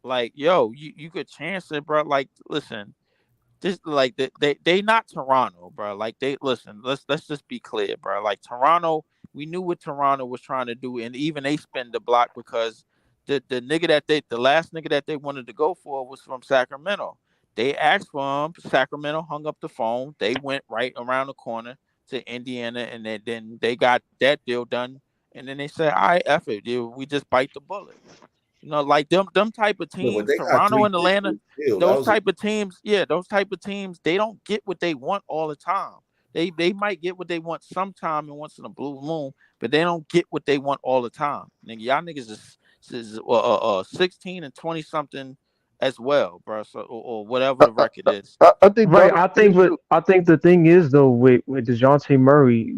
like, yo, you could chance it, bro. Like, listen, this like they not Toronto, bro. Like they listen, let's just be clear, bro. Like Toronto, we knew what Toronto was trying to do, and even they spin the block because the last nigga that they wanted to go for was from Sacramento. They asked for him. Sacramento hung up the phone. They went right around the corner to Indiana, and then they got that deal done. And then they said, "All right, F it, dude. We just bite the bullet." You know, like them type of Yeah, but teams, they got Toronto 3 and picks Atlanta, in the deal. That those was a type of teams, yeah, those type of teams, they don't get what they want all the time. They might get what they want sometime and once in a blue moon, but they don't get what they want all the time. Nigga, y'all niggas is 16 and 20 something as well, bro. So or whatever I, the record is. I think Right. Donovan I think what Mitchell. I think the thing is though with DeJounte Murray,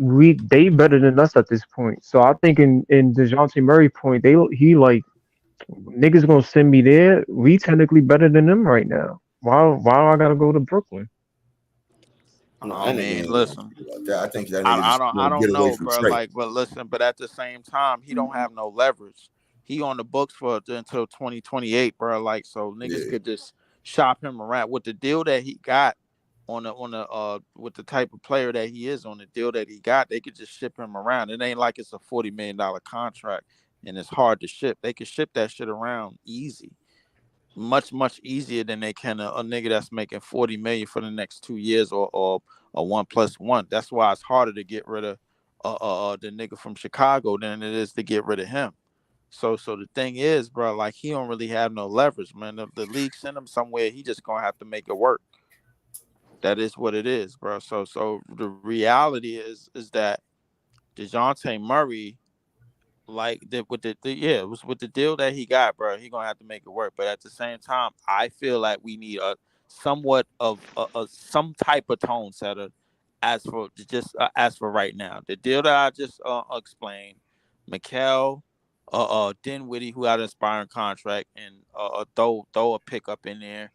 they better than us at this point. So I think in DeJounte Murray point, he like niggas gonna send me there. We technically better than them right now. Why do I gotta go to Brooklyn? no, I that nigga mean, ain't gonna listen. do like that. I think that nigga just I want to don't get away know, from bro. Trey. Like, but listen, but at the same time, he don't have no leverage. He on the books for until 2028, bro. Like, so niggas Yeah. could just shop him around with the deal that he got on the with the type of player that he is on the deal that he got. They could just ship him around. It ain't like it's a $40 million contract and it's hard to ship. They could ship that shit around easy, much easier than they can a nigga that's making 40 million for the next 2 years or a 1+1. That's why it's harder to get rid of the nigga from Chicago than it is to get rid of him. So the thing is, bro, like he don't really have no leverage, man. If the league send him somewhere, he just gonna have to make it work. That is what it is, bro. So the reality is that DeJounte Murray, like with yeah, it was with the deal that he got, bro. He gonna have to make it work. But at the same time, I feel like we need a somewhat of some type of tone setter as for right now. The deal that I just explained, Mikal, Dinwiddie, who had an expiring contract, and throw a pickup in there.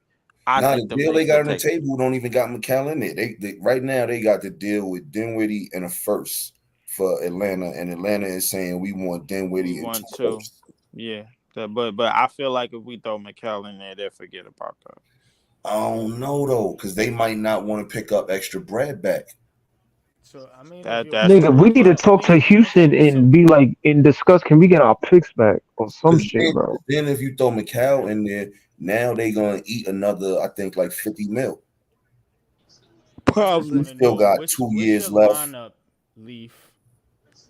I Nah, the think them deal they niggas got could on the take it. table don't even got McCall in it. They right now they got the deal with Dinwiddie and a first for Atlanta, and Atlanta is saying we want We Dinwiddie and 2 won two. firsts. Yeah. But I feel like if we throw McCall in there, they'll forget about that. I don't know though, because they might not want to pick up extra bread back. So I mean, if That you're that's picking Nigga, true. we up need to But bread, talk to Houston and be like and discuss. Can we get our picks back or some Because shit, bro? then if you throw McCall in there, now they gonna eat another, I think, like 50 mil. I just We want to still know got what's 2 what's your years left. lineup, Leaf,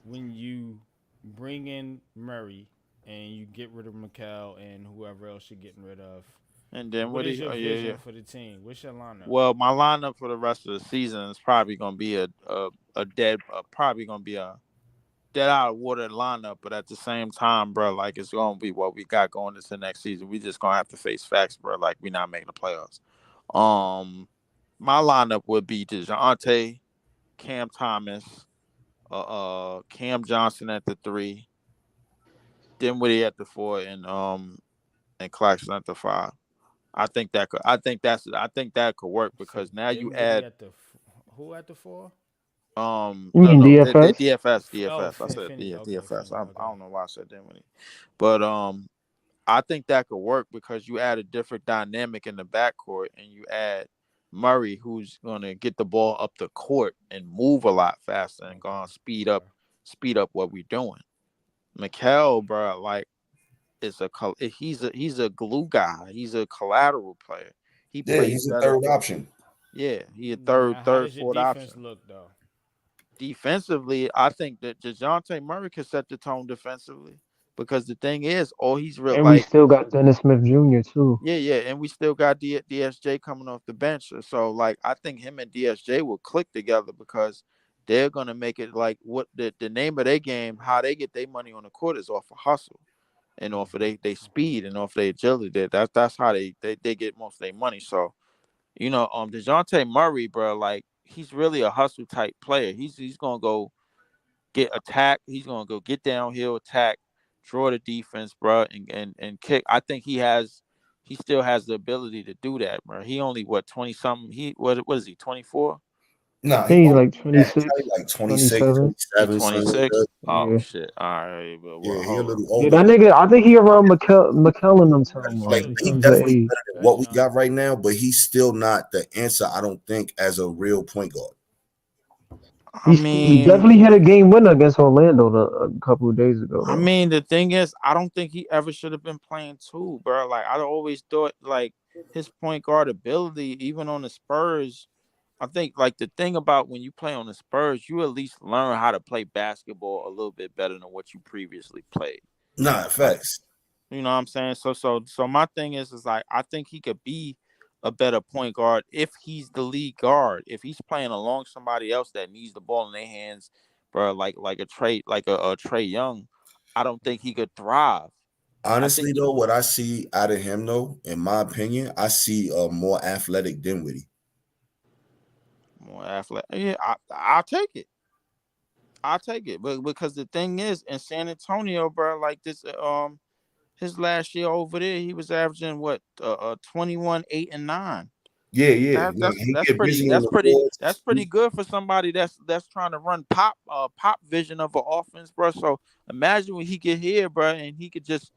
when you bring in Murray and you get rid of McCall and whoever else you're getting rid of. and then What what is is your yeah, vision yeah. for the team? What's your lineup? Well, my lineup for the rest of the season is probably gonna be a dead probably gonna be a dead out of water lineup, but at the same time, bro, like it's gonna be what we got going into next season. We just gonna have to face facts, bro. Like we not making the playoffs. My lineup would be DeJounte, Cam Thomas, Cam Johnson at the 3, Dinwiddie at the 4, and Claxton at the 5. I think that could work So because now you Dinwiddie add at the who at the 4? You no mean no the DFS? Oh, DFS. I said Finney. Okay, DFS. Finney. I Okay. don't know why I said Dinwiddie, but I think that could work because you add a different dynamic in the backcourt and you add Murray, who's gonna get the ball up the court and move a lot faster and gonna Okay. speed up what we're doing. Mikal, bro, like he's a glue guy. He's a collateral player. He Yeah, plays he's a better. third option. Yeah, he a Now, how does your fourth defense option. look though? Defensively, I think that DeJounte Murray can set the tone defensively because the thing is, all he's real And we like, still got Dennis Smith Jr. too. yeah, and we still got DSJ coming off the bench. So, like, I think him and DSJ will click together because they're gonna make it like what the name of their game, how they get their money on the court is off of hustle and off of they speed and off their agility. That's how they get most of their money. So, DeJounte Murray, bro, like he's really a hustle type player. He's gonna go get attack. He's gonna go get downhill, attack, draw the defense, bro, and kick. I think he still has the ability to do that, bro. He only 20 something. What is he 24? Nah, I think he's like yeah, 26, probably like 26, 27. 27, something like 26. that. Oh Yeah. shit! All right, but Yeah, well, he a hold on. little Yeah, older. that nigga, I think he around McKellen them time. Like In he terms of definitely age. better than That's what we young. got right now, but he's still not the answer. I don't think as a real point guard. I He mean, definitely hit a game winner against Orlando a couple of days ago, I though. mean, the thing is, I don't think he ever should have been playing two, bro. Like I always thought, like his point guard ability, even on the Spurs. I think like the thing about when you play on the Spurs, you at least learn how to play basketball a little bit better than what you previously played. Nah, Like, facts. you know what I'm saying? So my thing is like I think he could be a better point guard if he's the lead guard. If he's playing along somebody else that needs the ball in their hands, bro, like a Trey Young, I don't think he could thrive. I think Honestly, though, what I see out of him, though, in my opinion, I see a more athletic Dinwiddie. more athletic. Yeah, I'll take it. I'll take it. But because the thing is, in San Antonio, bro, like this, his last year over there, he was averaging what, 21, 8, and 9. Yeah, yeah. That, Like, that's he that's get pretty busy on that's the pretty boards. that's pretty good for somebody that's trying to run pop vision of an offense, bro. So imagine when he get here, bro, and he could just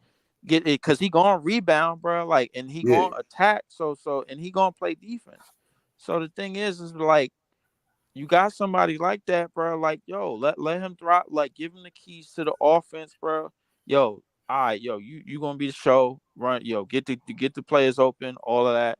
get it because he gonna rebound, bro, like, and he Yeah. gonna attack, and he gonna play defense. So the thing is like you got somebody like that, bro. Like, yo, let him drop, like, give him the keys to the offense, bro. Yo, all right, yo, you gonna be the show, run, yo, get the players open, all of that,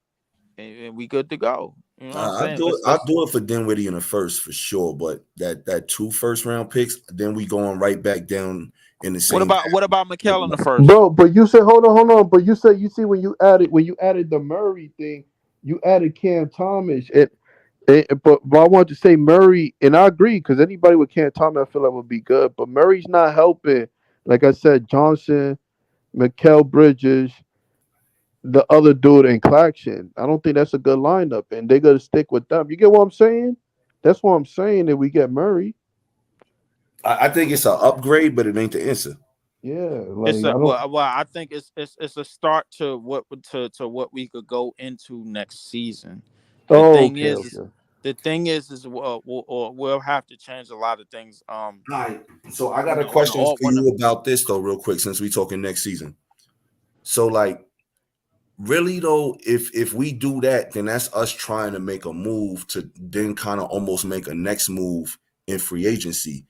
and we good to go. You know what I'm I'll saying? do it. I'll Let's. do it for Dinwiddie in the first for sure. But that 2 first-round picks, then we going right back down in the same. What about McKell in the first? Bro, but you said hold on. But you said you see when you added the Murray thing, you added Cam Thomas. But I want to say Murray, and I agree because anybody with Cam Thomas, I feel like would be good. But Murray's not helping. Like I said, Johnson, Mikal Bridges, the other dude, and Claxton. I don't think that's a good lineup, and they're gonna stick with them. You get what I'm saying? That's what I'm saying. That we get Murray. I think it's an upgrade, but it ain't the answer. Yeah, like It's I a don't. well, I think it's a start to what we could go into next season. The Oh, thing okay, is, okay. the thing is we'll have to change a lot of things. All right. So I got a when question for when you about this though, real quick, since we talking next season. So like, really though, if we do that, then that's us trying to make a move to then kind of almost make a next move in free agency.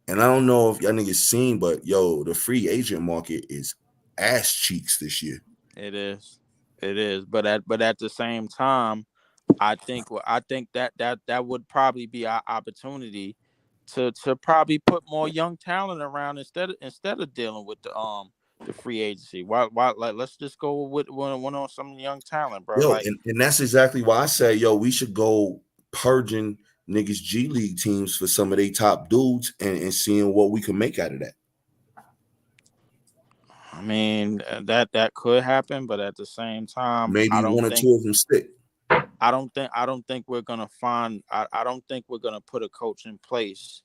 And I don't know if y'all niggas seen, but yo, the free agent market is ass cheeks this year. It is, but at the same time, I think that would probably be our opportunity to probably put more young talent around instead of dealing with the free agency. Why like let's just go with one on some young talent, bro. Yo, Like, and that's exactly why I say, yo, we should go purging niggas G League teams for some of their top dudes and seeing what we can make out of that. I mean, that could happen, but at the same time, Maybe one or two of them stick. I don't think we're gonna find. I don't think we're gonna put a coach in place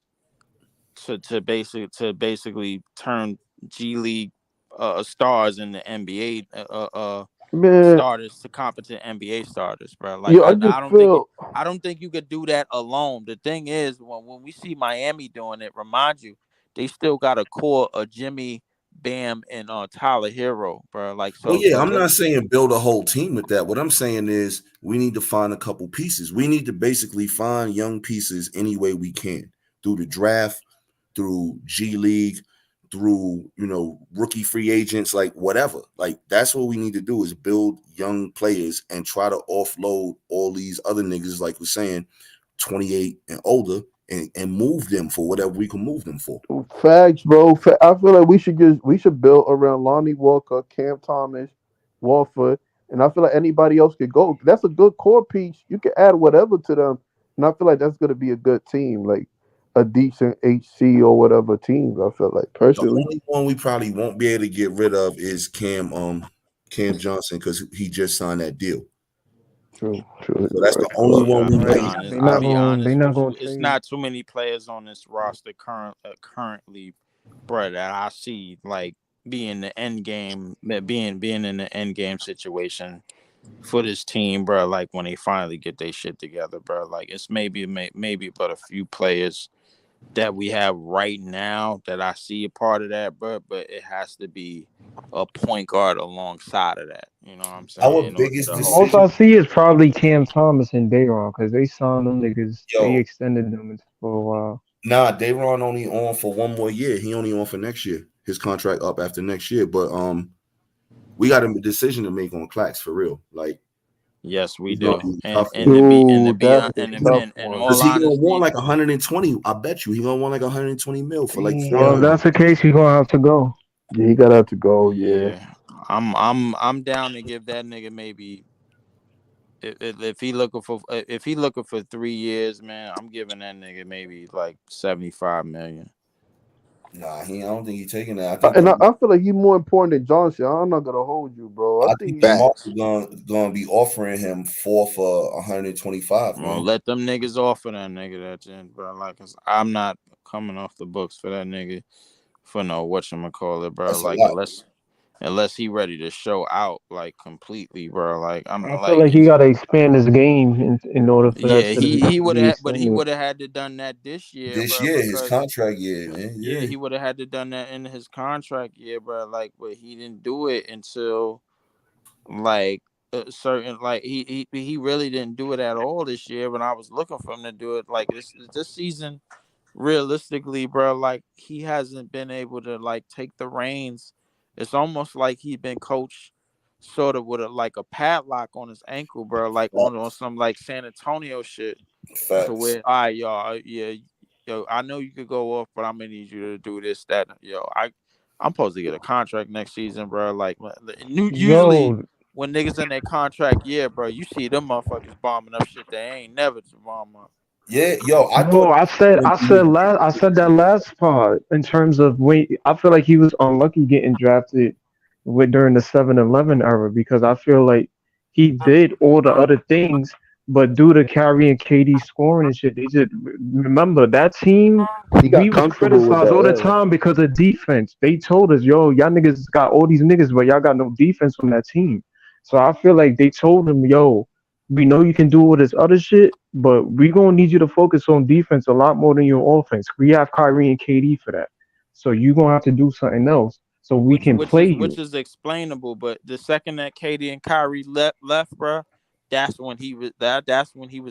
to basically turn G League stars into NBA Man, starters to competent NBA starters, bro. Like yo, I just feel. I don't think you could do that alone. The thing is, when we see Miami doing it, remind you they still got a core of Jimmy, Bam, and Tyler Hero, bro. Like, Well, so yeah, so I'm they, not saying build a whole team with that. What I'm saying is we need to find a couple pieces. We need to basically find young pieces any way we can through the draft, through G League, through rookie free agents, like whatever. Like that's what we need to do is build young players and try to offload all these other niggas, like we're saying, 28 and older, and move them for whatever we can move them for. Facts, bro. I feel like we should build around Lonnie Walker, Cam Thomas, Walford, and I feel like anybody else could go. That's a good core piece. You can add whatever to them, and I feel like that's gonna be a good team, like a decent HC or whatever team. I feel like The personally. only one we probably won't be able to get rid of is Cam Johnson because he just signed that deal. True. So that's the only one we I'll be might. honest. They I'll not be gonna. honest They with not you. gonna It's trade. not too many players on this roster currently, bro, that I see like be in the end game, being in the end game situation for this team, bro. Like when they finally get their shit together, bro. Like it's maybe but a few players that we have right now that I see a part of that, bro. But it has to be a point guard alongside of that. You know what I'm saying? Our In order biggest to hold Most it. I see is probably Cam Thomas and Dayron because they signed them niggas. They Yo, extended them for a while. nah, Dayron only on for one more year. He only on for next year. His contract up after next year. But we got a decision to make on Clax for real. Like, Yes, we it's gonna do. be And tough. and to be Ooh, that's a tough in one. Because all he gonna want honesty, like 120. I bet you he gonna want like 120 mil for like 4 Well, if Yeah, years. that's the case, you're gonna have to go. yeah, he gotta have to go. Yeah, yeah, I'm down to give that nigga maybe if he looking for 3 years, man. I'm giving that nigga maybe like 75 million. Nah, I don't think he's taking that. and I feel like he's more important than Johnson. I'm not gonna hold you, bro. I I think think he's. DeMar Facts. is gonna be offering him 4 for 125, Well, man. let them niggas offer that nigga that shit, bro. Like, 'cause I'm not coming off the books for that nigga for no whatchamacallit, bro. That's a Like, lot. unless he ready to show out like completely, bro. Like, I'm I feel like, like he gotta expand his game in order for that yeah, shit to he would be have, but he extended. would have had to done that this year, This bro. year, his Because contract year, man. yeah, Yeah. he would have had to done that in his contract year, bro. Like, but he didn't do it until like certain like he really didn't do it at all this year. When I was looking for him to do it, like this season, realistically, bro, like he hasn't been able to like take the reins. It's almost like he's been coached sort of with like a padlock on his ankle, bro, like on some like San Antonio shit. To Facts. where, all right, y'all, yeah, yo, I know you could go off, but I'm gonna need you to do this, that, yo. I'm supposed to get a contract next season, bro. Like usually Yo, when niggas in their contract, yeah, bro, you see them motherfuckers bombing up shit they ain't never to bomb up. Yeah, yo, I no, thought I said that last part in terms of when I feel like he was unlucky getting drafted with during the 7-11 era because I feel like he did all the other things, but due to Kyrie and KD scoring and shit, they just remember that team. He We got was comfortable with criticized that all the era. time because of defense. They told us, "Yo, y'all niggas got all these niggas, but y'all got no defense on that team." So I feel like they told him, "Yo, we know you can do all this other shit, but we gonna need you to focus on defense a lot more than your offense. We have Kyrie and KD for that, so you gonna have to do something else so we which can which play is which you." is explainable. But the second that Katie and Kyrie left, bro, that's when he was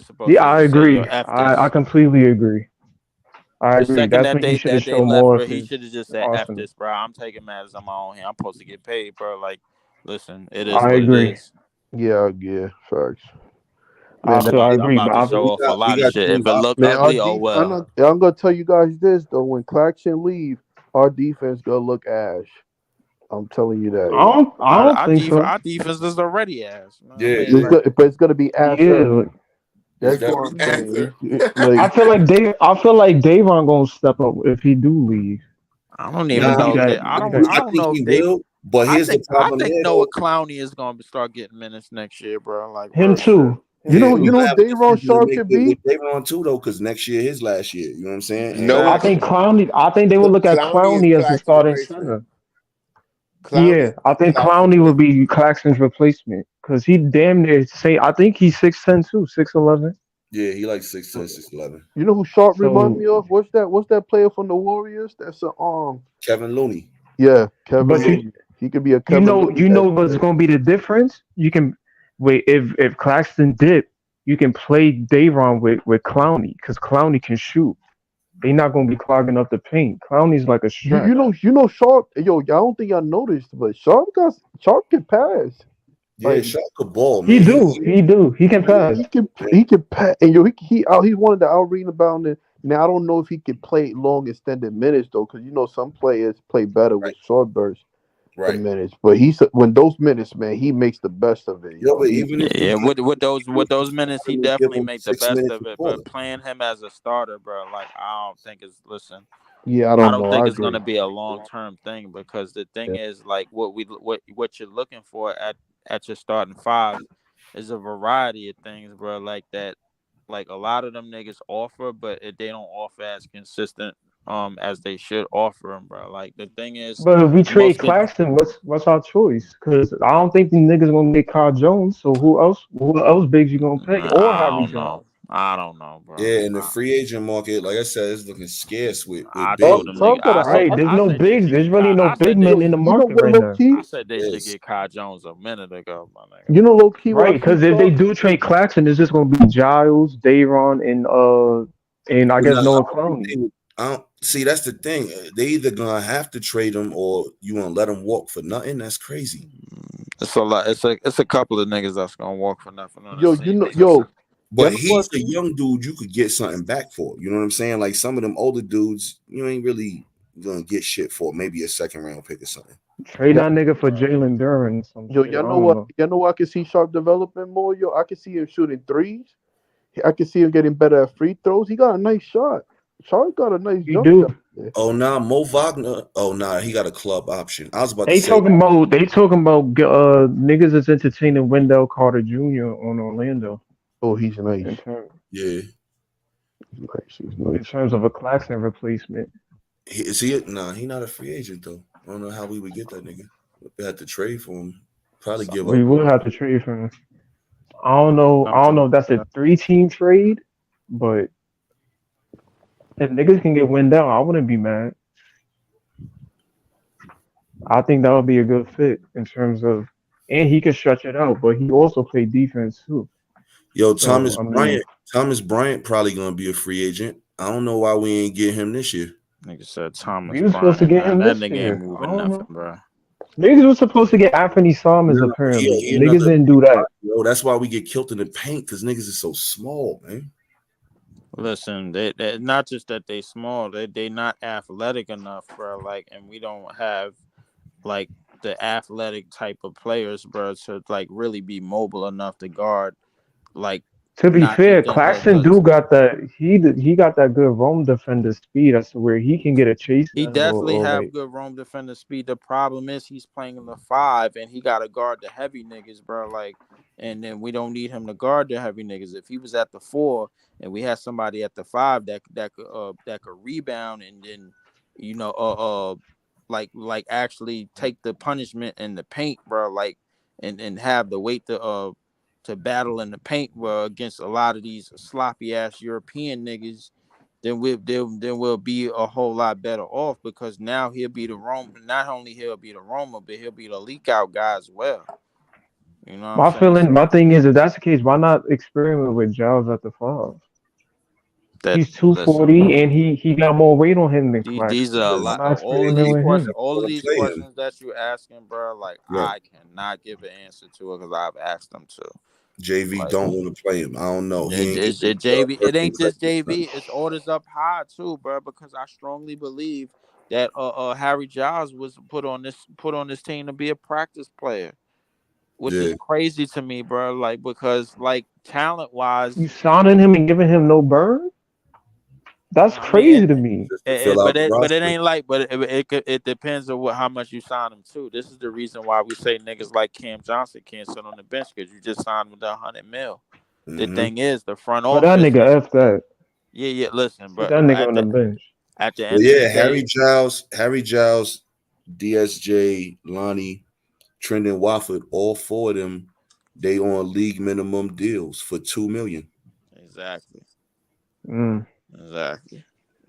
supposed Yeah, to I just say, yo, agree. f I this. completely agree. I The agree. second That's when he should have that they shown left, more bro, of he his should have just said, "F arsenal. this, bro. I'm taking matters on my own hand. I'm supposed to get paid, bro. Like, listen, it is I what it agree. is. Yeah, yeah, facts. Man, I I'm agree, about but to I, show off a we lot of got shit. If it 25. look man, our ugly, oh deep. well. I'm gonna tell you guys this though. When Claxton leave, our defense gonna look ash. I'm telling you that. I don't think so. Our defense is already ass. Man. I Yeah, mean, It's yeah. like, good, but it's gonna be asher. Yeah, It's That's what definitely I'm gonna saying. Answer. I Like, feel like I feel like Davon gonna step up if he do leave. I don't Gonna even nah. be know that that. that I I don't think know if he they. will, but here's the I problem think there Noah though. Clowney is gonna start getting minutes next year, bro. Like him real shit. too. you Him Yeah, know, we're you too. know, gonna who have a Dayron decision to Sharp make could with be. Davon too, though, because next year his last year. You know what I'm saying? And Yeah, I Facts. think Clowney. I think they will look at Clowney is Clowney as the Claxton starting replacement. center. Clowney Yeah, is I think Claxton Clowney will replacement. be Claxton's replacement because he damn near say. I think he's 6'10" too, 6'11". yeah, he like 6'10", 6'11". you know who Sharp remind So, me of? What's that player from the Warriors? That's a Kevin Looney. yeah, Kevin but Looney. He could be a Kevin Looney. you know what's gonna be the difference? You can wait if Claxton dip, you can play Davon with Clowney because Clowney can shoot. They not gonna be clogging up the paint. Clowney's like a stretch. You know Sharp. Yo, I don't think y'all noticed, but Sharp can pass. Yeah, Like Shaq could ball, He man. do, he do, he can pass. he can pass, and yo, he wanted to out reading about it. Now I don't know if he could play long extended minutes though, because you know some players play better with Right, short bursts of right. minutes. But when those minutes, man, he makes the best of it. Yo, Yo, but even if you Yeah, give with those minutes, he give definitely him make the 6 minutes best of a it. But quarter. playing him as a starter, bro, like I don't think it's listen. yeah, I I don't don't know. think I it's agree. gonna be a long term thing because the thing Yeah. is like what you're looking for at your starting five is a variety of things, bro. Like that, like a lot of them niggas offer, but they don't offer as consistent as they should offer him, bro. Like the thing is, But if we trade most of Claxton, what's our choice? Because I don't think the niggas gonna get Carl Jones. So who else bigs you gonna pay? Or I Harry don't Giles? know. I don't know, bro. Yeah, in the free agent market, like I said, it's looking scarce with I bigs. told them niggas. Right, there's no bigs. There's really no big men in the market right now. I said they should get Kai Jones a minute ago, my nigga. You know, low key, Right, because if they do trade Claxton, it's just gonna be Giles, Dayron, and I guess Nah, Noah I don't Clowney. think- I don't see. That's the thing. They either gonna have to trade him or you gonna let him walk for nothing. That's crazy. It's a lot. It's a couple of niggas that's gonna walk for nothing. On Yo, the you know, scene. yo, But Guess he's what? a young dude you could get something back for. You know what I'm saying? Like some of them older dudes, you ain't really gonna get shit for. Maybe a second round pick or something. Trade that nigga for Jalen Duran. Some Yo, shit. y'all I know don't what? know. Y'all know what I can see Sharp developing more. Yo, I can see him shooting threes. I can see him getting better at free throws. He got a nice shot. Sharp got a nice jump do. shot. there. Oh nah, Mo Wagner. Oh nah, he got a club option. I was about to They say talking about niggas is entertaining Wendell Carter Jr. on Orlando. Oh, he's nice. yeah. He's In terms of a Claxton replacement. Is he? Nah, he not a free agent though. I don't know how we would get that nigga. We had to trade for him. Probably give We up. will have to trade for him. I don't know if that's a 3-team trade, but if niggas can get Wendell, I wouldn't be mad. I think that would be a good fit in terms of, and he can stretch it out, but he also played defense too. Yo, So, Thomas I mean- Bryant. Thomas Bryant probably gonna be a free agent. I don't know why we ain't get him this year. Nigga said Thomas. We was supposed to Bryant, get him man. this That nigga year. ain't I moving don't nothing, know. bro. Niggas was supposed to get Anthony Summers No, apparently. he Niggas another- didn't do that. Yo, that's why we get killed in the paint because niggas is so small, man. Listen, they not just that they small, they not athletic enough, bro. Like, and we don't have like the athletic type of players, bro, to like really be mobile enough to guard. Like, To be not fair, just Claxton do got that. He got that good roam defender speed. That's where he can get a chase. He down definitely or have like, good roam defender speed. The problem is he's playing in the 5 and he got to guard the heavy niggas, bro. Like, and then we don't need him to guard the heavy niggas. If he was at the 4 and we had somebody at the 5 that could rebound and then like actually take the punishment in the paint, bro. Like, and have the weight to battle in the paint, bro, against a lot of these sloppy ass European niggas. Then we'll be a whole lot better off because now he'll be the roam. Not only he'll be the roamer, but he'll be the leak out guy as well. You know what I'm saying? my thing is, if that's the case, why not experiment with Giles at the 5? He's 240 and he got more weight on him than Claxton. These are a lot. Why not All of experiment these with questions, him? all of these Play him. questions that you asking, bro. Like, Yeah. I cannot give an answer to it because I've asked them to. JV Like, don't want to play him. I don't know. He ain't It's getting JV. It ain't just perfect JV. It's orders up high too, bro. Because I strongly believe that Harry Giles was put on this team to be a practice player, which Yeah. is crazy to me, bro. Like, because like talent wise, You signing him and giving him no burn? That's crazy to me. but it ain't like, but it depends on how much you sign him to. This is the reason why we say niggas like Cam Johnson can't sit on the bench because you just signed with $100 million. The thing is, the front But that office. nigga F that. Yeah. Listen, Put but that nigga on the bench. At the But end, yeah, of the day, Harry Giles, DSJ, Lonnie, Trendon Wofford, all 4 of them, they on league minimum deals for $2 million. Exactly. Mm. Exactly.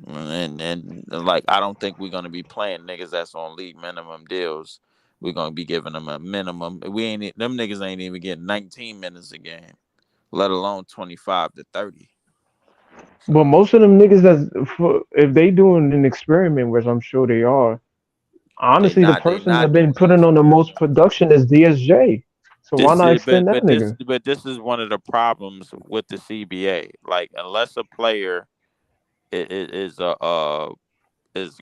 And like, I don't think we're gonna be playing niggas that's on league minimum deals. We're gonna be giving them a minimum. Them niggas ain't even getting 19 minutes a game, let alone 25 to 30. But most of them niggas if they doing an experiment, which I'm sure they are, honestly, the person that been putting on the most production is DSJ. So why not extend that nigga? But this is one of the problems with the CBA. Like, unless a player is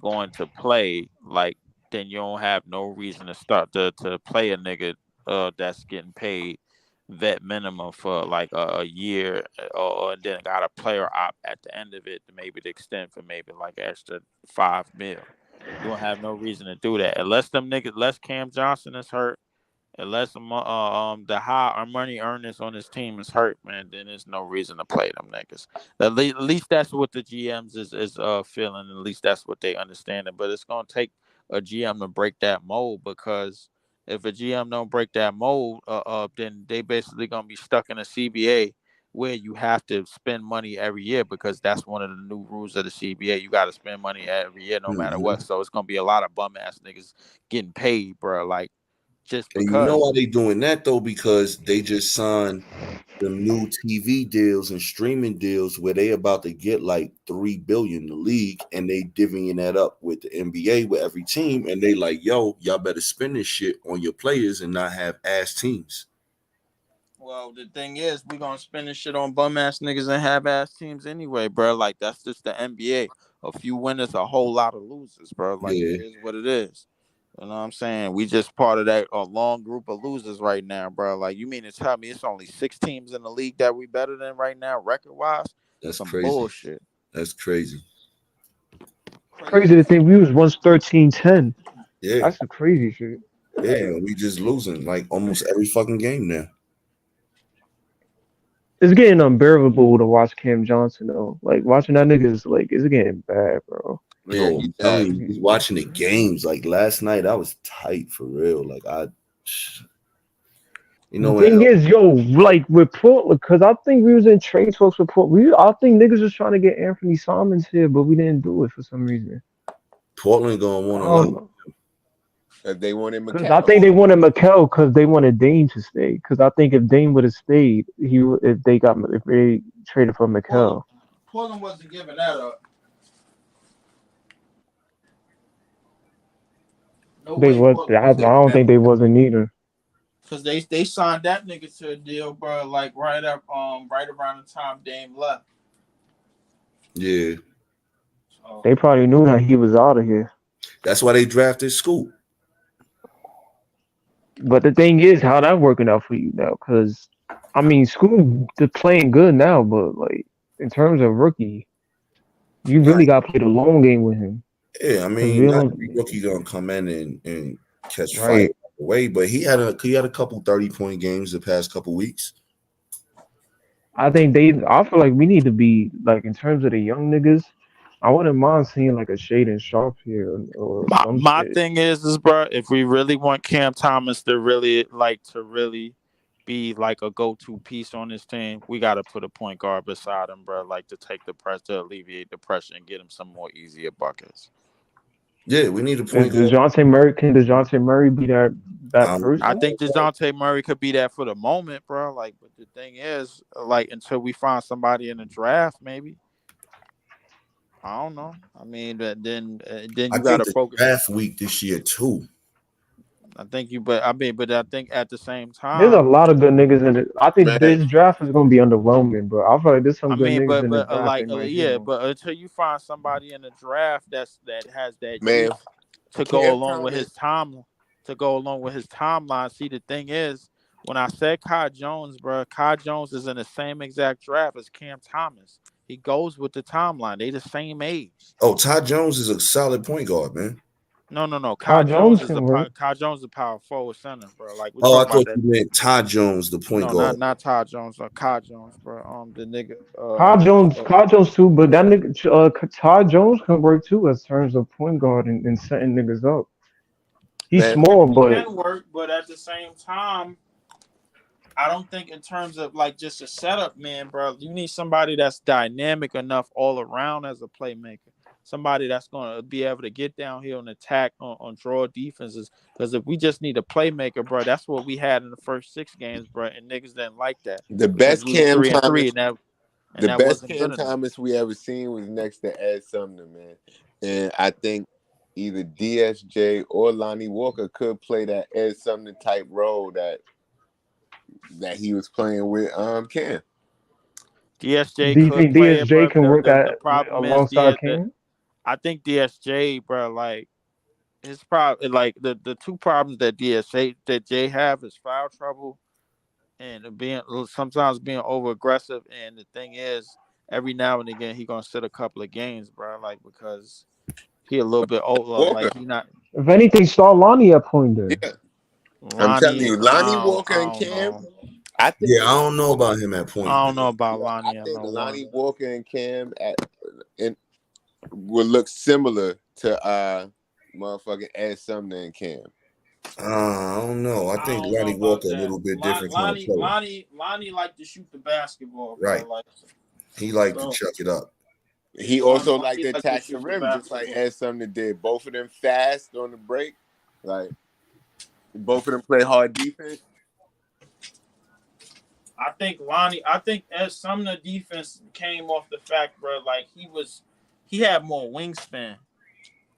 going to play, like, then you don't have no reason to start to play a nigga that's getting paid vet minimum for like a year, or then got a player op at the end of it to maybe to extend for maybe like extra $5 million. You don't have no reason to do that unless Cam Johnson is hurt unless the high money earners on his team is hurt, man, then there's no reason to play them niggas. At least that's what the GMs is feeling. At least that's what they understand it. But it's gonna take a GM to break that mold, because if a GM don't break that mold, then they basically gonna be stuck in a CBA where you have to spend money every year, because that's one of the new rules of the CBA. You got to spend money every year, no matter what. So it's gonna be a lot of bum ass niggas getting paid, bro. Like, just And because. you know why they doing that though? Because they just signed the new TV deals and streaming deals where they about to get like $3 billion in the league, and they divvying that up with the NBA with every team, and they like, yo, y'all better spend this shit on your players and not have ass teams. Well, the thing is, we're gonna spend this shit on bum ass niggas and have ass teams anyway, bro. Like, that's just the NBA. A few winners, a whole lot of losers, bro. Like, Yeah. it is what it is. You know what I'm saying? We just part of that long group of losers right now, bro. Like, you mean to tell me it's only 6 teams in the league that we better than right now, record wise? That's some crazy. bullshit. That's crazy. Crazy to think we was once 13-10. Yeah. That's the crazy shit. Yeah, we just losing like almost every fucking game now. It's getting unbearable to watch Cam Johnson though. Like watching that nigga is like it's getting bad, bro. Yo, I'm telling you, watching the games like last night, I was tight for real. Like The thing is, yo, like with Portland, because I think we was in trade talks with Portland. I think niggas was trying to get Anthony Simons here, but we didn't do it for some reason. Portland gonna want a lot. If they wanted Because I think they wanted Mikel because they wanted Dame to stay. Because I think if Dame would have stayed, if they traded for Mikel. Portland wasn't giving that up. No They way was. Portland I don't think they wasn't either. Cause they signed that nigga to a deal, bro. Like right around the time Dame left. Yeah. They probably knew that he was out of here. That's why they drafted Scoop. But the thing is, how that working out for you now? Because I mean, Scoop is playing good now, but like in terms of rookie, you really got to play the long game with him. Yeah, I mean, not every rookie gonna come in and catch fire away, but he had a couple 30-point games the past couple weeks. I feel like we need to be like in terms of the young niggas. I wouldn't mind seeing like a Shaden Sharp here or my thing is, bro, if we really want Cam Thomas to really be like a go-to piece on this team, we got to put a point guard beside him, bro, like to take the pressure, to alleviate the pressure and get him some more easier buckets. Yeah, we need a point guard. Can DeJounte Murray be that person? I think DeJounte Murray could be that for the moment, bro. Like, but the thing is, like, until we find somebody in the draft, maybe. I don't know. I mean, then you got to focus. Draft week this year too. I think I think at the same time, there's a lot of good niggas in it. I think this draft is gonna be underwhelming, bro. I feel like there's some good niggas in the draft. But until you find somebody in the draft that has that man to go along with his timeline. See, the thing is, when I said Kai Jones, bro, Kai Jones is in the same exact draft as Cam Thomas. He goes with the timeline. They the same age. Oh, Ty Jones is a solid point guard, man. No. Kai Jones is a power forward center, bro. Like, I thought you meant Ty Jones, the point guard. Not Ty Jones. Kai Jones, bro. The nigga. Kai Jones too, but that nigga, Ty Jones can work too as terms of point guard and setting niggas up. He's small, but he can work. But at the same time, I don't think in terms of like just a setup, man, bro. You need somebody that's dynamic enough all around as a playmaker. Somebody that's going to be able to get down here and attack on draw defenses. Because if we just need a playmaker, bro, that's what we had in the first 6 games, bro. And niggas didn't like that. The best Cam Thomas, the best Cam Thomas we ever seen was next to Ed Sumner, man. And I think either DSJ or Lonnie Walker could play that Ed Sumner type role that he was playing with Cam. DSJ. Do you think DSJ can work alongside Cam? I think DSJ, bro, like his problem, like the 2 problems that Jay have is foul trouble and sometimes being over aggressive. And the thing is, every now and again he gonna sit a couple of games, bro, like because he a little bit older, like he not. If anything, start Lonnie at point there. Yeah. I'm telling you, Lonnie I Walker and don't Cam. know. I think. Yeah, I don't know about him at point. I don't know about I Lonnie at think no Lonnie one. Walker and Cam will look similar to motherfucking Ed Sumner and Cam. I don't know. I think don't know Lonnie about Walker a that. little bit different kind of player. Lonnie like to shoot the basketball, bro. Right. Like, He liked so to chuck it up. He also Lonnie liked to like to attack the shoot the rim, just like basketball. Ed Sumner did. Both of them fast on the break. Like, both of them play hard defense. I think Ed Sumner defense came off the fact, bro, like he had more wingspan.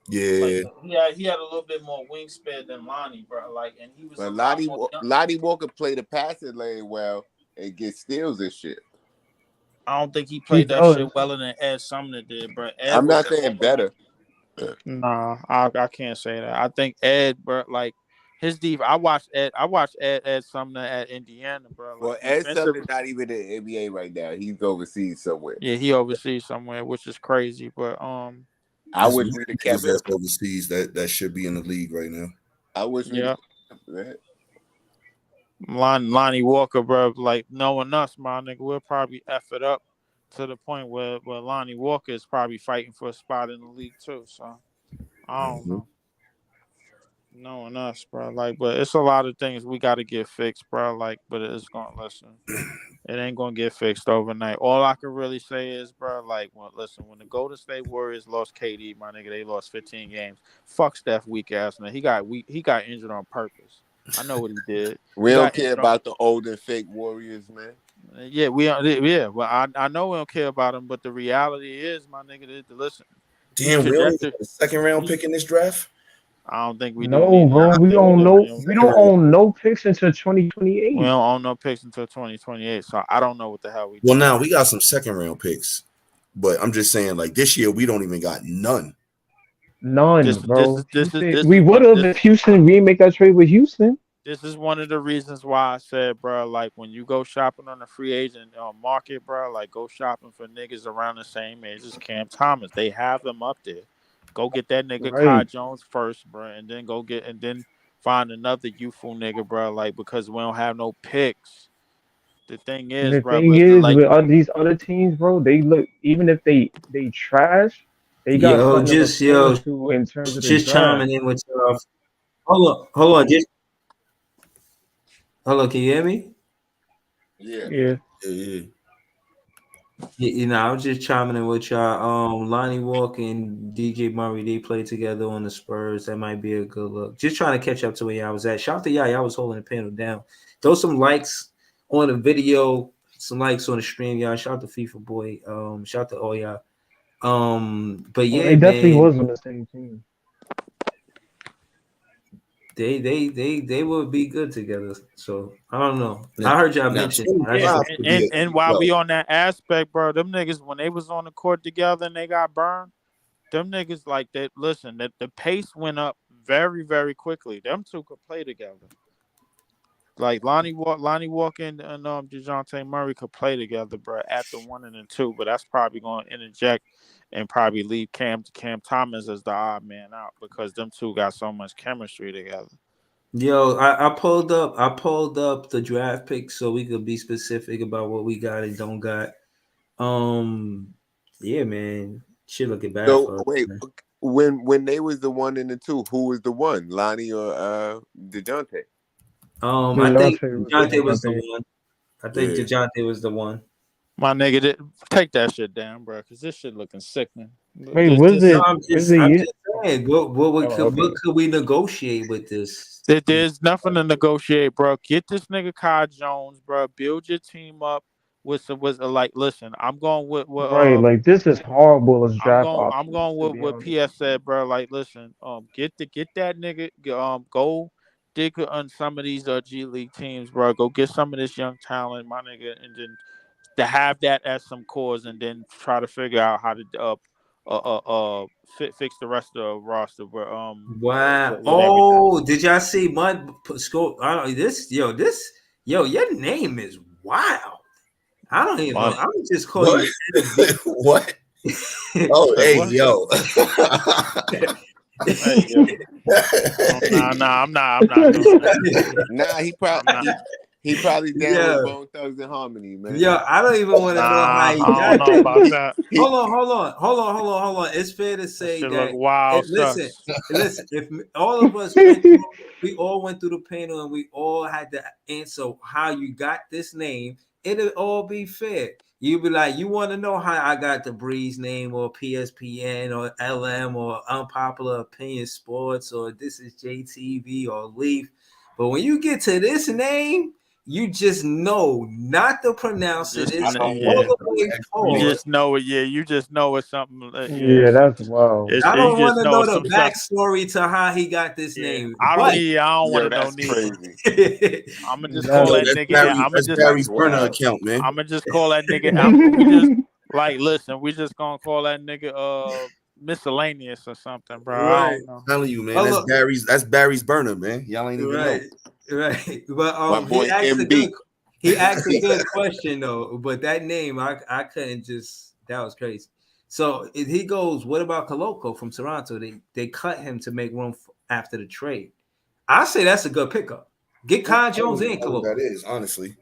Yeah. Like, he had a little bit more wingspan than Lonnie, bro. Like, and he was. But a lot more young. Lonnie Walker played the passing lane well and get steals and shit. I don't think he played that shit better than Ed Sumner did, bro. I'm not saying better. Nah, I can't say that. I think Ed, bro, like his I watched Ed Sumner at Indiana, bro. Like, Well, Ed Sumner's not even in the NBA right now. He's overseas somewhere. Yeah, he overseas somewhere, which is crazy. But I wish we'd have kept that's overseas that should be in the league right now. I wish we Lonnie Walker, bro, like knowing us, my nigga, we'll probably F it up to the point where Lonnie Walker is probably fighting for a spot in the league too. So I don't know. Knowing us, bro. Like, but it's a lot of things we gotta get fixed, bro. Like, but it's gonna it ain't gonna get fixed overnight. All I can really say is, bro, like, when the Golden State Warriors lost KD, my nigga, they lost 15 games. Fuck Steph weak ass, man. He got injured on purpose. I know what he did. We don't care about the old and fake Warriors, man. Yeah, well, I know we don't care about him, but the reality is, my nigga, listen. Damn, we only got a second round pick in this draft. I don't think we No, bro, we don't know. We don't own no picks until 2028. We don't own no picks until 2028, so I don't know what the hell we. Well, now we got some second round picks, but I'm just saying, like this year we don't even got none. None, bro. We would have if Houston. We didn't make that trade with Houston. This is one of the reasons why I said, bro, like when you go shopping on the free agent market, bro, like go shopping for niggas around the same age as Cam Thomas. They have them up there. Go get that nigga Kai Jones first, bro, and then find another youthful nigga, bro. Like because we don't have no picks. The thing is, the bro, thing is with these other teams, bro, they look even if they trash, they got in terms of just chiming in with y'all. Hold on, Hello, can you hear me? Yeah. You know, I was just chiming in with y'all. Lonnie Walker and DJ Murray, they played together on the Spurs. That might be a good look. Just trying to catch up to where y'all was at. Shout out to y'all. Y'all was holding the panel down. Throw some likes on the video, some likes on the stream, y'all. Shout out to FIFA Boy. Shout out to all y'all. But yeah, they definitely was on the same team. They would be good together. So I don't know. I heard y'all mention. And while we on that aspect, bro, them niggas when they was on the court together and they got burned, them niggas like that. Listen, that the pace went up very, very quickly. Them two could play together. Like Lonnie Walker and DeJounte Murray could play together, bro, at the 1 and the 2. But that's probably going to interject and probably leave Cam Thomas as the odd man out because them two got so much chemistry together. Yo, I pulled up the draft picks so we could be specific about what we got and don't got. Yeah, man, shit looking bad. So wait, when they was the 1 and the 2, who was the one, Lonnie or DeJounte? I think DeJounte was the one. I think DeJounte was the one. My nigga, take that shit down, bro, because this shit looking sickening. Wait, was it? I'm just saying, what could we negotiate with this? There's nothing to negotiate, bro. Get this nigga Kai Jones, bro. Build your team up with like. Listen, I'm going with what. Like this is horrible as draft. I'm going with what PS said, bro. Like, listen, get that nigga. Go dig on some of these G League teams, bro. Go get some of this young talent, my nigga, and then to have that as some cause, and then try to figure out how to fix the rest of the roster. But wow! Did y'all see Mud score? Your name is wild. I don't even know. I'm just calling you. What? Oh, hey, yo. Nah, I'm not doing that. Nah, he probably down Yeah. with Bone Thugs and Harmony, man. Yo, I don't even want to know how he I got don't know about that. Hold on. It's fair to say Shit that. look wild, Listen, sus. if all of us we all went through the panel and we all had to answer how you got this name, it'll all be fair. You'd be like, you want to know how I got the Breeze name or PSPN or LM or Unpopular Opinion Sports or This Is JTV or Leaf. But when you get to this name, you just know not to pronounce it. It's all the way You forward. just know it. Yeah, you just know it's something. Yeah, that's wild. I don't want to know some the stuff. backstory to how he got this name. I don't want to know neither. I'm gonna just call that nigga. I'm gonna just Barry's burner account, man. I'm gonna just call that nigga. We just listen. We just gonna call that nigga miscellaneous or something, bro. I Right. don't know. I'm telling you, man. That's Barry's burner, man. Y'all ain't even know. Right. But My boy he asked a good question though. But that name, I couldn't just. That was crazy. So he goes, what about Koloko from Toronto? They cut him to make room after the trade. I say that's a good pickup. Get Kai Jones and Koloko. That is honestly.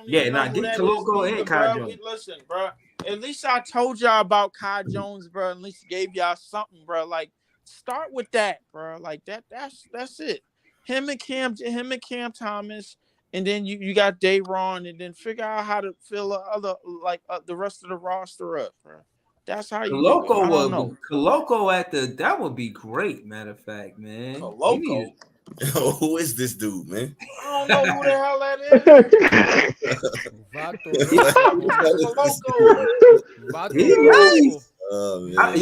Yeah, get Koloko and Kai Jones. Listen, bro. At least I told y'all about Kai Jones, bro. At least gave y'all something, bro. Like, start with that, bro. Like that's it. Him and Cam Thomas, and then you got Dayron, and then figure out how to fill the rest of the roster up, bro. That's how you do it. I don't know. Koloko that would be great. Matter of fact, man. Koloko. Who is this dude, man? I don't know who the hell that is. Oh, man.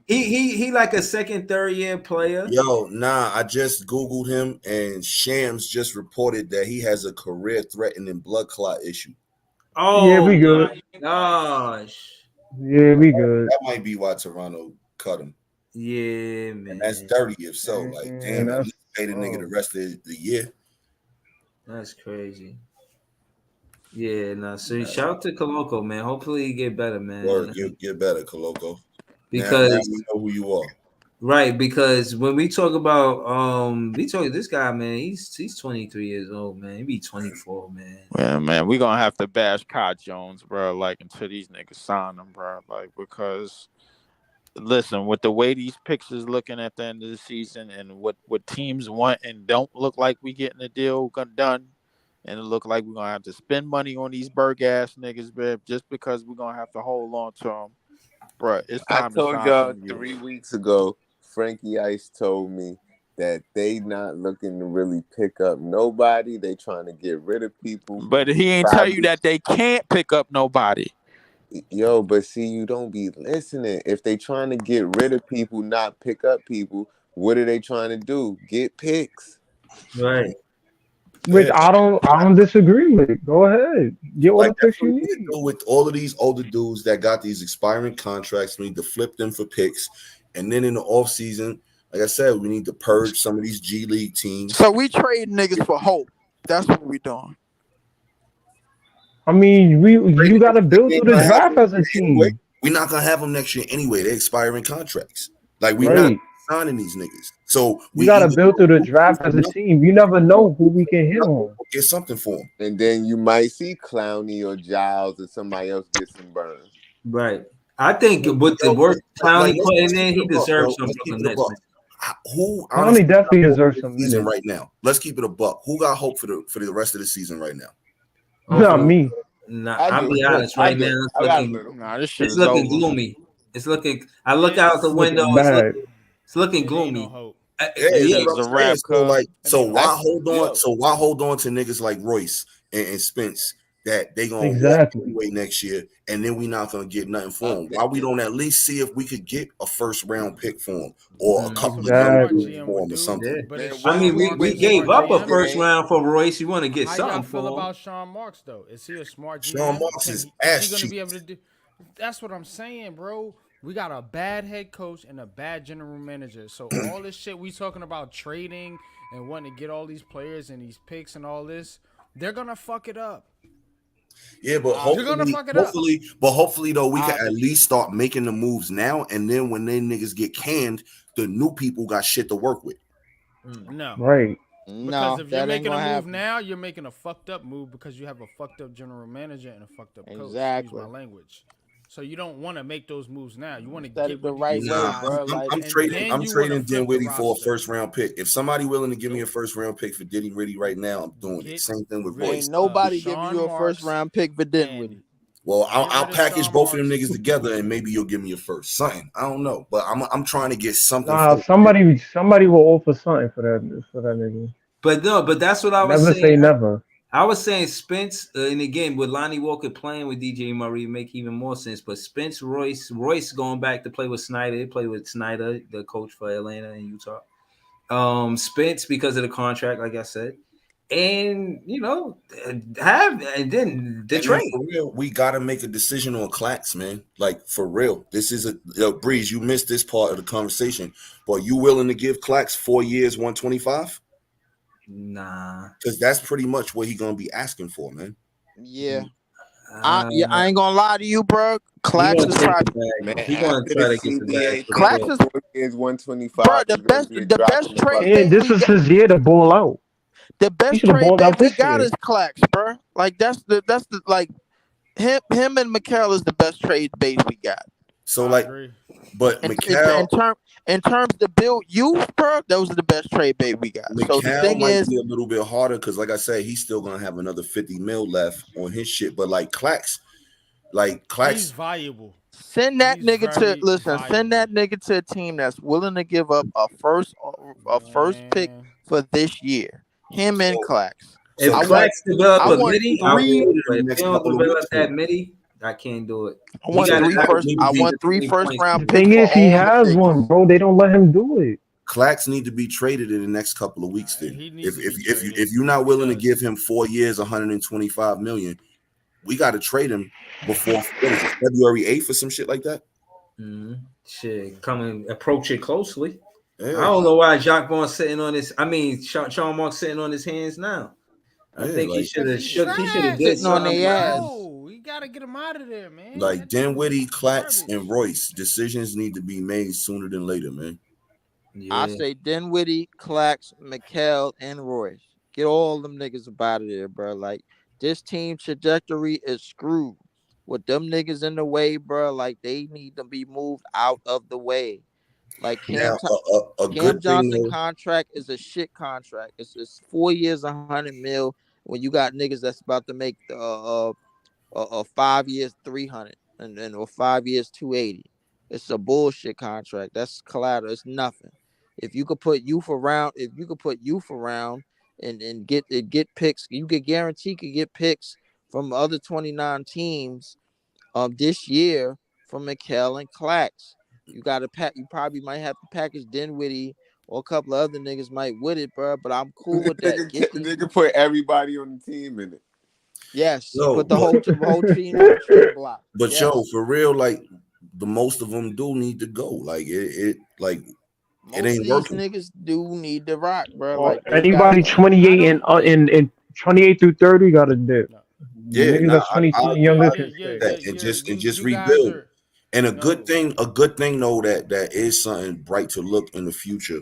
He like a second, third year player. Yo, nah, I just Googled him and Shams just reported that he has a career-threatening blood clot issue. Oh, yeah, we good. Gosh. Yeah, we good. That might be why Toronto cut him. Yeah, man. And that's dirty if so. Like, damn, at least pay the nigga the rest of the year. That's crazy. Yeah, so shout out to Koloko, man. Hopefully you get better, man. Word, get better, Koloko. Because now we know who you are. Right, because when we talk about this guy, man, he's 23 years old, man. He be 24, man. Yeah, man, we gonna have to bash Kai Jones, bro. Like until these niggas sign him, bro. Like because listen, with the way these picks is looking at the end of the season, and what teams want and don't look like we getting the deal done, and it look like we're gonna have to spend money on these Berg ass niggas, bro, just because we're gonna have to hold on to them, bro. It's time. I told y'all 3 weeks ago. Frankie Ice told me that they not looking to really pick up nobody. They trying to get rid of people. But he ain't tell you that they can't pick up nobody. Yo, but see, you don't be listening. If they trying to get rid of people, not pick up people, what are they trying to do? Get picks. Right. Which I don't disagree with. Go ahead. Get what the picks you need. With all of these older dudes that got these expiring contracts, we need to flip them for picks. And then in the offseason, like I said, we need to purge some of these G League teams. So we trade niggas for hope. That's what we doing. I mean, you got to build through the draft as a team. We're not gonna have them next year anyway. They're expiring contracts. Like we're not signing these niggas. So we got to build through the draft as a team. You never know who we can hit on. Get something for them, and then you might see Clowney or Giles or somebody else get some burn. Right. I think with the work Clowney putting in, he deserves something. Who Clowney definitely deserves some season right now? Let's keep it a buck. Who got hope for the rest of the season right now? Not me. Nah, I'll be honest. Right now, it's looking gloomy. It's looking. I look out the window. It's looking gloomy. So why hold on? So why hold on to niggas like Royce and Spence that they gonna walk away next year, and then we not gonna get nothing for them? Why we don't at least see if we could get a first round pick for them or a couple of young for them or something? I mean, we gave up a first round for Royce. You want to get something for him? How y'all feel about Sean Marks though? Is he a smart GM? Sean Marks is ass cheap. Be able to do? That's what I'm saying, bro. We got a bad head coach and a bad general manager. So all this shit we talking about trading and wanting to get all these players and these picks and all this, they're gonna fuck it up. Yeah, but You're gonna fuck it up. hopefully though, we can at least start making the moves now, and then when they niggas get canned, the new people got shit to work with. No. Right. Because if you're that ain't making a gonna move happen. now, you're making a fucked up move because you have a fucked up general manager and a fucked up coach. Exactly. Excuse my language. So you don't want to make those moves now. You want to Set get it the with right these way, guys, bro. I'm Like, trading. I'm you wanna trading flip the Dinwiddie for a roster. first round pick. If somebody willing to give me a first round pick for Dinwiddie right now, I'm doing it. Get Same thing with rid Royce. ain't nobody Sean giving you a first Marks round pick for Dinwiddie. Well, I'll Get rid of package Sean both of them Marks. niggas together, and maybe you'll give me a first. Something I don't know, but I'm trying to get something. Nah, for somebody will offer something for that nigga. But no, but that's what I was Never saying. say never. I was saying Spence, and again with Lonnie Walker playing with DJ Murray make even more sense. But Spence, Royce going back to play with Snyder. They play with Snyder, the coach for Atlanta and Utah. Spence because of the contract, like I said, and and then the trade. For real, we gotta make a decision on Clax, man. Like for real, this is Breeze. You missed this part of the conversation, but you willing to give Clax 4 years, 125? Nah, because that's pretty much what he gonna be asking for, man. Yeah. I ain't gonna lie to you, bro. Clax is probably Man, he gonna after try the to get the CBA bag. Clax is 4 years, 125. bro, the best trade Yeah, bait this we is got. his year to ball out. The He best should have trade balled bait out we this got year. is Clax, bro. Like that's the like him and Mikal is the best trade bait we got. So like, but in Mikal terms to build youth, bro, those are the best trade bait we got. So the thing might is, be a little bit harder because, like I said, he's still gonna have another 50 mil left on his shit. But like Clax, he's valuable. send that nigga to very listen. Send that nigga to a team that's willing to give up a first pick for this year. Him and Clax. If I Clax want- develop I a want midi, I'll three- do it. But if next he don't couple of develop weeks, that midi, I can't do it. I want three first round The picks. thing is, for he all the has niggas. one, bro. They don't let him do it. Clax need to be traded in the next couple of weeks. Then, if you're not willing to give him 4 years, 125 million, we got to trade him before what is it, February 8th or some shit like that. Shit, approach it closely. Yeah. I don't know why Jacques Vaughn sitting on his. I mean, Sean Marks sitting on his hands now. I Yeah, think he like- should have shook. He should have Sitting did on something. their ass. No, we gotta get him out of there, man. Like Dinwiddie, Clax, and Royce, decisions need to be made sooner than later, man. I say Dinwiddie, Clax, Mikal, and Royce. Get all them niggas up out of there, bro. Like this team trajectory is screwed. With them niggas in the way, bro, like they need to be moved out of the way. Like Cam, Now, a Cam good Johnson thing, though, contract is a shit contract. It's 4 years, 100 mil. When you got niggas that's about to make 5 years, 300, and or 5 years, 280. It's a bullshit contract. That's collateral. It's nothing. If you could put youth around, and get picks, you could get picks from other 29 teams this year from Mikal and Clax. You probably might have to package Dinwiddie or a couple of other niggas might with it, bro. But I'm cool with that. Nigga put everybody on the team in it. Yes, Yo, put the whole team on the trade block. but Yes. yo, for real, like the most of them do need to go. Like it Most ain't of these working. niggas do need to rock, bro. Like they Anybody got- 28 and 28 through 30 got to dip. Yeah, Niggas nah, that's 22 and younger can stay. that and just rebuild. And a good thing though that is something bright to look in the future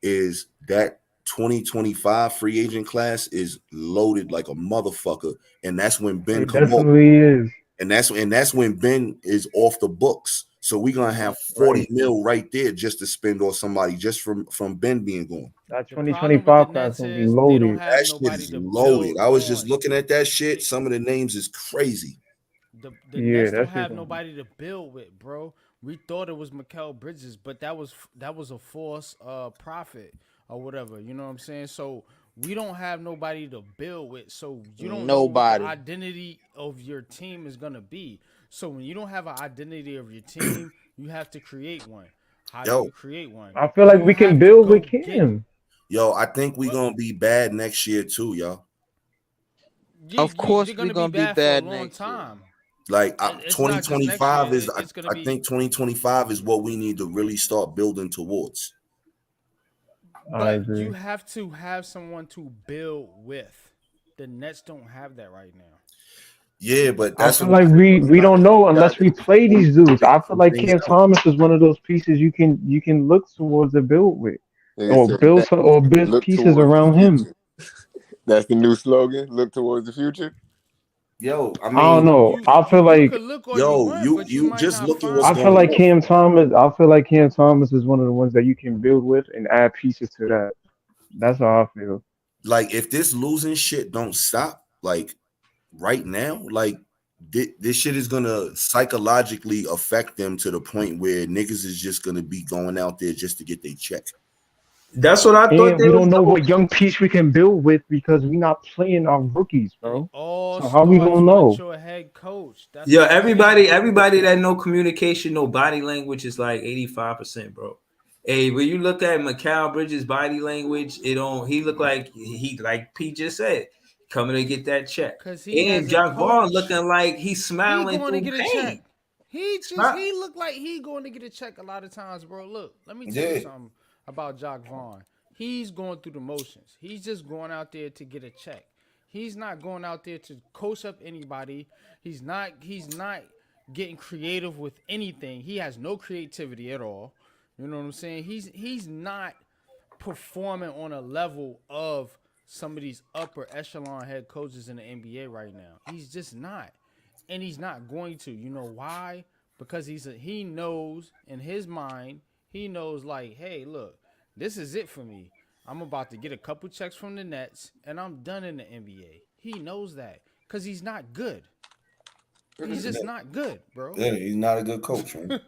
is that 2025 free agent class is loaded like a motherfucker, and that's when Ben It come off, definitely is. and that's when Ben is off the books. So we're gonna have 40 mil right there just to spend on somebody just from Ben being gone. That 2025 class gonna be loaded. That shit is loaded. I was just looking at that shit. Some of the names is crazy. The Yeah, Nets that don't shit have gonna- nobody to build with, bro. We thought it was Mikal Bridges, but that was a false profit or whatever. You know what I'm saying? So we don't have nobody to build with. So you don't know what Nobody. the identity of your team is gonna be. So when you don't have an identity of your team, you have to create one. How do you create one? I feel like we can build with Cam. Yo, I think we gonna be bad next year too, y'all. Of course you're we're gonna gonna be be bad for a long next year. time. Like It's not just next 2025 year, is it's gonna I be- think 2025 is what we need to really start building towards. But you have to have someone to build with. The Nets don't have that right now. Yeah, but I that's feel what like we don't know unless we play these dudes. I feel like things Cam out. Thomas is one of those pieces you can look towards to build with, Nigga or said build that. some, or build Look pieces towards the around him. future. That's the new slogan. Look towards the future. Yo, I I don't mean, know. I feel You like could look all you want, but you you might just not look at what's I find feel going like on. Cam Thomas. I feel like Cam Thomas is one of the ones that you can build with and add pieces to that. That's how I feel. Like, if this losing shit don't stop, like right now, like this shit is gonna psychologically affect them to the point where niggas is just gonna be going out there just to get their check. That's what I thought And they we was don't know doing. what young piece we can build with because we're not playing our rookies, It bro. all So how we starts gonna know? with your head coach. That's Yeah, what I'm saying. everybody that know communication, know body language is like 85%, bro. Hey, when you look at Mikal Bridges' body language, it don't. He look like he like Pete just said, coming to get that check. Cause he And has a Jock Vaughn coach. looking like he's He smiling going to through get a check. pain. He look like he going to get a check a lot of times, bro. Look, let me tell you Yeah. something about Jock Vaughn. He's going through the motions. He's just going out there to get a check. He's not going out there to coach up anybody. He's not getting creative with anything. He has no creativity at all. You know what I'm saying? He's not performing on a level of some of these upper echelon head coaches in the NBA right now. He's just not. And he's not going to. You know why? Because he knows in his mind, he knows like, hey, look, this is it for me. I'm about to get a couple checks from the Nets, and I'm done in the NBA. He knows that because he's not good. He's just not good, bro. Yeah, he's not a good coach, man.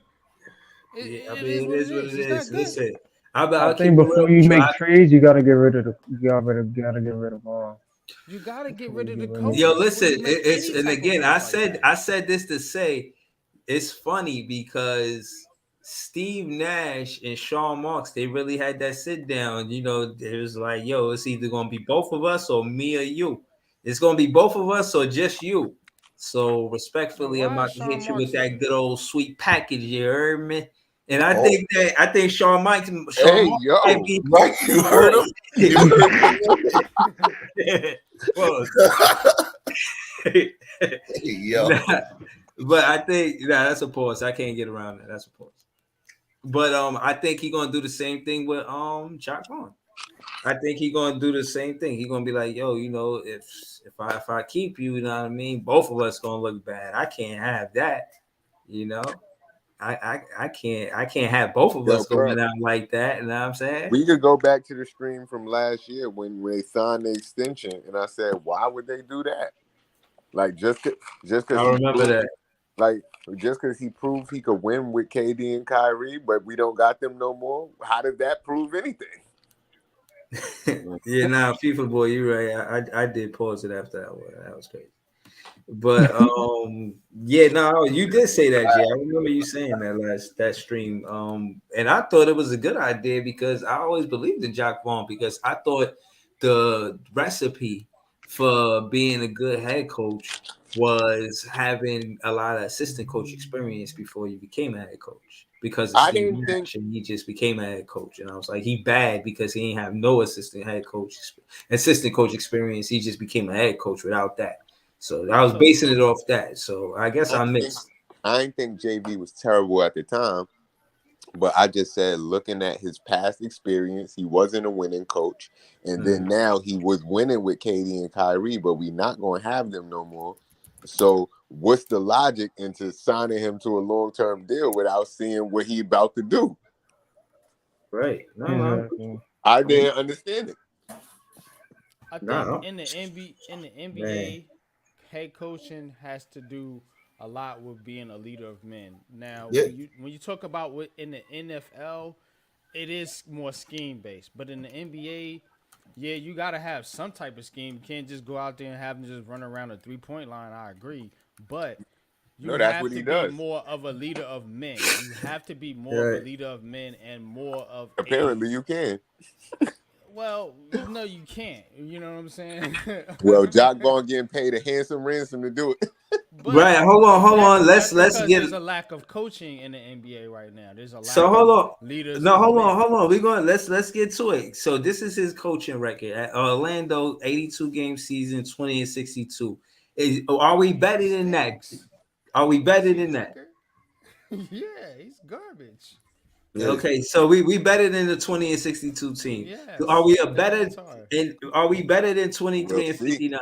Yeah, I mean, it is what it He's not is. good. Listen, I I'll keep think it before real you with you. make trades, you gotta get rid of You gotta get rid of the Yo, coach. Yo, before listen, you make it's any and type of again, move I like said that. I said this to say it's funny because Steve Nash and Sean Marks, they really had that sit down. You know, it was like, yo, it's either gonna be both of us or me or you. It's gonna be both of us or just you. So Now, respectfully, I'm why about is to Sean hit you with Marks? that good old sweet package, you heard me? And Oh, I think Sean hey, Marks yo. might be Right, you heard him. You heard him. well, Hey, yo. nah, but I think that's a pause. I can't get around that. That's a pause. But I think he's gonna do the same thing with Jock Vaughn. I think he's gonna do the same thing. He's gonna be like, yo, you know, if I keep you, you know what I mean, both of us gonna look bad. I can't have that, you know. I can't have both of Yo, us bro. going out like that. You know what I'm saying? We could go back to the stream from last year when they signed the extension, and I said, why would they do that? Like just I because he remember proved, that. like just because he proved he could win with KD and Kyrie, but we don't got them no more. How did that prove anything? Yeah, nah, FIFA boy, you're right. I did pause it after that one. That was crazy. But yeah, no, you did say that, Jay. I remember you saying that stream. And I thought it was a good idea because I always believed in Jock Vaughn because I thought the recipe for being a good head coach was having a lot of assistant coach experience before you became a head coach. Because of I Steve didn't Nash, think and he just became a head coach, and I was like, he bad because he didn't have no assistant coach experience. He just became a head coach without that. So I was So basing it off that. So I guess I I mixed. didn't think JV was terrible at the time, but I just said looking at his past experience, he wasn't a winning coach, and then now he was winning with KD and Kyrie, but we not going to have them no more. So what's the logic into signing him to a long-term deal without seeing what he about to do? Right. Exactly. I didn't understand it. I think No. in the NBA, head coaching has to do a lot with being a leader of men. Now, Yeah. when you talk about what in the NFL, it is more scheme based, but in the NBA, yeah, you got to have some type of scheme. You can't just go out there and have them just run around a 3-point line. I agree, but you No, that's have what to he be does. more of a leader of men. You have to be more of Right. a leader of men and more of Apparently, you can. well, no, you can't. You know what I'm saying? Well, Jock Vaughn getting paid a handsome ransom to do it. But Right. Hold on. that's Let's because get. there's a lack of coaching in the NBA right now. There's a lack So of hold on. leaders. No, of hold men. on. We're going. Let's get to it. So this is his coaching record at Orlando: 82 game season, 20 and 62. Are we better than that? Are we better than that? Yeah, he's garbage. Okay, so we better than the 20 and 62 team. Yes, Are we a that better team's hard. and are we better than 23 We'll and see. 59?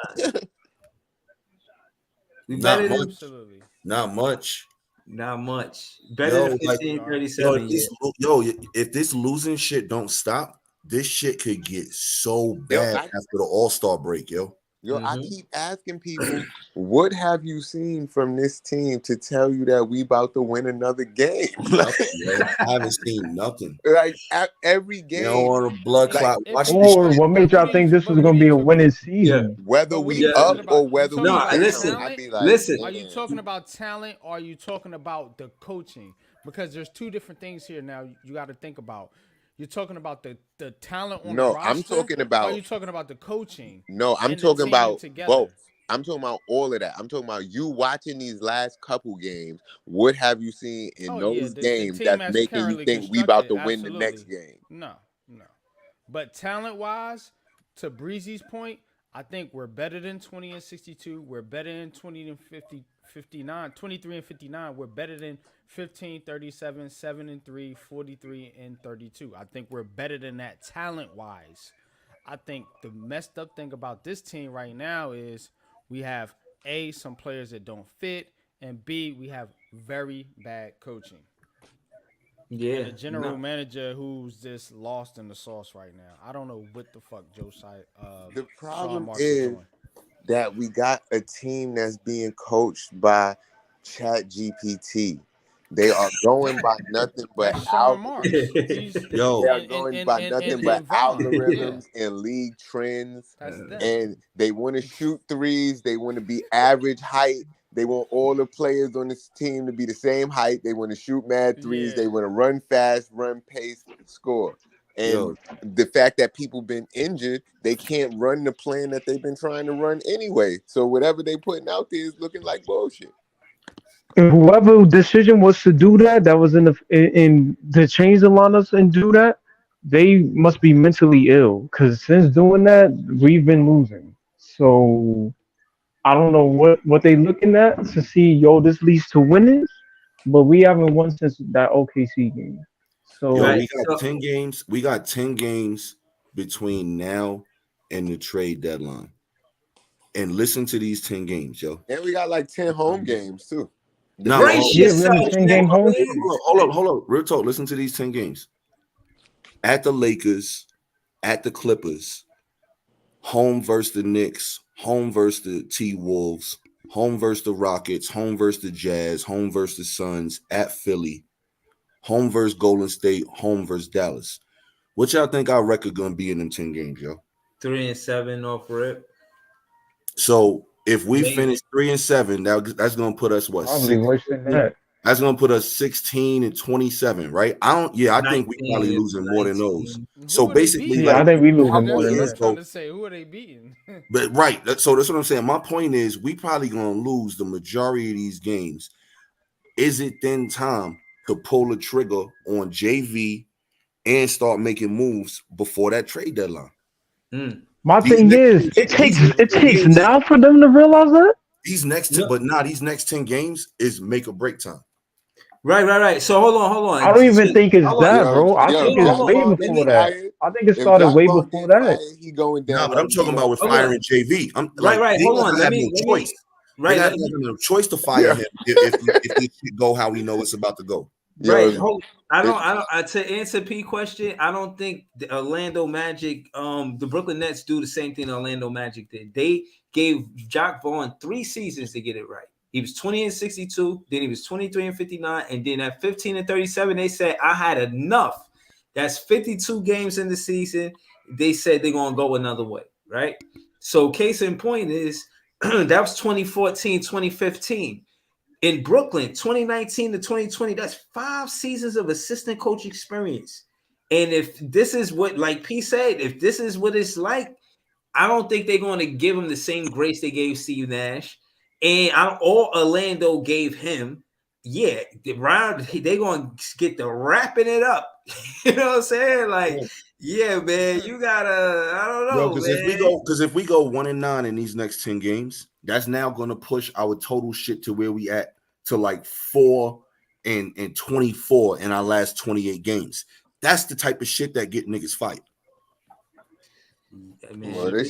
We Not better than much. Absolutely. Not much. not much. Better than 15 and 37. If this losing shit don't stop, this shit could get so Yo, bad after the All-Star break, yo. I keep asking people, what have you seen from this team to tell you that we about to win another game? Nothing, yo. I haven't seen nothing. Like every game, You know, on a blood clot. Watch Or what made y'all think this was gonna be a winning season? whether we up or whether we No, down, listen, I'd be like, listen. Are you talking about talent or are you talking about the coaching? Because there's two different things here now you got to think about. You're talking about the talent on the No, roster. I'm talking about. Or are you talking about the coaching? No, I'm and the talking team about together? both. I'm talking about all of that. I'm talking about you watching these last couple games. What have you seen in those games team that's as making you currently think we about to constructed, win the next absolutely. game? No. But talent wise, to Breezy's point, I think we're better than 20 and 62. We're better than 20 and 59, 23 and 59. We're better than 15, 37, 7 and 3, 43 and 32. I think we're better than that talent wise. I think the messed up thing about this team right now is we have A, some players that don't fit, and B, we have very bad coaching. Yeah, And a general manager who's just lost in the sauce right now. I don't know what the fuck The problem Sean Marks is doing. that we got a team that's being coached by ChatGPT. They are going by nothing but Sean Marks. Yo. They are going by nothing but Vaughn. algorithms and league trends. That's them. And they want to shoot threes. They want to be average height. They want all the players on this team to be the same height. They want to shoot mad threes. They want to run fast, run pace, score. And the fact that people been injured, they can't run the plan that they've been trying to run anyway. So whatever they putting out there is looking like bullshit. And whoever decision was to do that, that was in to change the lineups and do that, they must be mentally ill. Because since doing that, we've been losing. So I don't know what they looking at to see. Yo, this leads to winnings, but we haven't won since that OKC game. So we got 10 games. We got 10 games between now and the trade deadline. And listen to these 10 games, yo. And we got like 10 home games too. No, hold up. Real talk. Listen to these 10 games. At the Lakers, at the Clippers, home versus the Knicks, home versus the T-Wolves, home versus the Rockets, home versus the Jazz, home versus the Suns, at Philly, home versus Golden State, home versus Dallas. What y'all think our record gonna be in them 10 games, yo? 3-7 off rip. So if we finish 3-7, that's gonna put us what? Probably worse than that. That's gonna put us 16-27, right? I think we probably losing more than those. So basically, I think we losing more than That's that. trying to say, who are they beating? But right, so that's what I'm saying. My point is, we probably gonna lose the majority of these games. Is it then time to pull the trigger on JV and start making moves before that trade deadline? My thing is, it takes now for them to realize that. These next 10 games is make or break time. Right. So hold on. I don't even think it's that, bro. I think it's way before that. I think it started way before that. He going No, down. but I'm talking about with firing JV. I'm Right. They Hold don't on. have no choice. Right. They have no choice to fire him if this shit go how we know it's about to go. Right. I don't. To answer P question, I don't think the Orlando Magic, the Brooklyn Nets do the same thing Orlando Magic did. They gave Jacques Vaughn 3 seasons to get it right. He was 20 and 62, then he was 23 and 59, and then at 15 and 37, they said I had enough. That's 52 games in the season. They said they're gonna go another way, right? So case in point is that was 2014, 2015. In Brooklyn, 2019 to 2020, that's 5 seasons of assistant coach experience. And if this is what, like P said, if this is what it's like, I don't think they're going to give him the same grace they gave Steve Nash. And all Orlando gave him, they're going to get the wrapping it up. You know what I'm saying? Like, Yeah, man, you gotta. I don't Yo, know, because man. if we go 1-9 in these next 10 games, that's now gonna push our total shit to where we at to like 4-24 in our last 28 games. That's the type of shit that get niggas fired. I mean, Well, they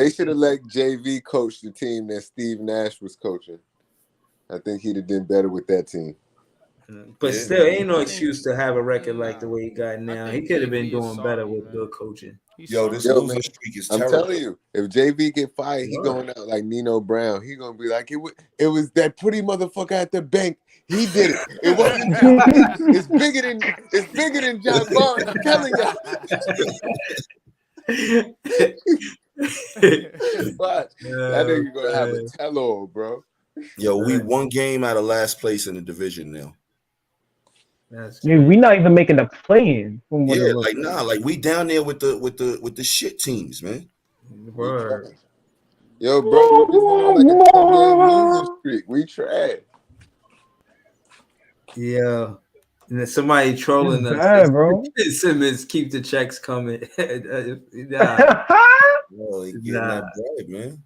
should have let JV coach the team that Steve Nash was coaching. I think he'd have done better with that team. But still, ain't no excuse to have a record like the way he got now. He could have been doing better with good coaching. Yo, this losing streak is I'm terrible. telling you, if JV get fired, he going out like Nino Brown. He gonna be like, it was that pretty motherfucker at the bank. He did it. It wasn't John. It's bigger than John Bond. I'm telling y'all. But that nigga gonna have a tell-all, bro. Yo, we one game out of last place in the division now. Dude, we not even making the play-in. Yeah, like like we down there with the shit teams, man. Word. Yo, bro, this is on like a 10-game losing streak. We trash. Yeah. And then somebody trolling us. bad, bro. Simmons, keep the checks coming. Nah. Yo, he getting that bread, man.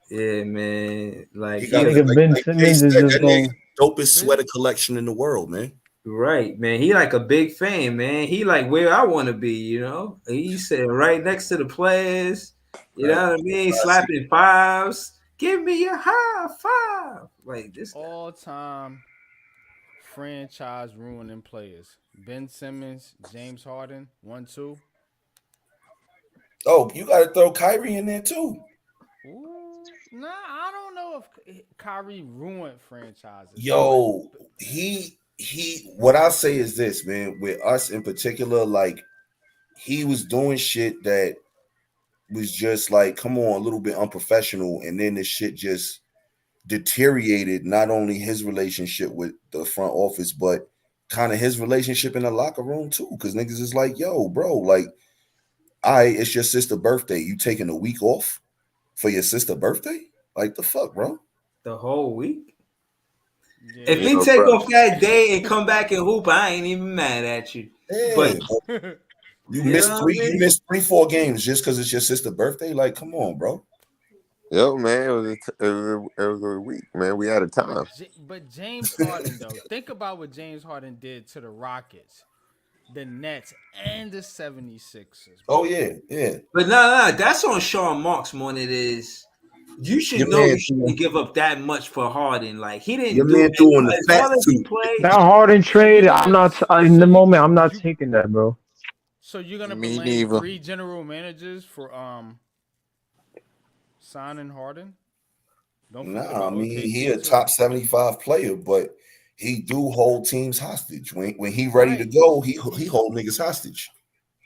Yeah, man. Like, He got Ben Simmons is just going. Dopest sweater collection in the world, man. right, man. He like a big fan, man. He like where I want to be, you know. He's sitting right next to the players. You know what I mean? Slapping fives. Give me a high five. Like this all-time franchise ruining players. Ben Simmons, James Harden, 1-2. Oh, you got to throw Kyrie in there too. Nah, I don't know if Kyrie ruined franchises. Yo, he what I'll say is this, man, with us in particular, like he was doing shit that was just like, come on, a little bit unprofessional, and then the shit just deteriorated not only his relationship with the front office, but kind of his relationship in the locker room too. Because niggas is like, yo, bro, like, it's your sister's birthday. You taking a week off for your sister's birthday? Like the fuck, bro? the whole week. Yeah. If he take off that day and come back and hoop, I ain't even mad at you. Yeah, But you You missed know three. what I mean? You missed 3-4 games just because it's your sister's birthday. Like, come on, bro. Yo, man, it was a week, man. We had a time. But James Harden, though, think about what James Harden did to the Rockets, the Nets, and the 76ers. Oh yeah, yeah. But no, that's on Sean Marks more than it is. You should Your know man you shouldn't give up that much for Harden. Like he didn't Your do man it. doing the As fat well as he suit. played. That Harden trade, I'm not in the moment. I'm not taking that, bro. So you're gonna Me blame neither. 3 general managers for signing Harden? Don't forget Nah, I about mean OKC he a too. top 75 player, but he do hold teams hostage. When he ready to go, he hold niggas hostage.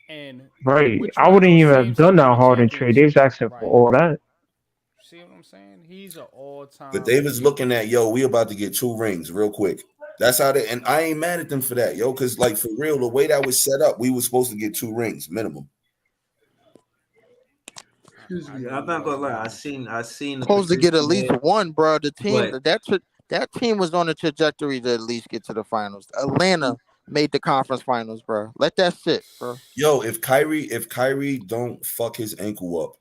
And Right. which I one of wouldn't those even have teams done have that won Harden trade. They was asking for Right. all that. See what I'm saying? He's an all-time. But they was looking at, yo, we about to get 2 rings real quick. That's how they, and I ain't mad at them for that, yo, because like for real, the way that was set up, we was supposed to get 2 rings minimum. Excuse me, I'm not gonna lie. I seen the Supposed to get at position least there. one, bro. The team But- that team was on a trajectory to at least get to the finals. Atlanta made the conference finals, bro. Let that sit, bro. Yo, if Kyrie don't fuck his ankle up,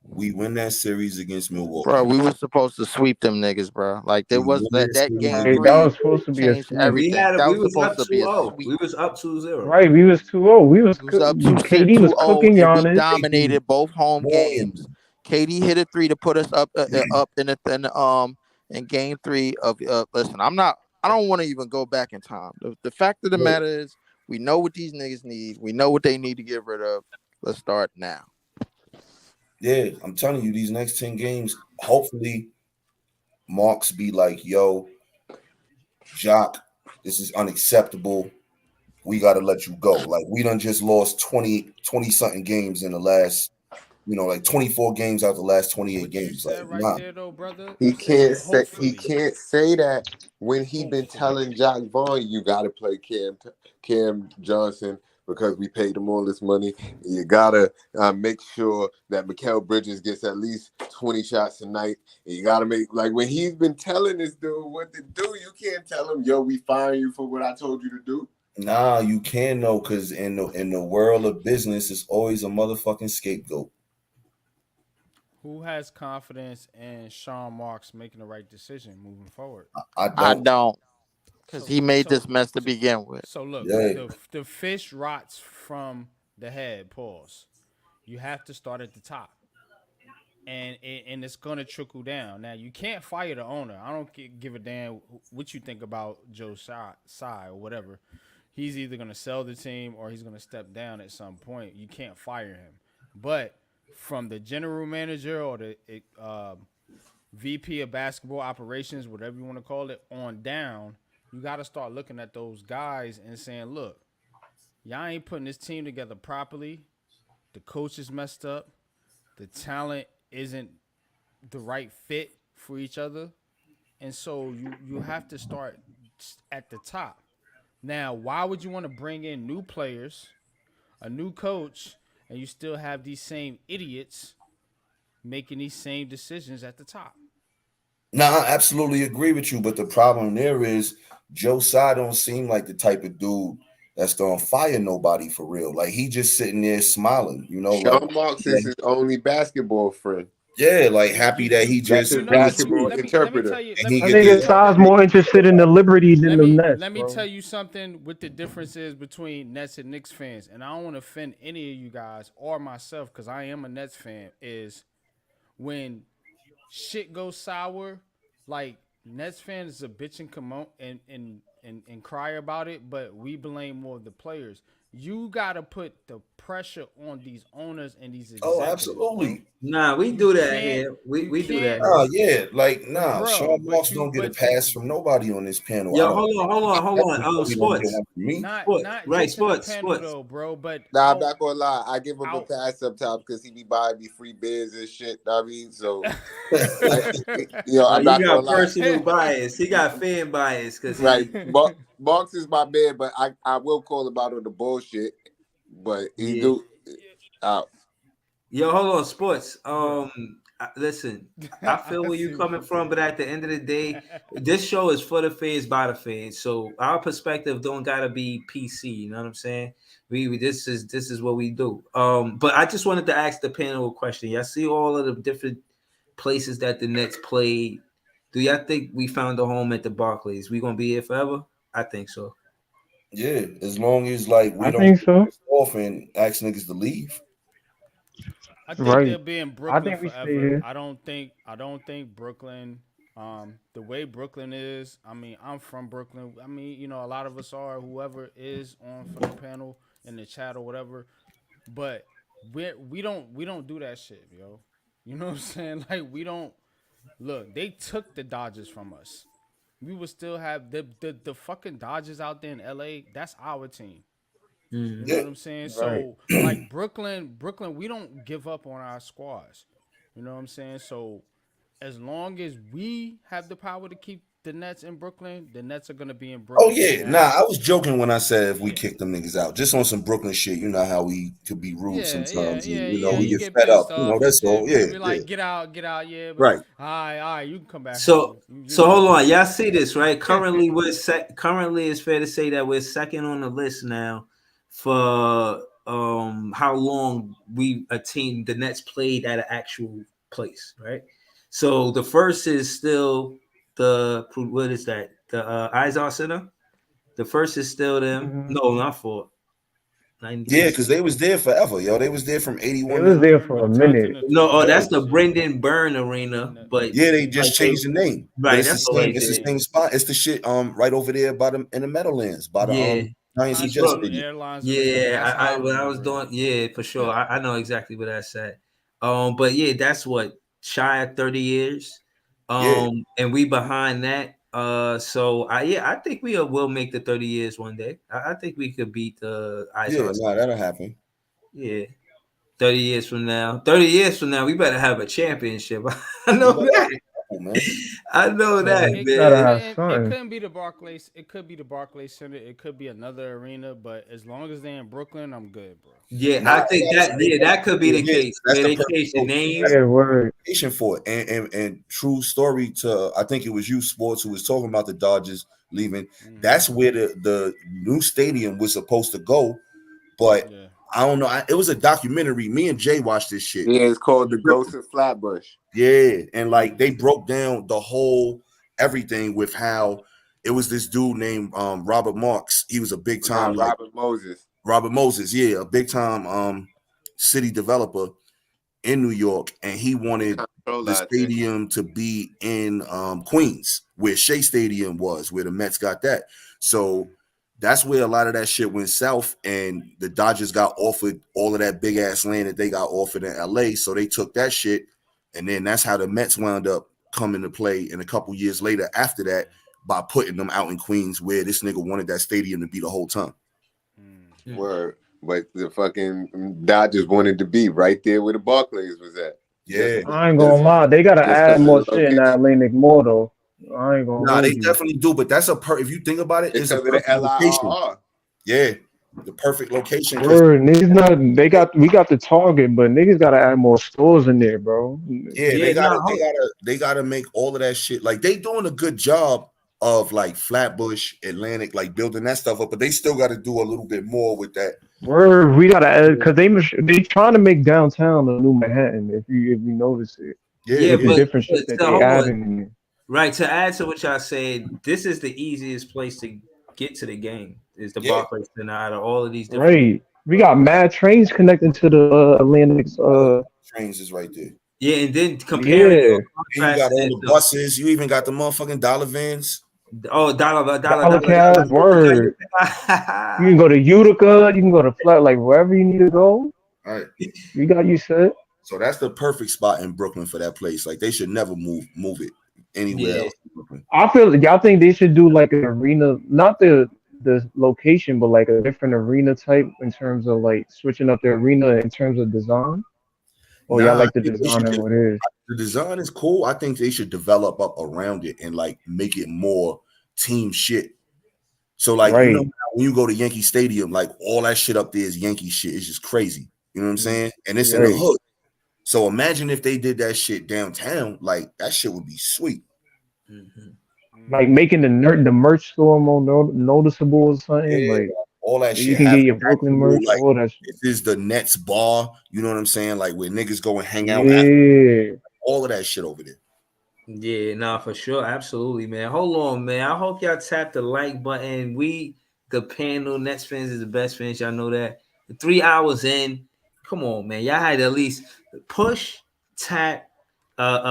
we win that series against Milwaukee. Bro, we were supposed to sweep them niggas, bro. Like there was that game Hey, 3 that was supposed to be a changed sweep. everything. That we was was up supposed to be a 2-0. sweep. We was up 2-0. Right, we was 2-0. We was up KD was 2-0, cooking and we Giannis. dominated both home games. KD hit a 3 to put us up in game 3 of listen, I don't want to even go back in time. The fact of the matter is we know what these niggas need. We know what they need to get rid of. Let's start now. Yeah, I'm telling you, these next 10 games, hopefully Marks be like, yo, Jock, this is unacceptable. We got to let you go. Like, we done just lost 20-something games in the last, like 24 games out the last 28 games. Like, nah. He can't say that when he been telling Jock Vaughn, you got to play Cam Johnson because we paid him all this money. You gotta make sure that Mikal Bridges gets at least 20 shots a night. And you gotta make, like, when he's been telling this dude what to do, you can't tell him, yo, we firing you for what I told you to do. Nah, you can know, because in the world of business, it's always a motherfucking scapegoat. Who has confidence in Sean Marks making the right decision moving forward? I don't, because So he made so this mess to begin with. so look, Yeah. the fish rots from the head. Pause. You have to start at the top, and it's gonna trickle down. Now you can't fire the owner. I don't give a damn what you think about Joe Tsai or whatever. He's either gonna sell the team or he's gonna step down at some point. You can't fire him, but from the general manager or the VP of basketball operations, whatever you want to call it, on down, you got to start looking at those guys and saying, look, y'all ain't putting this team together properly. The coach is messed up. The talent isn't the right fit for each other. And so you have to start at the top. Now, why would you want to bring in new players, a new coach, and you still have these same idiots making these same decisions at the top? Nah, I absolutely agree with you, but the problem there is Joe Tsai don't seem like the type of dude that's gonna fire nobody for real. Like, he just sitting there smiling, you know. Sean Like, Marks is his only basketball friend. yeah, like happy that he That's just his basketball interpreter. and let he me I get think to his side's more interested in the Liberty than the Nets. Let me bro. tell you something what the difference is between Nets and Knicks fans, and I don't want to offend any of you guys or myself because I am a Nets fan, is when shit goes sour, like Nets fans is a bitch and come on and cry about it, but we blame more of the players. You gotta put the pressure on these owners and these executives. Oh, absolutely. Nah, we do that here. We do that. Oh yeah, like Bro, Sean Marks don't get a pass from nobody on this panel. Yo, I don't- hold on. Definitely don't get Sports. one from me. Not Right, just in the sports. panel though, bro, but Nah, I'm not gonna lie. I give him a pass sometimes because he be buying me free beers and shit. Know what I mean, so I'm not you gonna got lie. personal bias. He got fan bias because Right, Marks is my man, but I will call him out on the bullshit. But he do. Yo, hold on, sports. Listen, I feel where you're coming from, but at the end of the day, this show is for the fans by the fans. So our perspective don't gotta be PC. You know what I'm saying? We this is what we do. But I just wanted to ask the panel a question. Y'all see all of the different places that the Nets played. Do y'all think we found a home at the Barclays? We gonna be here forever? I think so. Yeah, as long as like we I don't think so. piss off and ask niggas to leave. I think Right. they'll be in I Brooklyn think we stay forever. here. I don't think Brooklyn, the way Brooklyn is. I mean, I'm from Brooklyn. I mean, a lot of us are. Whoever is on for the panel in the chat or whatever, but we don't do that shit, yo. You know what I'm saying? Like, we don't look. They took the Dodgers from us. We would still have the fucking Dodgers out there in LA. That's our team. You know what I'm saying? So like Brooklyn, we don't give up on our squads. You know what I'm saying? So as long as we have the power to keep the Nets in Brooklyn, the Nets are gonna be in Brooklyn. Oh yeah, nah, I was joking when I said if we kick them niggas out, just on some Brooklyn shit. You know how we could be rude sometimes. And, we you get fed up. pissed You know, off that's and all. shit. Yeah, Be like, yeah. get out, yeah. But, Right. All right, you can come back. So home. so hold on, y'all see this, right? Currently, currently it's fair to say that we're second on the list now for how long the Nets played at an actual place, right? So the first is still what is that? The Izar Center. The first is still them. No, not for. Yeah, because they was there forever, yo. They was there from 81. They was there for a minute. No, that's the Brendan Byrne Arena. But yeah, they just changed the name. But Right, it's that's the all same. they It's the did. same spot. It's the shit right over there in the Meadowlands by the Giants and Jets Stadium. Yeah, when I was doing, yeah, for sure. I know exactly what I said. But yeah, that's what shy of 30 years. And we behind that. So I think we will make the 30 years one day. I think we could beat the Ice. Yeah, no, that'll happen. Yeah. 30 years from now. 30 years from now, we better have a championship. I know that. I know that, It couldn't be the Barclays. It could be the Barclays Center. It could be another arena. But as long as they're in Brooklyn, I'm good, bro. Yeah, I think that could be the case. That's Where they the changed the name. For it. And true story to I think it was you, Sports, who was talking about the Dodgers. leaving. That's where the new stadium was supposed to go, but I don't know. It was a documentary. Me and Jay watched this shit. Yeah, it's called The Ghost of Flatbush. Yeah, and like they broke down the whole everything with how it was this dude named Robert Marks. He was a big time Robert Moses. Robert Moses, yeah, a big time city developer in New York, and he wanted the stadium to be in Queens, where Shea Stadium was, where the Mets got that. So that's where a lot of that shit went south, and the Dodgers got offered all of that big ass land that they got offered in LA. So they took that shit, and then that's how the Mets wound up coming to play. And a couple years later, after that, by putting them out in Queens, where this nigga wanted that stadium to be the whole time. Word. But the fucking Dodgers wanted to be right there where the Barclays was at. Yeah. I ain't gonna lie. They gotta add more shit in that Atlantic more though. I ain't gonna Nah, hold they you. definitely do, but that's if you think about it, it's a Because of the perfect location. LIRR. Yeah, the perfect location. Word, we got the Target, but niggas gotta add more stores in there, bro. Yeah, they gotta make all of that shit. Like they doing a good job of like Flatbush, Atlantic, like building that stuff up, but they still got to do a little bit more with that. Word, we gotta add because they trying to make downtown a new Manhattan. If you notice it, Yeah, the different shit that they adding in there. Right, to add to what y'all said, this is the easiest place to get to the game. Is the Barclays Center out of all of these different. Right, we got mad trains connecting to the Atlantic's. Trains is right there. Yeah, and then comparing, you got all the buses. You even got the motherfucking dollar vans. Oh, dollar cabs, word. You can go to Utica. You can go to Flat, like wherever you need to go. All right, we got you set. So that's the perfect spot in Brooklyn for that place. Like they should never move it anywhere else in Brooklyn. I feel y'all think they should do like an arena, not the location, but like a different arena type in terms of like switching up the arena in terms of design. Or y'all like the design of what it is? The design is cool. I think they should develop up around it and like make it more team shit. So like you know, when you go to Yankee Stadium, like all that shit up there is Yankee shit. It's just crazy. You know what I'm saying? And it's in the hood. So imagine if they did that shit downtown. Like that shit would be sweet. Like making the merch store more noticeable or something. Like all that shit. You can get your Brooklyn merch. Like, all that shit. This is the Nets bar. You know what I'm saying? Like where niggas go and hang out. Yeah. All of that shit over there. Yeah, nah, for sure, absolutely, man. Hold on, man. I hope y'all tap the like button. We, the panel, Nets fans is the best fans. Y'all know that. 3 hours in, come on, man. Y'all had to at least push, tap,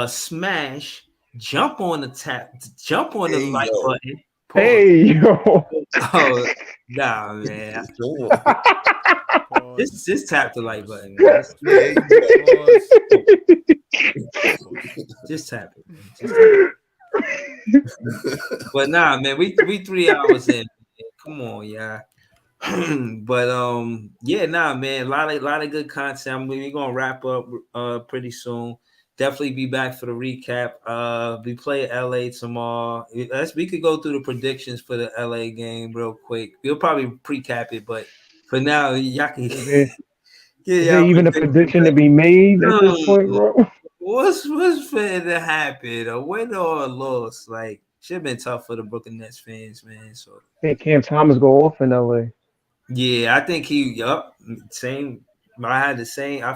smash, jump on the tap, jump on the like button. Pause. Hey yo. Oh, nah, man. Just tap the like button, man. Just tap it. Man. Just tap it. But nah, man, we 3 hours in. Man. Come on, yeah. But yeah, nah, man, a lot of good content. We're gonna wrap up pretty soon. Definitely be back for the recap. We play LA tomorrow. We could go through the predictions for the LA game real quick. We'll probably pre-cap it, but for now, y'all can. Is there even a prediction to be made at this point, bro? What's fair to happen? A win or a loss? Like, should have been tough for the Brooklyn Nets fans, man. So I think Cam Thomas go off in LA. Yeah, I think same. I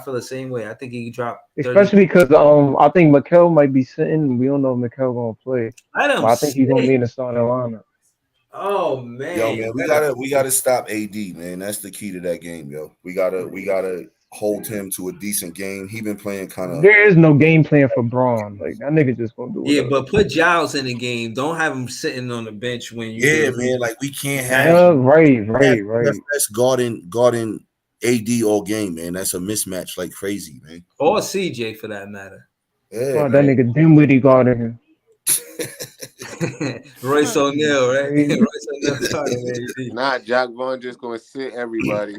feel the same way. I think he dropped 30. Especially because I think Mikal might be sitting. We don't know if Mikal gonna play. I think he's gonna be in the starting lineup. Oh man. Yo, man, we gotta stop AD, man. That's the key to that game, yo. We gotta hold him to a decent game. He been playing kind of. There is no game plan for Braun. Like that nigga just gonna do it. Yeah, but put Giles in the game. Don't have him sitting on the bench when you. Yeah, man. Like we can't have. Right. That's guarding AD all game, man. That's a mismatch like crazy, man. Or CJ for that matter. Yeah, that nigga Dinwiddie guarding him. Royce O'Neal, right? Royce O'Neal. Nah, Jack Vaughn just gonna sit everybody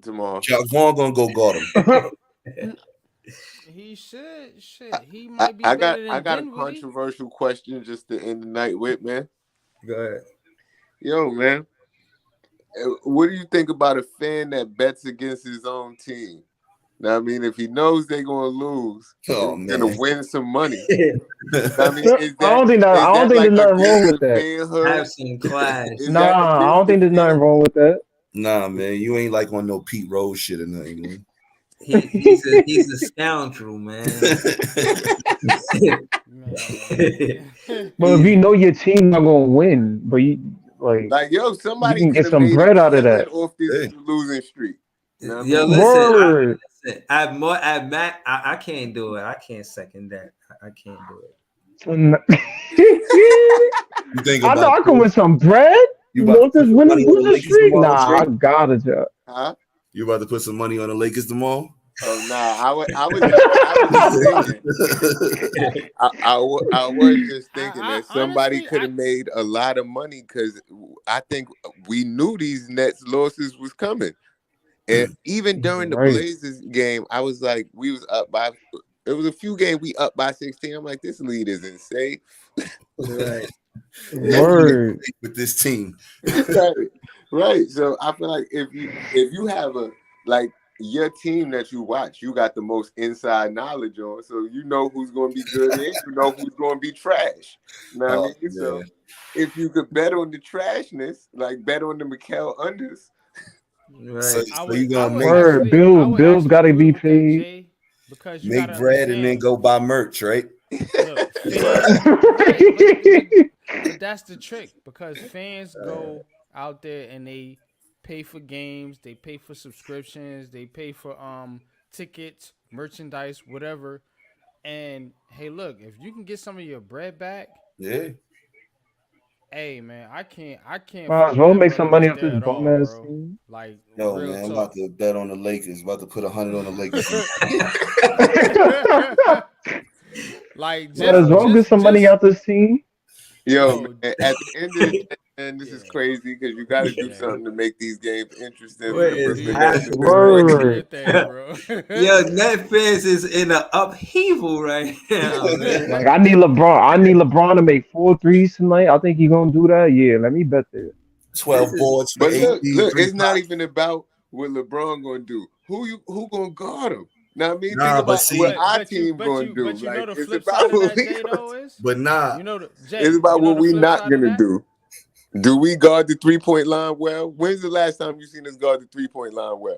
tomorrow. Jack Vaughn gonna go guard him. He should. Shit, he might be. I got a controversial question just to end the night with, man. Go ahead. Yo, man. What do you think about a fan that bets against his own team? Now, I mean, if he knows they're gonna lose, Oh he's gonna man. win some money. I mean, I don't think that. I don't think like there's nothing wrong against with the that. manhood? Have some class. Is Nah, that I don't against think the there's nothing wrong with that. Nah, man, you ain't like on no Pete Rose shit or nothing, man. He's a scoundrel, man. But if you know your team not gonna win, but you Like, yo, you somebody can could get have some made bread a out of killing that. off this losing streak. You know what I Yo, mean? Word. listen, at Matt, I can't do it. I can't second that. I can't do it. You think I know about I can win some bread. You You about want to this put winning money on the losing Lakers streak? tomorrow, Nah, Jay? I got it, Joe. Huh? You about to put some money on the Lakers tomorrow? Oh nah, I was just thinking. I was just thinking that somebody honestly, could have made a lot of money because I think we knew these Nets losses was coming, and even during the Right. Blazers game, I was like, we was up by. It was a few games we up by 16. I'm like, this lead isn't safe. Right. Word. With this team. Right. So I feel like if you have a like your team that you watch, you got the most inside knowledge on, so you know who's going to be good and you know who's going to be trash. You know what I mean? So if you could bet on the trashness, like bet on the Mikal unders, Right. So you gonna make Word. Bill's got to be paid. Because you make gotta bread and then understand. go buy merch, right? Look, but that's the trick because fans go out there and they pay for games, they pay for subscriptions, they pay for tickets, merchandise, whatever. And hey, look, if you can get some of your bread back, Yeah. hey man, I can't. Might as well make some money off this bum ass team. Like, No, real man, I'm talk. about to bet on the Lakers. About to put 100 on the Lakers. Like, Might as well get some money out this team. yo, man, at the end of the day, man, this is crazy because you got to do something to make these games interesting. What for the is Brooklyn Nets at this Word. point. Yo, Net fans is in an upheaval right now, man. Like I need LeBron to make 4 threes tonight. I think he's gonna do that. Yeah, let me bet that. 12 boards for But AD. look, it's not even about what LeBron gonna do. Who gonna guard him? Now I mean, Nah, think but about see- what our But you- team but gonna you- do. but you know Like, the it's flip about side of what that, we Jay, gonna- though, is? But nah, You know, Jay, It's about you know what the we flip not side of gonna that? do. Do we guard the 3-point line well? When's the last time you seen us guard the 3-point line well?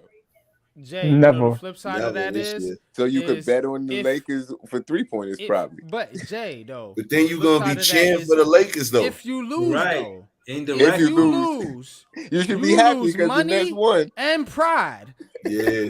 Jay, you know Never. the flip side of that is? So you could is bet on the if- Lakers for 3-pointers, probably. But Jay, though. But then the you flip gonna side be of that cheering is for the Lakers, though. If you lose, Right. though. Indirectly. If you lose, you should be happy lose because the Nets money won. and pride. Yeah.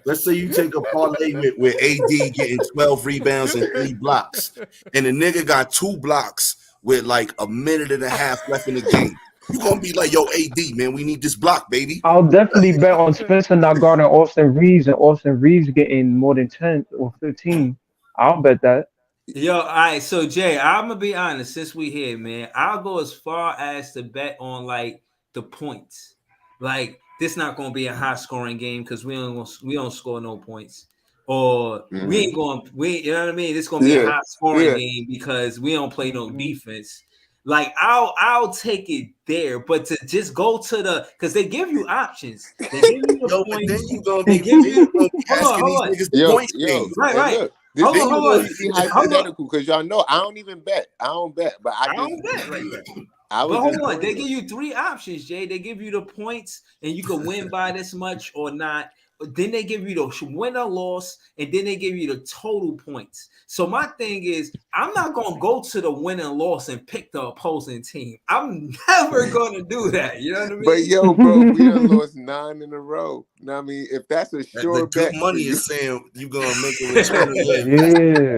Let's say you take a parlay with AD getting 12 rebounds and 3 blocks, and the nigga got 2 blocks with like a minute and a half left in the game. You gonna be like, yo, AD, man, we need this block, baby. I'll definitely bet on Spencer not guarding Austin Reeves and Austin Reeves getting more than 10 or 15. I'll bet that. Yo, all right. So Jay, I'm gonna be honest. Since we here, man, I'll go as far as to bet on like the points. Like this not gonna be a high scoring game because we don't score no points, or we ain't going. You know what I mean? It's gonna be a high scoring game because we don't play no defense. Like I'll take it there, but to just go to the because they give you options. They give you the points. Then you gonna They be give you asking hold on. these niggas the points game. Right, and right. Look, this Hold is on, hold going on. to be Hold on. hypothetical because y'all know I don't even bet. I don't bet, but I don't bet right there. I was But hold just on, they wondering. give you 3 options, Jay. They give you the points, and you can win by this much or not. But then they give you the win or loss, and then they give you the total points. So my thing is, I'm not gonna go to the win and loss and pick the opposing team. I'm never gonna do that. You know what I mean? But yo, bro, we done lost 9 in a row. Now, I mean, if that's a sure The good bet, money for is saying you gonna make a return. Yeah.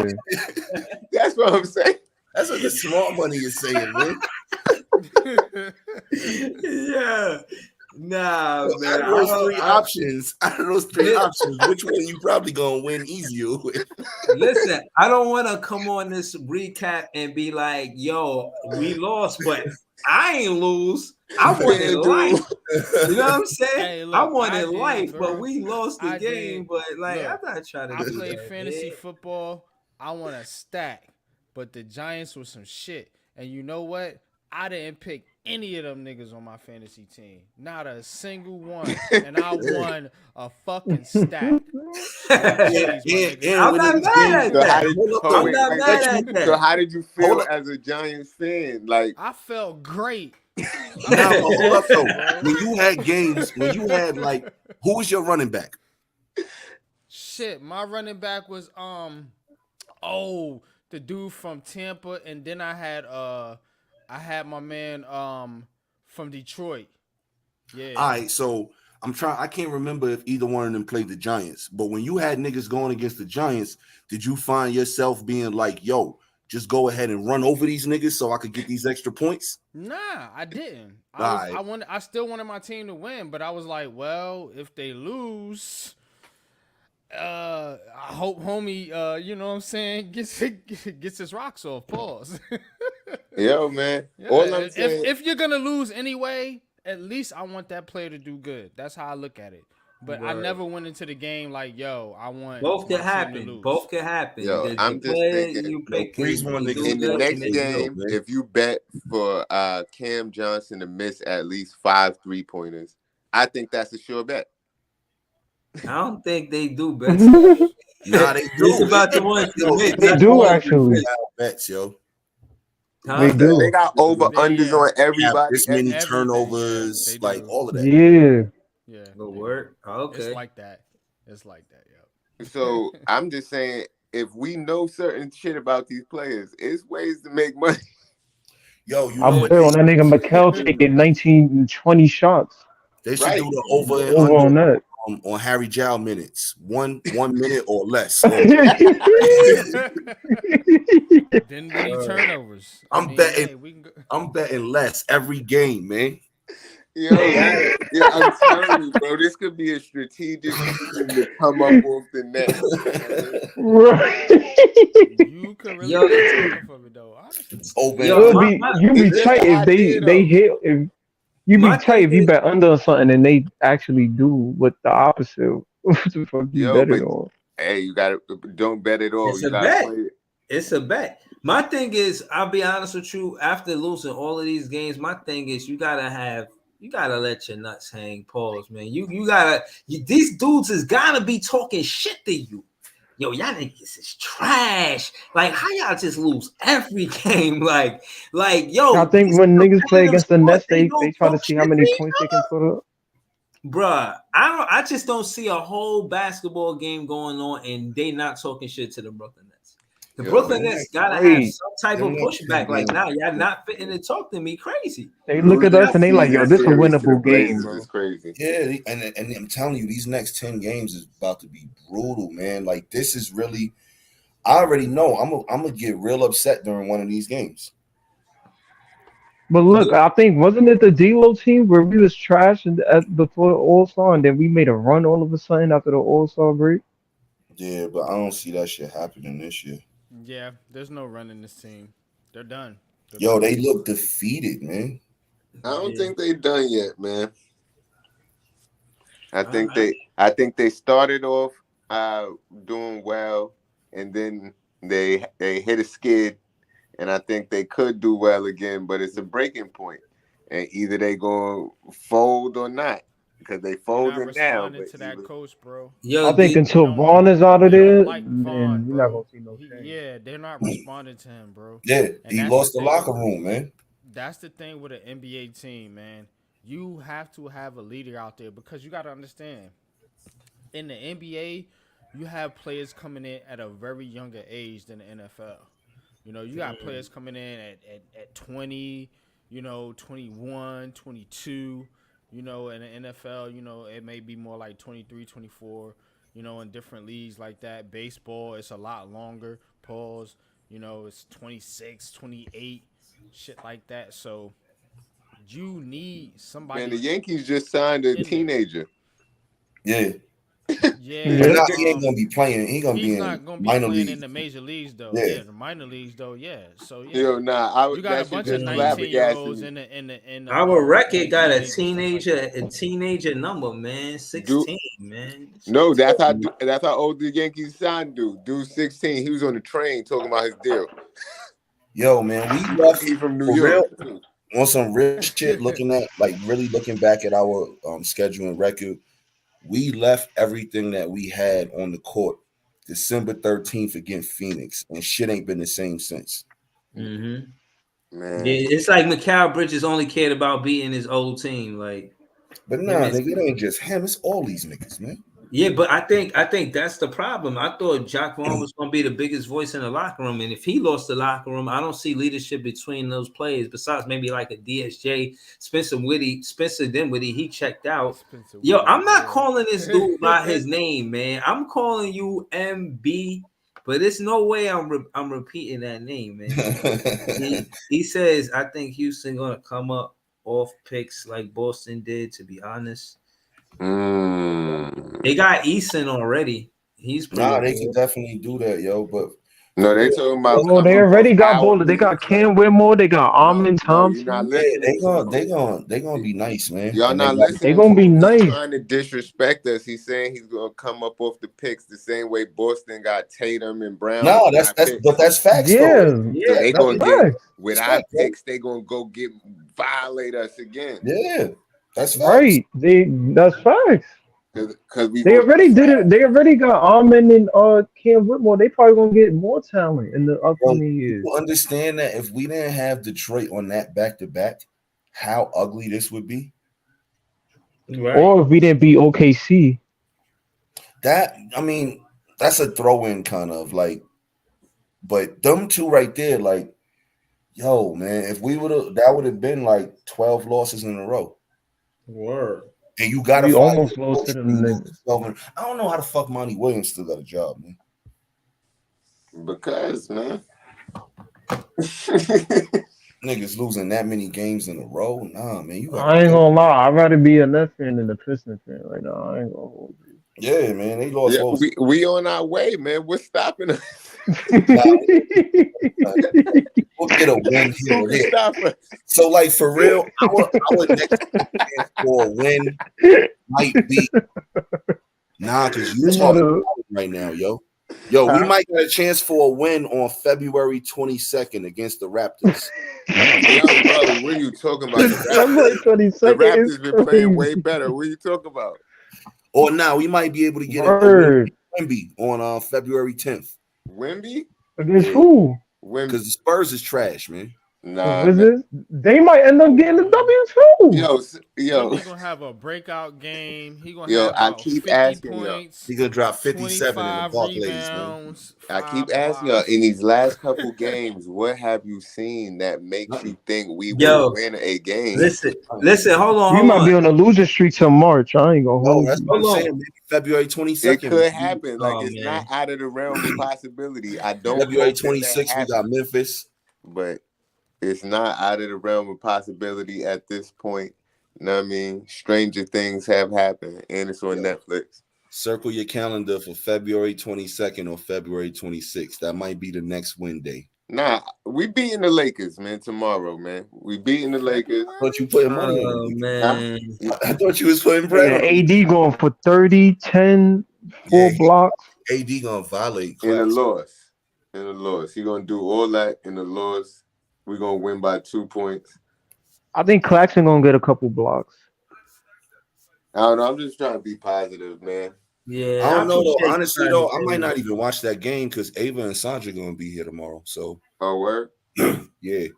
that's what I'm saying. That's what the smart money is saying, man. Yeah. Nah, So man. out of those three options, which one you probably gonna win easier with? Listen, I don't want to come on this recap and be like, "Yo, we lost," but I ain't lose. I won in life. You know what I'm saying? Hey, look, I won I in did, life, bro. but we lost the I game. did. But like, Look, I'm not trying to. I do played that, fantasy man. football. I want to stack, but the Giants were some shit. And you know what? I didn't pick any of them niggas on my fantasy team. Not a single one. And I won a fucking stack. I'm not mad at that. So how did you feel as a Giants fan? Like, I felt great. Now, hold up though. When you had games, like, who was your running back? Shit, my running back was the dude from Tampa, and then I had my man from Detroit. Yeah. All right, so I can't remember if either one of them played the Giants, but when you had niggas going against the Giants, did you find yourself being like, yo, just go ahead and run over these niggas so I could get these extra points? Nah, I didn't. Right. I still wanted my team to win, but I was like, well, if they lose, I hope homie, you know what I'm saying, gets his rocks off. Pause. Yo, man. Yeah, All I'm saying, if you're gonna lose anyway, at least I want that player to do good. That's how I look at it. But I never went into the game like, yo, I want both can my team to happen. lose. Both can happen. yo, I'm just thinking, you pick in is the next game, if you bet for Cam Johnson to miss at least 5 3-pointers, I think that's a sure bet. I don't think they do bet. Nah, they do. It's about the ones that make. They do actually. Bets, yo. They do. They got over unders on everybody. This many Everything, turnovers, yeah, they like do. all of that. Yeah. Yeah. Good work. Okay. It's like that. It's like that, yo. So I'm just saying, if we know certain shit about these players, it's ways to make money. Yo, you I know bet on that nigga Mikel taking 19 and 20 shots. they should Right. do the over and Over on under that. on Harry Jow minutes. 1 minute or less. Didn't any turnovers. I'm betting- hey, we can go. I'm betting less every game, man. Yo, I'm telling you, bro, this could be a strategic reason to come up off the net. You could really Yo, get something from it though. Honestly. It's over. Yo, You be It's tight if they idea, hit if you be My tight if thing you is- bet under on something and they actually do what the opposite. What the fuck you Yo, betting but- on? Hey, you gotta don't bet at all. It's You a gotta bet. play it. It's a bet. My thing is, I'll be honest with you, after losing all of these games, my thing is you gotta let your nuts hang. Pause, man. These dudes is gotta be talking shit to you. Yo, y'all niggas is trash. Like, how y'all just lose every game? Like, yo. I think these when niggas play against the competitive Nets, they sports, try to don't see how shit many to points each they can put up. Bruh, I just don't see a whole basketball game going on and they not talking shit to the Brooklyn Nets. The Yo, Brooklyn man, Nets gotta have great. some type of Yeah, pushback. Like, man. nah, y'all not fitting to talk to me crazy. They look at us and they like, yo, this a Series to the winnable game, Blazers bro. is crazy. Yeah, and I'm telling you, these next 10 games is about to be brutal, man. Like, this is really, I already know I'm gonna get real upset during one of these games. But look, I think wasn't it the D-Lo team where we was trash before the All-Star and then we made a run all of a sudden after the All-Star break? Yeah, but I don't see that shit happening this year. Yeah, there's no run in this team. They're done. Yo, they look defeated, man. I don't think they done yet, man. I think they started off doing well, and then they hit a skid, and I think they could do well again, but it's a breaking point, and either they gonna fold or not, because they Not folding now. responding to that coach, bro. Yo, I think D- until don't- Vaughn is out of they there, don't like then Vaughn, we're not bro. gonna see no change. Yeah, they're not responding to him, bro. Yeah, And he that's lost the the thing. locker room, man. That's the thing with an NBA team, man. You have to have a leader out there because you got to understand. In the NBA, you have players coming in at a very younger age than the NFL. You know, you got players coming in at 20, 21, 22. You know, in the NFL, it may be more like 23, 24, in different leagues like that. Baseball, it's a lot longer. Pause. It's 26, 28, shit like that. So you need somebody. Man, the Yankees just signed a teenager. Yeah. Yeah, He ain't gonna be playing. He gonna be he's in not gonna be minor playing leagues. in the major leagues though. Yeah. Yeah, the minor leagues though. Yeah, so yeah. Yo, nah, you got a bunch of 19-year-olds in the Our record got a NBA teenager number, man. 16, man. No, that's how old the Yankees signed dude. Dude 16. He was on the train talking about his deal. Yo, man, we left He from New for York. real. on some real shit, really looking back at our schedule and record, we left everything that we had on the court December 13th against Phoenix, and shit ain't been the same since. Mm-hmm. Man. Yeah, it's like Mikal Bridges only cared about beating his old team. Like, but nah, nigga, it ain't just him, it's all these niggas, man. Yeah, but I think that's the problem. I thought Jacque Vaughn was going to be the biggest voice in the locker room, and if he lost the locker room, I don't see leadership between those players. Besides maybe like a DSJ, Spencer Dinwiddie, he checked out. Yo, I'm not calling this dude by his name, man. I'm calling you MB, but there's no way I'm repeating that name, man. he says I think Houston going to come up off picks like Boston did. To be honest. They got Eason already. He's they can definitely do that, yo. But no, they talking about. Oh, they already got Bowler. They got Cam Whitmore. They got Armin Thompson. They gonna be nice, man. Y'all not listening. They gonna be nice. He's trying to disrespect us. He's saying he's gonna come up off the picks the same way Boston got Tatum and Brown. No, that's facts. Yeah, So they gonna get with our facts, picks. They gonna go violate us again. Yeah, that's facts. Right. That's facts. Because they already did it. They already got Armin and Cam Whitmore. They probably gonna get more talent in the upcoming years. You understand that if we didn't have Detroit on that back-to-back, how ugly this would be? Right. Or if we didn't beat OKC. That's a throw-in kind of like, but them two right there, like, yo, man, if we that would have been like 12 losses in a row. Word. And you gotta almost lost to them niggas. I don't know how the fuck Monty Williams still got a job, man. Because, man. Niggas losing that many games in a row. Nah, man. I ain't gonna lie. I'd rather be a Nets fan than a Pistons fan right now. I ain't gonna hold you. Yeah, man. They lost. Yeah, we on our way, man. We're stopping us. We'll get a win here or there. So, like, for real, our next chance for a win might be because you talking right now, yo. We might get a chance for a win on February 22nd against the Raptors. Bro, what are you talking about? The Raptors been playing way better. What are you talking about? Or now we might be able to get a Wemby on February 10th. Wemby? Against who? Because the Spurs is trash, man. Nah, they might end up getting a W too. Yo, he's gonna have a breakout game. He gonna have I keep asking points, he gonna drop 57 in the Barclays, man. I keep asking y'all in these last couple games, what have you seen that makes you think we will win a game? Listen, hold on. We might be on a losing streak till March. I ain't gonna hold that's you. what I'm saying. Maybe February 22nd. It could happen. Like it's not out of the realm of possibility. I don't. February 26th, we got Memphis, but it's not out of the realm of possibility at this point. You know what I mean? Stranger things have happened, and it's on Netflix. Circle your calendar for February 22nd or February 26th. That might be the next win day. Nah, we beating the Lakers, man, tomorrow, man. We beating the Lakers. I thought you putting money on it. Man. I thought you was putting bread on it. AD going for 30, 10, 4 blocks. AD gonna violate. In the loss. He gonna do all that in the loss. We're gonna win by 2 points. I think Claxton gonna get a couple blocks. I don't know. I'm just trying to be positive, man. Yeah, I don't know though. Honestly though, I might not even watch that game because Ava and Sandra gonna be here tomorrow. So word? Yeah,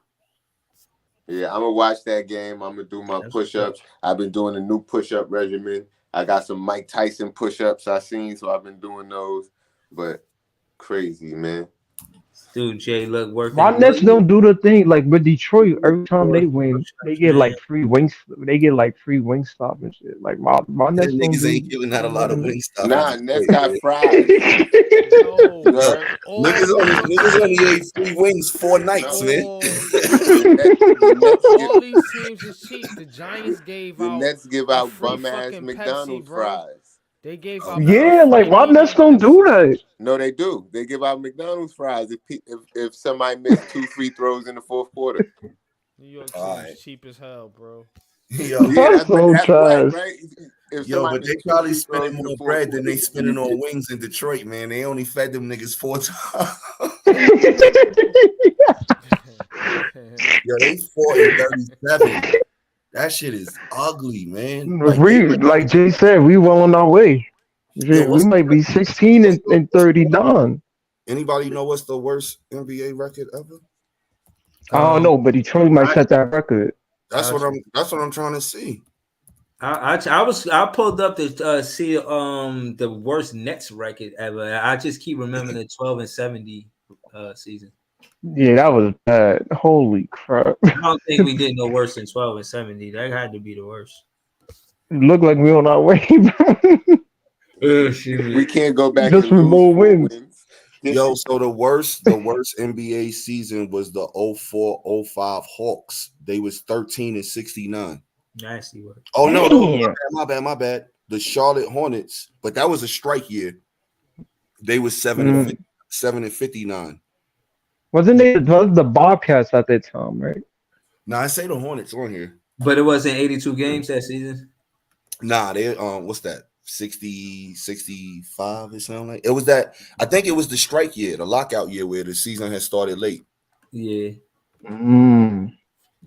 I'm gonna watch that game. I'm gonna do my push-ups. I've been doing a new push-up regimen. I got some Mike Tyson push-ups I seen, so I've been doing those. But crazy, man. Dude, Jay, look, working. My Nets don't do the thing like with Detroit. Every time they win, they get like free wings. They get like free wing stop and shit. Like my Nets niggas ain't giving out a lot of wing stop. Nah, Nets got fried. Niggas only ate free wings 4 nights, man. All these teams is cheap. The Giants gave out. The Nets give out bum ass McDonald's fries. They gave out. Yeah, like my Nets don't do that. No, they do. They give out McDonald's fries if somebody missed 2 free throws in the fourth quarter. New York team's cheap as hell, bro. That's so trash. Right? But they probably spending more bread than they spending on wings in Detroit, man. They only fed them niggas 4 times. Yo, they 4-37. That shit is ugly, man. Like Jay said, we well on our way. Yo, Shit, we might be 16-39. Anybody know what's the worst NBA record ever? I don't know, but Detroit might set that record. That's what I'm trying to see. I pulled up to see the worst Nets record ever. I just keep remembering the 12-70 season. Yeah, that was bad. Holy crap! I don't think we did no worse than 12-70. That had to be the worst. Look like we on our way. We can't go back. Just with more wins. Yo, so the worst NBA season was the 04-05 Hawks. They was 13-69. Nasty work. Oh no, my bad. The Charlotte Hornets, but that was a strike year. They was 7-59. Wasn't it the Bobcats at that time, right? Nah, I say the Hornets on here. But it wasn't 82 games that season. Nah, they what's that? 60, 65, it sound like. It was that, I think it was the strike year, the lockout year where the season had started late. Yeah.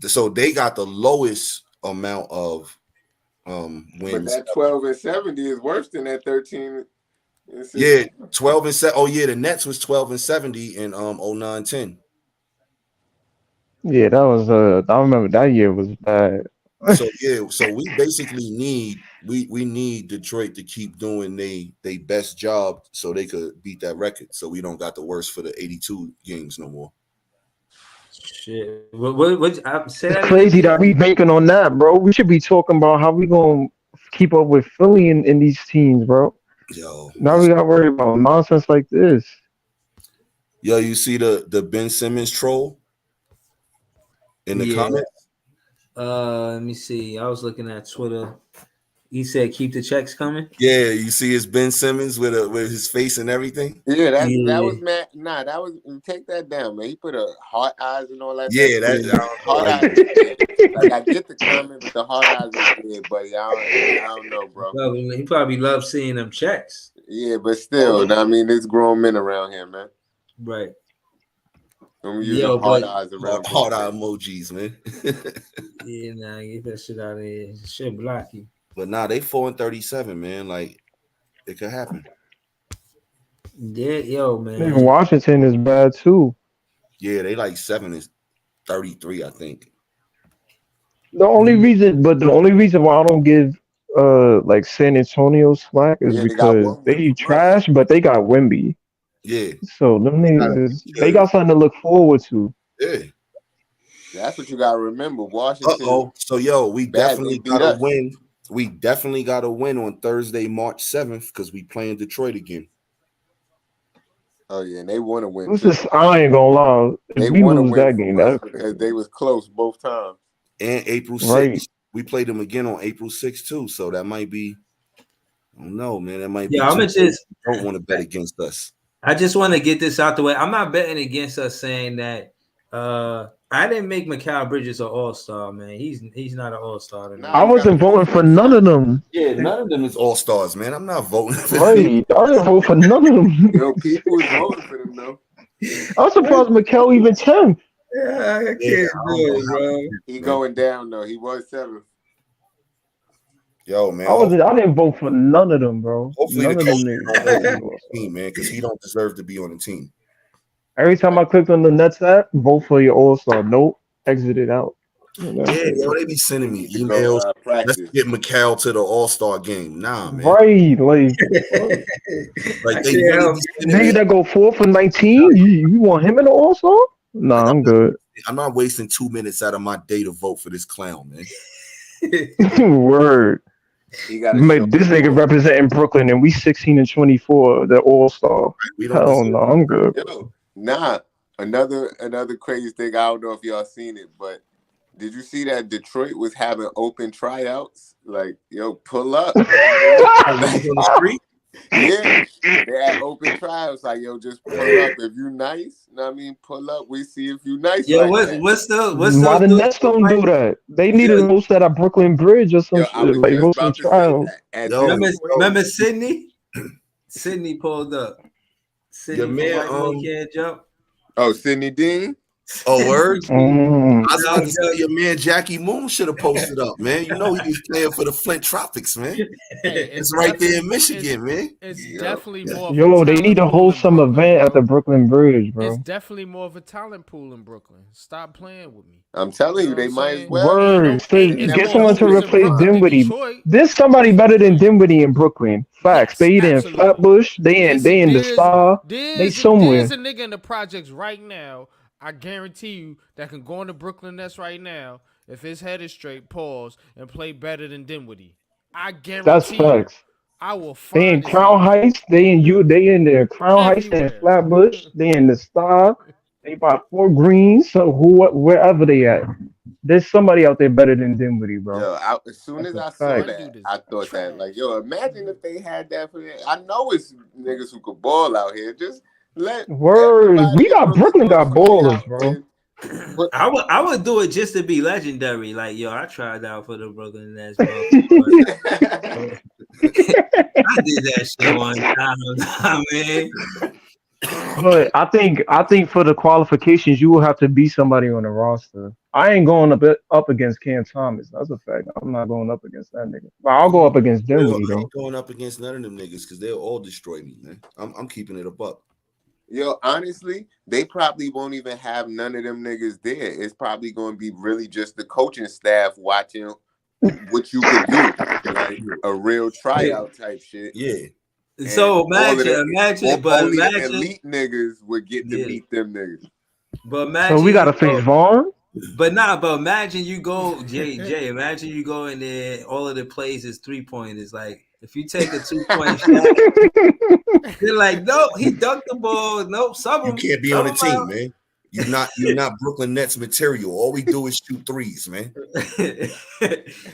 So they got the lowest amount of wins. But that 12-70 is worse than that 13. Yeah, 12-7. Oh yeah, the Nets was 12-70 in 09-10. Yeah, that was I remember that year was bad. So yeah, so we basically need we need Detroit to keep doing they best job so they could beat that record. So we don't got the worst for the 82 games no more. Shit. What say that It's crazy that we banking on that, bro. We should be talking about how we gonna keep up with Philly in these teams, bro. Yo, now we gotta worry about nonsense like this. Yo, you see the Ben Simmons troll in the comments? Let me see. I was looking at Twitter. He said, "Keep the checks coming." Yeah, you see his Ben Simmons with his face and everything. Yeah, that was mad. Nah, that was take that down, man. He put a heart eyes and all that. Yeah, heart eyes. Like I get the comment, but the heart eyes is good, buddy. I don't know, bro. He probably loves seeing them checks. Yeah, but still, I mean, there's grown men around here, man. Right. Yo, heart eyes around heart eye emojis, man. Yeah, nah, get that shit out of here. Shit block you. But nah, they 4-37, man. Like it could happen. Yeah, yo, man. Man, Washington is bad too. Yeah, they like 7-33, I think. The only reason why I don't give like San Antonio slack is because they trash, but they got Wemby. Yeah. So them niggas, they got something to look forward to. Yeah. That's what you gotta remember. Washington. So yo, we definitely gotta win. We definitely gotta win on Thursday, March 7th, because we playing Detroit again. Oh yeah, and they want to win. I ain't gonna lie. If we lose that game, because they was close both times. And April 6th. Right. We played them again on April 6th too. So that might be, I don't know, man. That might be. Yeah, I'm gonna just don't want to bet against us. I just want to get this out the way. I'm not betting against us saying that I didn't make Mikal Bridges an all-star, man. He's not an all-star. I wasn't voting for none of them. Yeah, none of them is all-stars, man. I'm not voting for right. I didn't vote for none of them. Yo, people was voting for them though. I'm surprised Mikal even 10th. Yeah, I can't do it, bro. He going down though. He was 7th. Yo, man. I didn't vote for none of them, bro. Hopefully none the of them coach niggas. don't vote on the team, man, because he don't deserve to be on the team. Every time I clicked on the Nets app, vote for your all-star. Nope, exited out. Yeah, yo, they be sending me emails. Let's get Mikal to the all-star game. Nah, man. Right, like they nigga that go 4 for 19. You want him in the all-star? Nah, I'm good. I'm not wasting 2 minutes out of my day to vote for this clown, man. Word. This nigga representing Brooklyn, and we 16-24, the all-star. Hell no, I'm good. Yo, nah, another crazy thing. I don't know if y'all seen it, but did you see that Detroit was having open tryouts? Like, yo, pull up. On the street? Yeah, they had open tryouts. Like, yo, just pull up if you nice. You know what I mean? Pull up. We see if you nice. Yo, like what's why the Nets don't do that? They needed to host that at Brooklyn Bridge or some shit. Like host some trials. Remember Sydney? Sydney pulled up. Sydney Your man, can't jump. Oh, Sidney Dean? Oh, word. I was Yo, about to yo. say your man Jackie Moon should have posted up, man. You know he was playing for the Flint Tropics, man. Hey, It's right there in definitely Michigan, man. it's definitely more of a Yo, they need talent to pool hold in some Brooklyn, event at bro. the Brooklyn Bridge, It's bro. definitely more of a talent pool in Brooklyn. Stop playing with me. I'm telling You you, know they what I'm might as saying? well. Ain't no, Word. Stay, it's get more someone to hoopers in replace Brooklyn than Dinwiddie. Detroit. There's somebody better than Dinwiddie in Brooklyn. Facts. Yes, They either in absolutely. Flatbush, they in the Star, they There's somewhere. a nigga in the projects right now. I guarantee you that can go into Brooklyn Nets right now if his head is straight, pause, and play better than Dinwiddie. I That's guarantee you. facts. I will They in find this Crown nigga Heights, they in the Crown Heights, they in everywhere. Flatbush, they in the Star, they by Fort Greens, so wherever they at. There's somebody out there better than Dinwiddie, bro. Yo, as soon That's as a I saw fact. that, I thought that, like, yo, imagine if they had that for that. I know it's niggas who could ball out here. Just let Word. everybody We in got Brooklyn go got try ballers, out. bro. But I would do it just to be legendary. Like, yo, I tried out for the Brooklyn Nets, bro. I did that shit one time, man. But I think for the qualifications, you will have to be somebody on the roster. I ain't going up against Cam Thomas. That's a fact. I'm not going up against that nigga. But I'll go up against Real, Dinwiddie I though. ain't going up against none of them niggas because they'll all destroy me, man. I'm keeping it a buck. Yo, honestly, they probably won't even have none of them niggas there. It's probably going to be really just the coaching staff watching what you can do, like a real tryout type shit. Yeah. And So all of imagine, the, only the imagine, elite niggas would get to meet them niggas. but imagine So we gotta you face go- Vaughn. But imagine you go, Jay, imagine you go in there, all of the plays is 3-pointers. Like, if you take a 2-point shot, they're like, nope, he dunked the ball. Nope, You can't be on the team, man. You're not Brooklyn Nets material. All we do is shoot threes, man.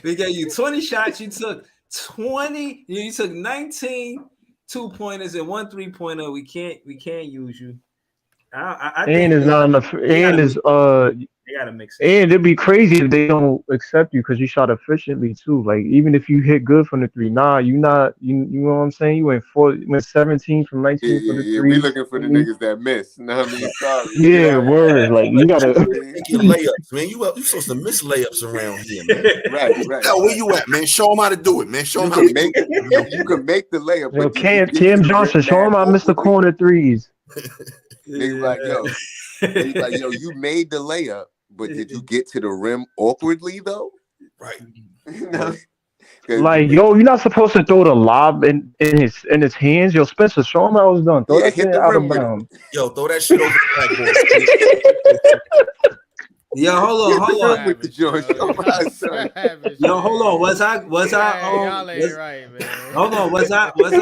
We gave you 20 shots. You took 20. You took 19 2-pointers and 1 3-pointer. We can't use you. I think And it's not enough. And is they gotta mix it. And it'd be crazy if they don't accept you because you shot efficiently too. Like even if you hit good from the three, you know what I'm saying? You went 17 from 19 for the Yeah. three. We looking for the niggas that miss. No, I mean, sorry. Yeah, word. Like you gotta Take your layups, man. You supposed to miss layups around here, man. Right. Yo, where you at, man? Show them how to do it, man. Show You them how can to make you can make the layup. Yo, But did you get Cam to the Johnson, rim show him I missed the awkwardly? corner threes. Niggas like, yo, you made the layup, but did you get to the rim awkwardly though? Right. No. 'Cause Like, yo, you're not supposed to throw the lob in his hands. Yo, Spencer, show him how it's done. Throw that hit shit the out rim of with it. bounds. Yo, throw that shit over the backboard. Yo, hold Hit the on. rim with the joint. Oh my son. Yo, hold on. Was I? Y'all ain't right, man. Hold on. Was I? Doing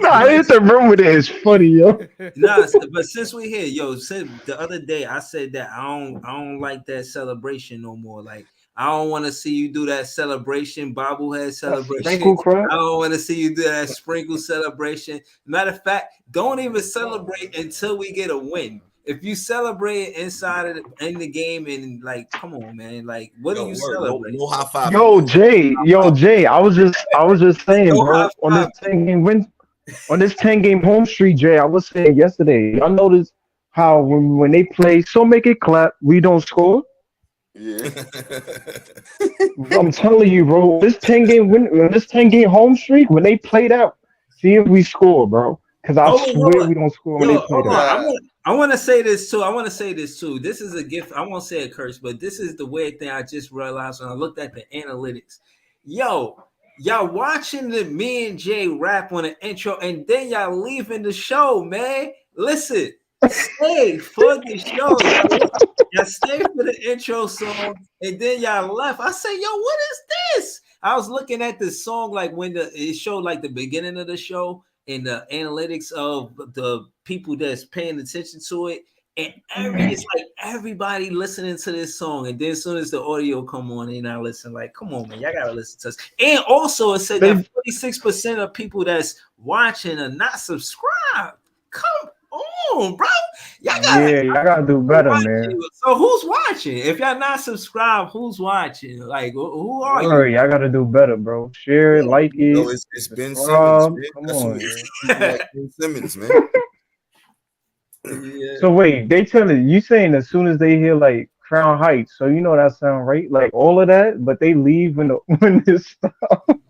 Nah, hit the rim with it. It's funny, yo. Nah, but since we here, yo, since the other day I said that I don't like that celebration no more. Like, I don't want to see you do that celebration, bobblehead celebration. sprinkle crap? I don't want to see you do that sprinkle celebration. Matter of fact, don't even celebrate until we get a win. If you celebrate inside in the game and like, come on, man, like, what do you celebrate? No high five. Yo, Jay, I was just saying, bro, on this 10-game home streak, Jay, I was saying yesterday, y'all notice how when they play, so make it clap, we don't score. Yeah. I'm telling you, bro, this 10-game home streak, when they play that, see if we score, bro. Because I swear we don't score when they play that. I want to say this too. This is a gift. I won't say a curse, but this is the weird thing I just realized when I looked at the analytics. Yo, y'all watching me and Jay rap on the intro, and then y'all leaving the show, man. Listen, stay for the show. Y'all stay for the intro song, and then y'all left. I said, yo, what is this? I was looking at the song like when it showed like the beginning of the show and the analytics of the people that's paying attention to it, and it's like everybody listening to this song, and then as soon as the audio come on, and I listen, like, come on, man, y'all gotta listen to us. And also, it said that 46% of people that's watching are not subscribed. Come on, bro, y'all gotta do better, man. So who's watching? If y'all not subscribed, who's watching? Like, who are you? Y'all gotta do better, bro. Share it, like it. No, it's Ben Simmons. Man. Come That's on, what man. it's like Ben Simmons, man. Yeah. So wait, they telling you saying as soon as they hear like Crown Heights, so you know that sound right, like all of that, but they leave when the when this stop.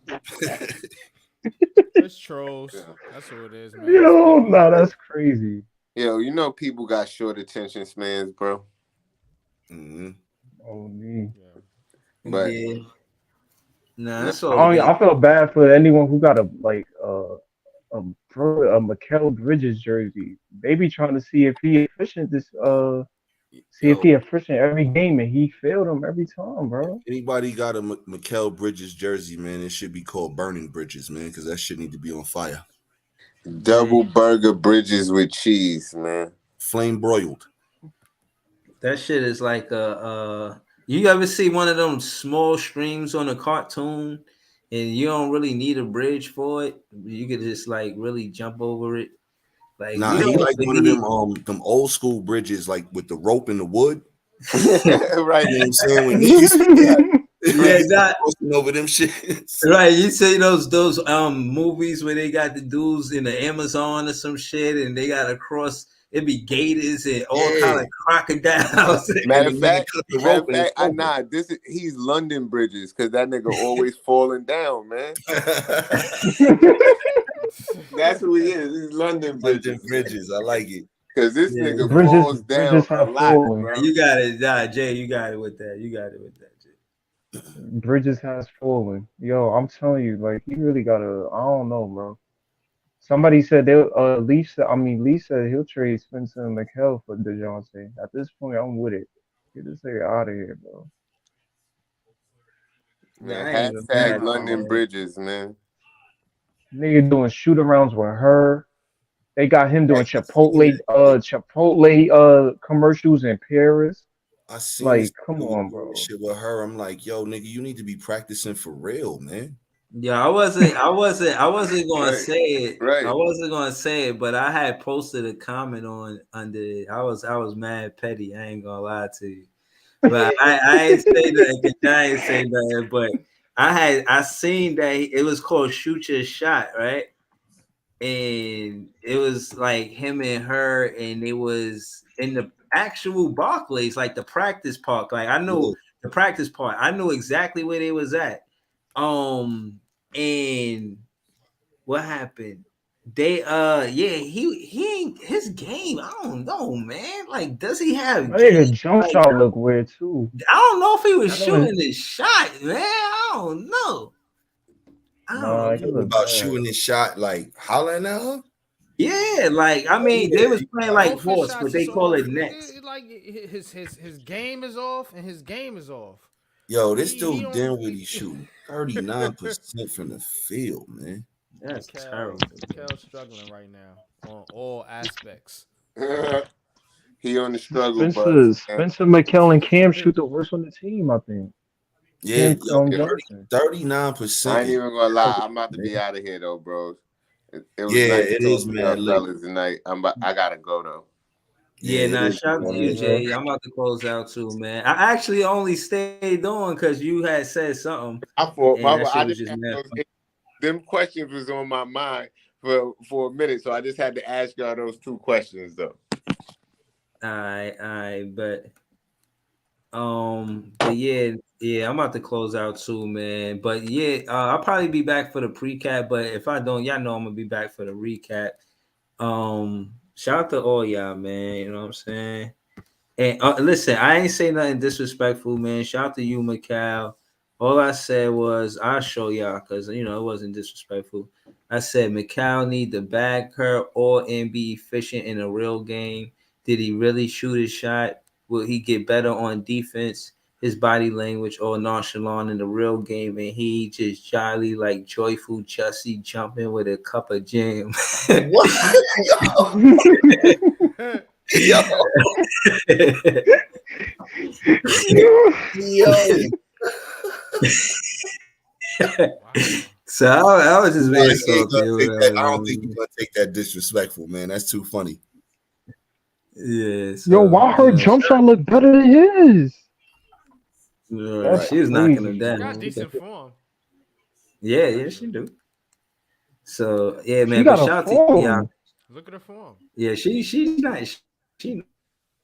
It's trolls. That's what it is, man. Yo, nah, that's crazy. Yo, you know people got short attention spans, bro. Mm-hmm. Oh me. But Yeah. Nah, that's I all good. feel bad for anyone who got a Mikal Bridges jersey. They be trying to see if he efficient if he efficient every game, and he failed them every time, bro. Anybody got a Mikal Bridges jersey, man? It should be called Burning Bridges, man, because that shit need to be on fire. double burger bridges with cheese, man. Flame broiled. That shit is like you ever see one of them small streams on a cartoon and you don't really need a bridge for it? You could just like really jump over it. Like Nah, you he don't like really one of need- them old school bridges, like with the rope and the wood. Right. You know what I'm saying? When niggas Yeah, that posting over them shit. right. You see those movies where they got the dudes in the Amazon or some shit and they got to cross. It be gators and all kind of crocodiles. Matter of fact, he's London Bridges because that nigga always falling down, man. That's who he is. He's London Bridges. I like it. Because this nigga Bridges- falls down Bridges a have lot, fallen. bro. You got it, Jay. You got it with that. You got it with that, Jay. Bridges has fallen. Yo, I'm telling you, like he really gotta. I don't know, bro. Somebody said Leaf said he'll trade Spencer and McHale for DeJounte. At this point, I'm with it. Get this nigga out of here, bro. Man, hashtag London Bridges, man. Nigga doing shoot arounds with her. They got him doing Chipotle commercials in Paris. I seen Like, this come dude on, do bro. shit with her. I'm like, yo, nigga, you need to be practicing for real, man. Yeah, I wasn't gonna Right, say it. right. I wasn't gonna say it, but I had posted a comment under it. I was mad petty. I ain't gonna lie to you. But I ain't say that. I ain't say that. But I seen that it was called Shoot Your Shot, right? And it was like him and her, and it was in the actual Barclays, like the practice park. Like I knew the practice part. I knew exactly where they was at. And what happened? They he ain't his game. I don't know, man. Like, does he have I think a game? jump Like, shot look weird too. I don't know if he was I know shooting his shot, man. I don't know. Nah, he look About bad. shooting his shot, like hollering at her. Yeah, like I mean, they was playing like Both his horse, shots but they is call off. it nets. Like his game is off and his game is off. Yo, this He dude don't- Dinwiddie shooting 39% from the field, man. That's Cal, terrible. Cal's struggling right now on all aspects. He on the struggle bus. Spencer McHale and Cam shoot the worst on the team, I think. Yeah, Cam, Johnson. 39%. I ain't even gonna lie. I'm about to be out of here though, bros. It was Yeah, nice it talking is, to man, y'all lit. fellas tonight. I gotta go though. Yeah, it nah, is, shout out to man. you, Jay. I'm about to close out too, man. I actually only stayed on because you had said something. I thought and my that shit I was just just had mad those, funny. them questions was on my mind for a minute, so I just had to ask y'all those two questions though. But yeah, I'm about to close out too, man. But yeah, I'll probably be back for the pre-cap. But if I don't, y'all know I'm gonna be back for the recap. Shout out to all y'all, man. You know what I'm saying? And listen, I ain't say nothing disrespectful, man. Shout out to you, Mikal. All I said was I'll show y'all because it wasn't disrespectful. I said Mikal need to bag her or and be efficient in a real game. Did he really shoot his shot? Will he get better on defense? His body language all nonchalant in the real game, and he just jolly like joyful Chelsea jumping with a cup of jam. What? Yo. So I was just being I salty. don't think you're gonna take that disrespectful, man. That's too funny. Yeah. Yo, why her jump shot look better than his? Yeah, she was knocking him She down. got decent form. Yeah, she do. So yeah, She man. got But a shout out to form. y'all. Look at her form. Yeah, she's nice. She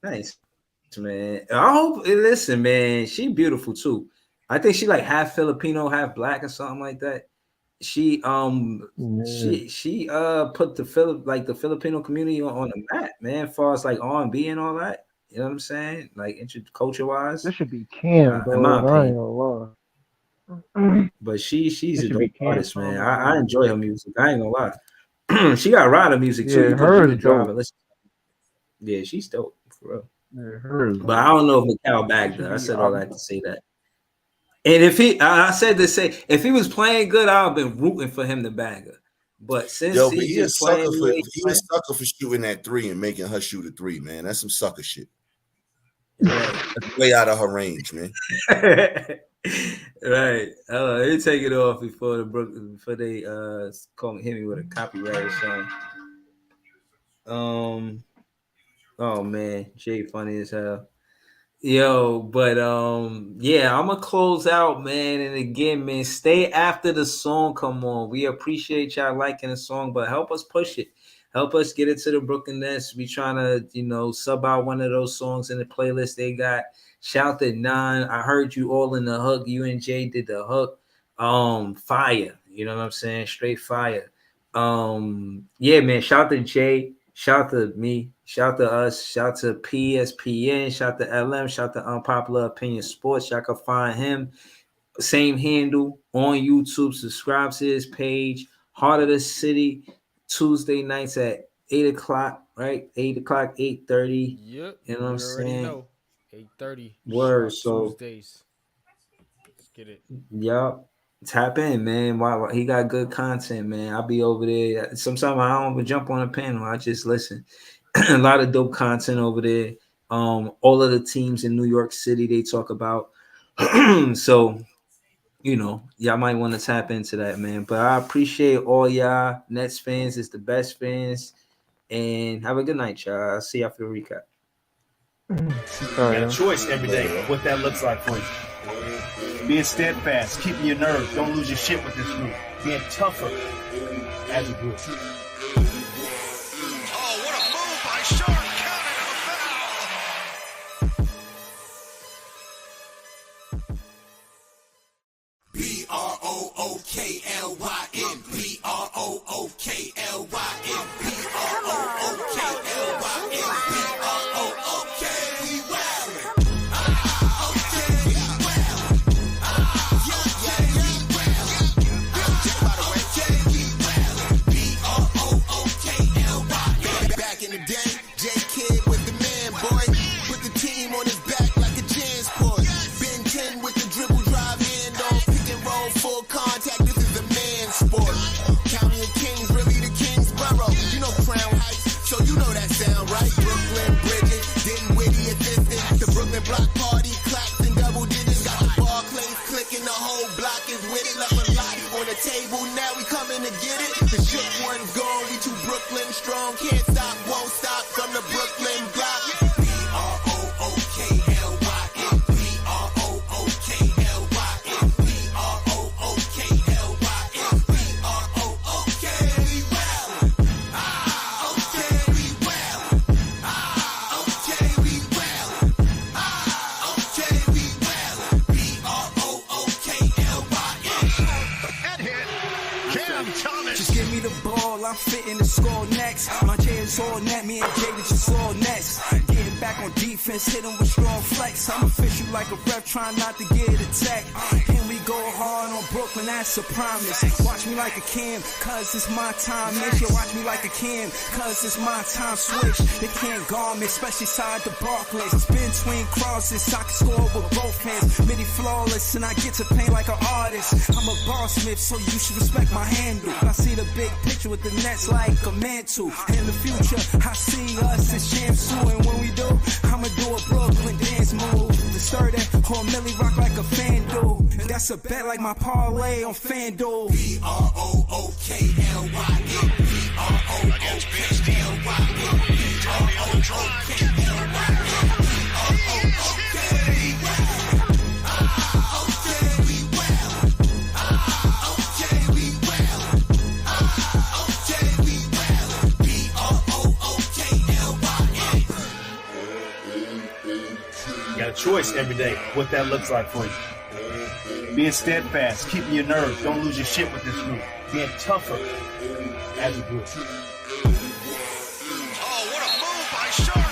nice, man. I hope. Listen, man, she beautiful too. I think she like half Filipino, half black, or something like that. She she put the the Filipino community on the map, man. As far as like R&B and all that, you know what I'm saying? Like culture wise, This should be Cam, in my dog. I ain't opinion. gonna lie. But she's This a should be dope Cam artist, man. song, I man. enjoy her music. I ain't gonna lie. She got rider music too. Yeah, You her could is drive dope. and listen. Yeah, she's dope for real. Yeah, her is But I dope. don't know if Mikal It bagged should her. I be said all that to say that. And if I said to say, if he was playing good, I've been rooting for him to bag her. But since Yo, but he's he a just sucker playing the for way he's playing, shooting that three and making her shoot a three, man. That's some sucker shit. right, That's way out of her range, man. right. Let me take it off before they hit me with a copyright song. Oh man, Jay funny as hell. Yo, but yeah, I'm gonna close out, man. And again, man, stay after the song come on. We appreciate y'all liking the song, but help us push it. Help us get it to the Brooklyn Nets. We trying to, sub out one of those songs in the playlist they got. Shout to Nine. I heard you all in the hook. You and Jay did the hook. Fire. You know what I'm saying? Straight fire. Yeah, man. Shout to Jay. Shout to me. Shout to us. Shout to PSPN. Shout to LM. Shout to Unpopular Opinion Sports. Y'all can find him. Same handle on YouTube. Subscribe to his page. Heart of the City. Tuesday nights at 8 o'clock, right? 8 o'clock, 8:30. Yep. You know what I'm You already saying? know. 8:30. Word. Sharp So, Tuesdays. Let's get it. yup. Tap in, man. Wow, he got good content, man. I'll be over there. Sometimes I don't even jump on a panel. I just listen. A lot of dope content over there. All of the teams in New York City they talk about. So, y'all might want to tap into that, man. But I appreciate all y'all Nets fans. It's the best fans. And have a good night, y'all. I'll see y'all for the recap. You got a choice every day of what that looks like for you. Being steadfast, keeping your nerve, don't lose your shit with this group. Being tougher as a group. Oh, what a move by Short. Counted a foul. BROOKLYN, BROOKLYN, BROOKLYN, we wildin'. Back in the day, J Kid was the man, boy. Put the team on his back like a Jansport. Ben 10 with the dribble drive handoff, pick and roll, full contact. This is a man sport. County of Kings, really the Kingsborough. You know Crown Heights, so you know that sound, right? Brooklyn Bridges, didn't witty assistant. The Brooklyn Block Party, claps and double digits. Got the Barclays clicking, the whole block is with it. Left a lot on the table, now we coming to get it. The shook one's gone, we too Brooklyn strong. Can't stop, won't stop from the Brooklyn block. BROOKLYN, BROOKLYN, Just give me the ball, I'm fitting the score next. My J is all net, me and Jay with just all nets. Getting back on defense, hit 'em with strong flex. I'm official like a ref, trying not to get attacked. And we go hard on Brooklyn, that's a promise. Watch me like a Cam, cause it's my time. Make you watch me like a Cam, cause it's my time. Switch, they can't guard me, especially side the Barclays. Spin twin crosses, I can score with both hands. Midi flawless, and I get to paint like an artist. I'm a bar smith, so you should respect my handle. I see the big picture with the Nets like a mantle. In the future, I see us as champs too. And when we do, I'ma do a Brooklyn dance move. To stir that whole Millie rock like a fan do. That's a bet like my parlay on FanDuel. Against You got a choice every day what that looks like for you. Being steadfast, keeping your nerve, don't lose your shit with this group. Being tougher as a group. Oh, what a move by Sharp.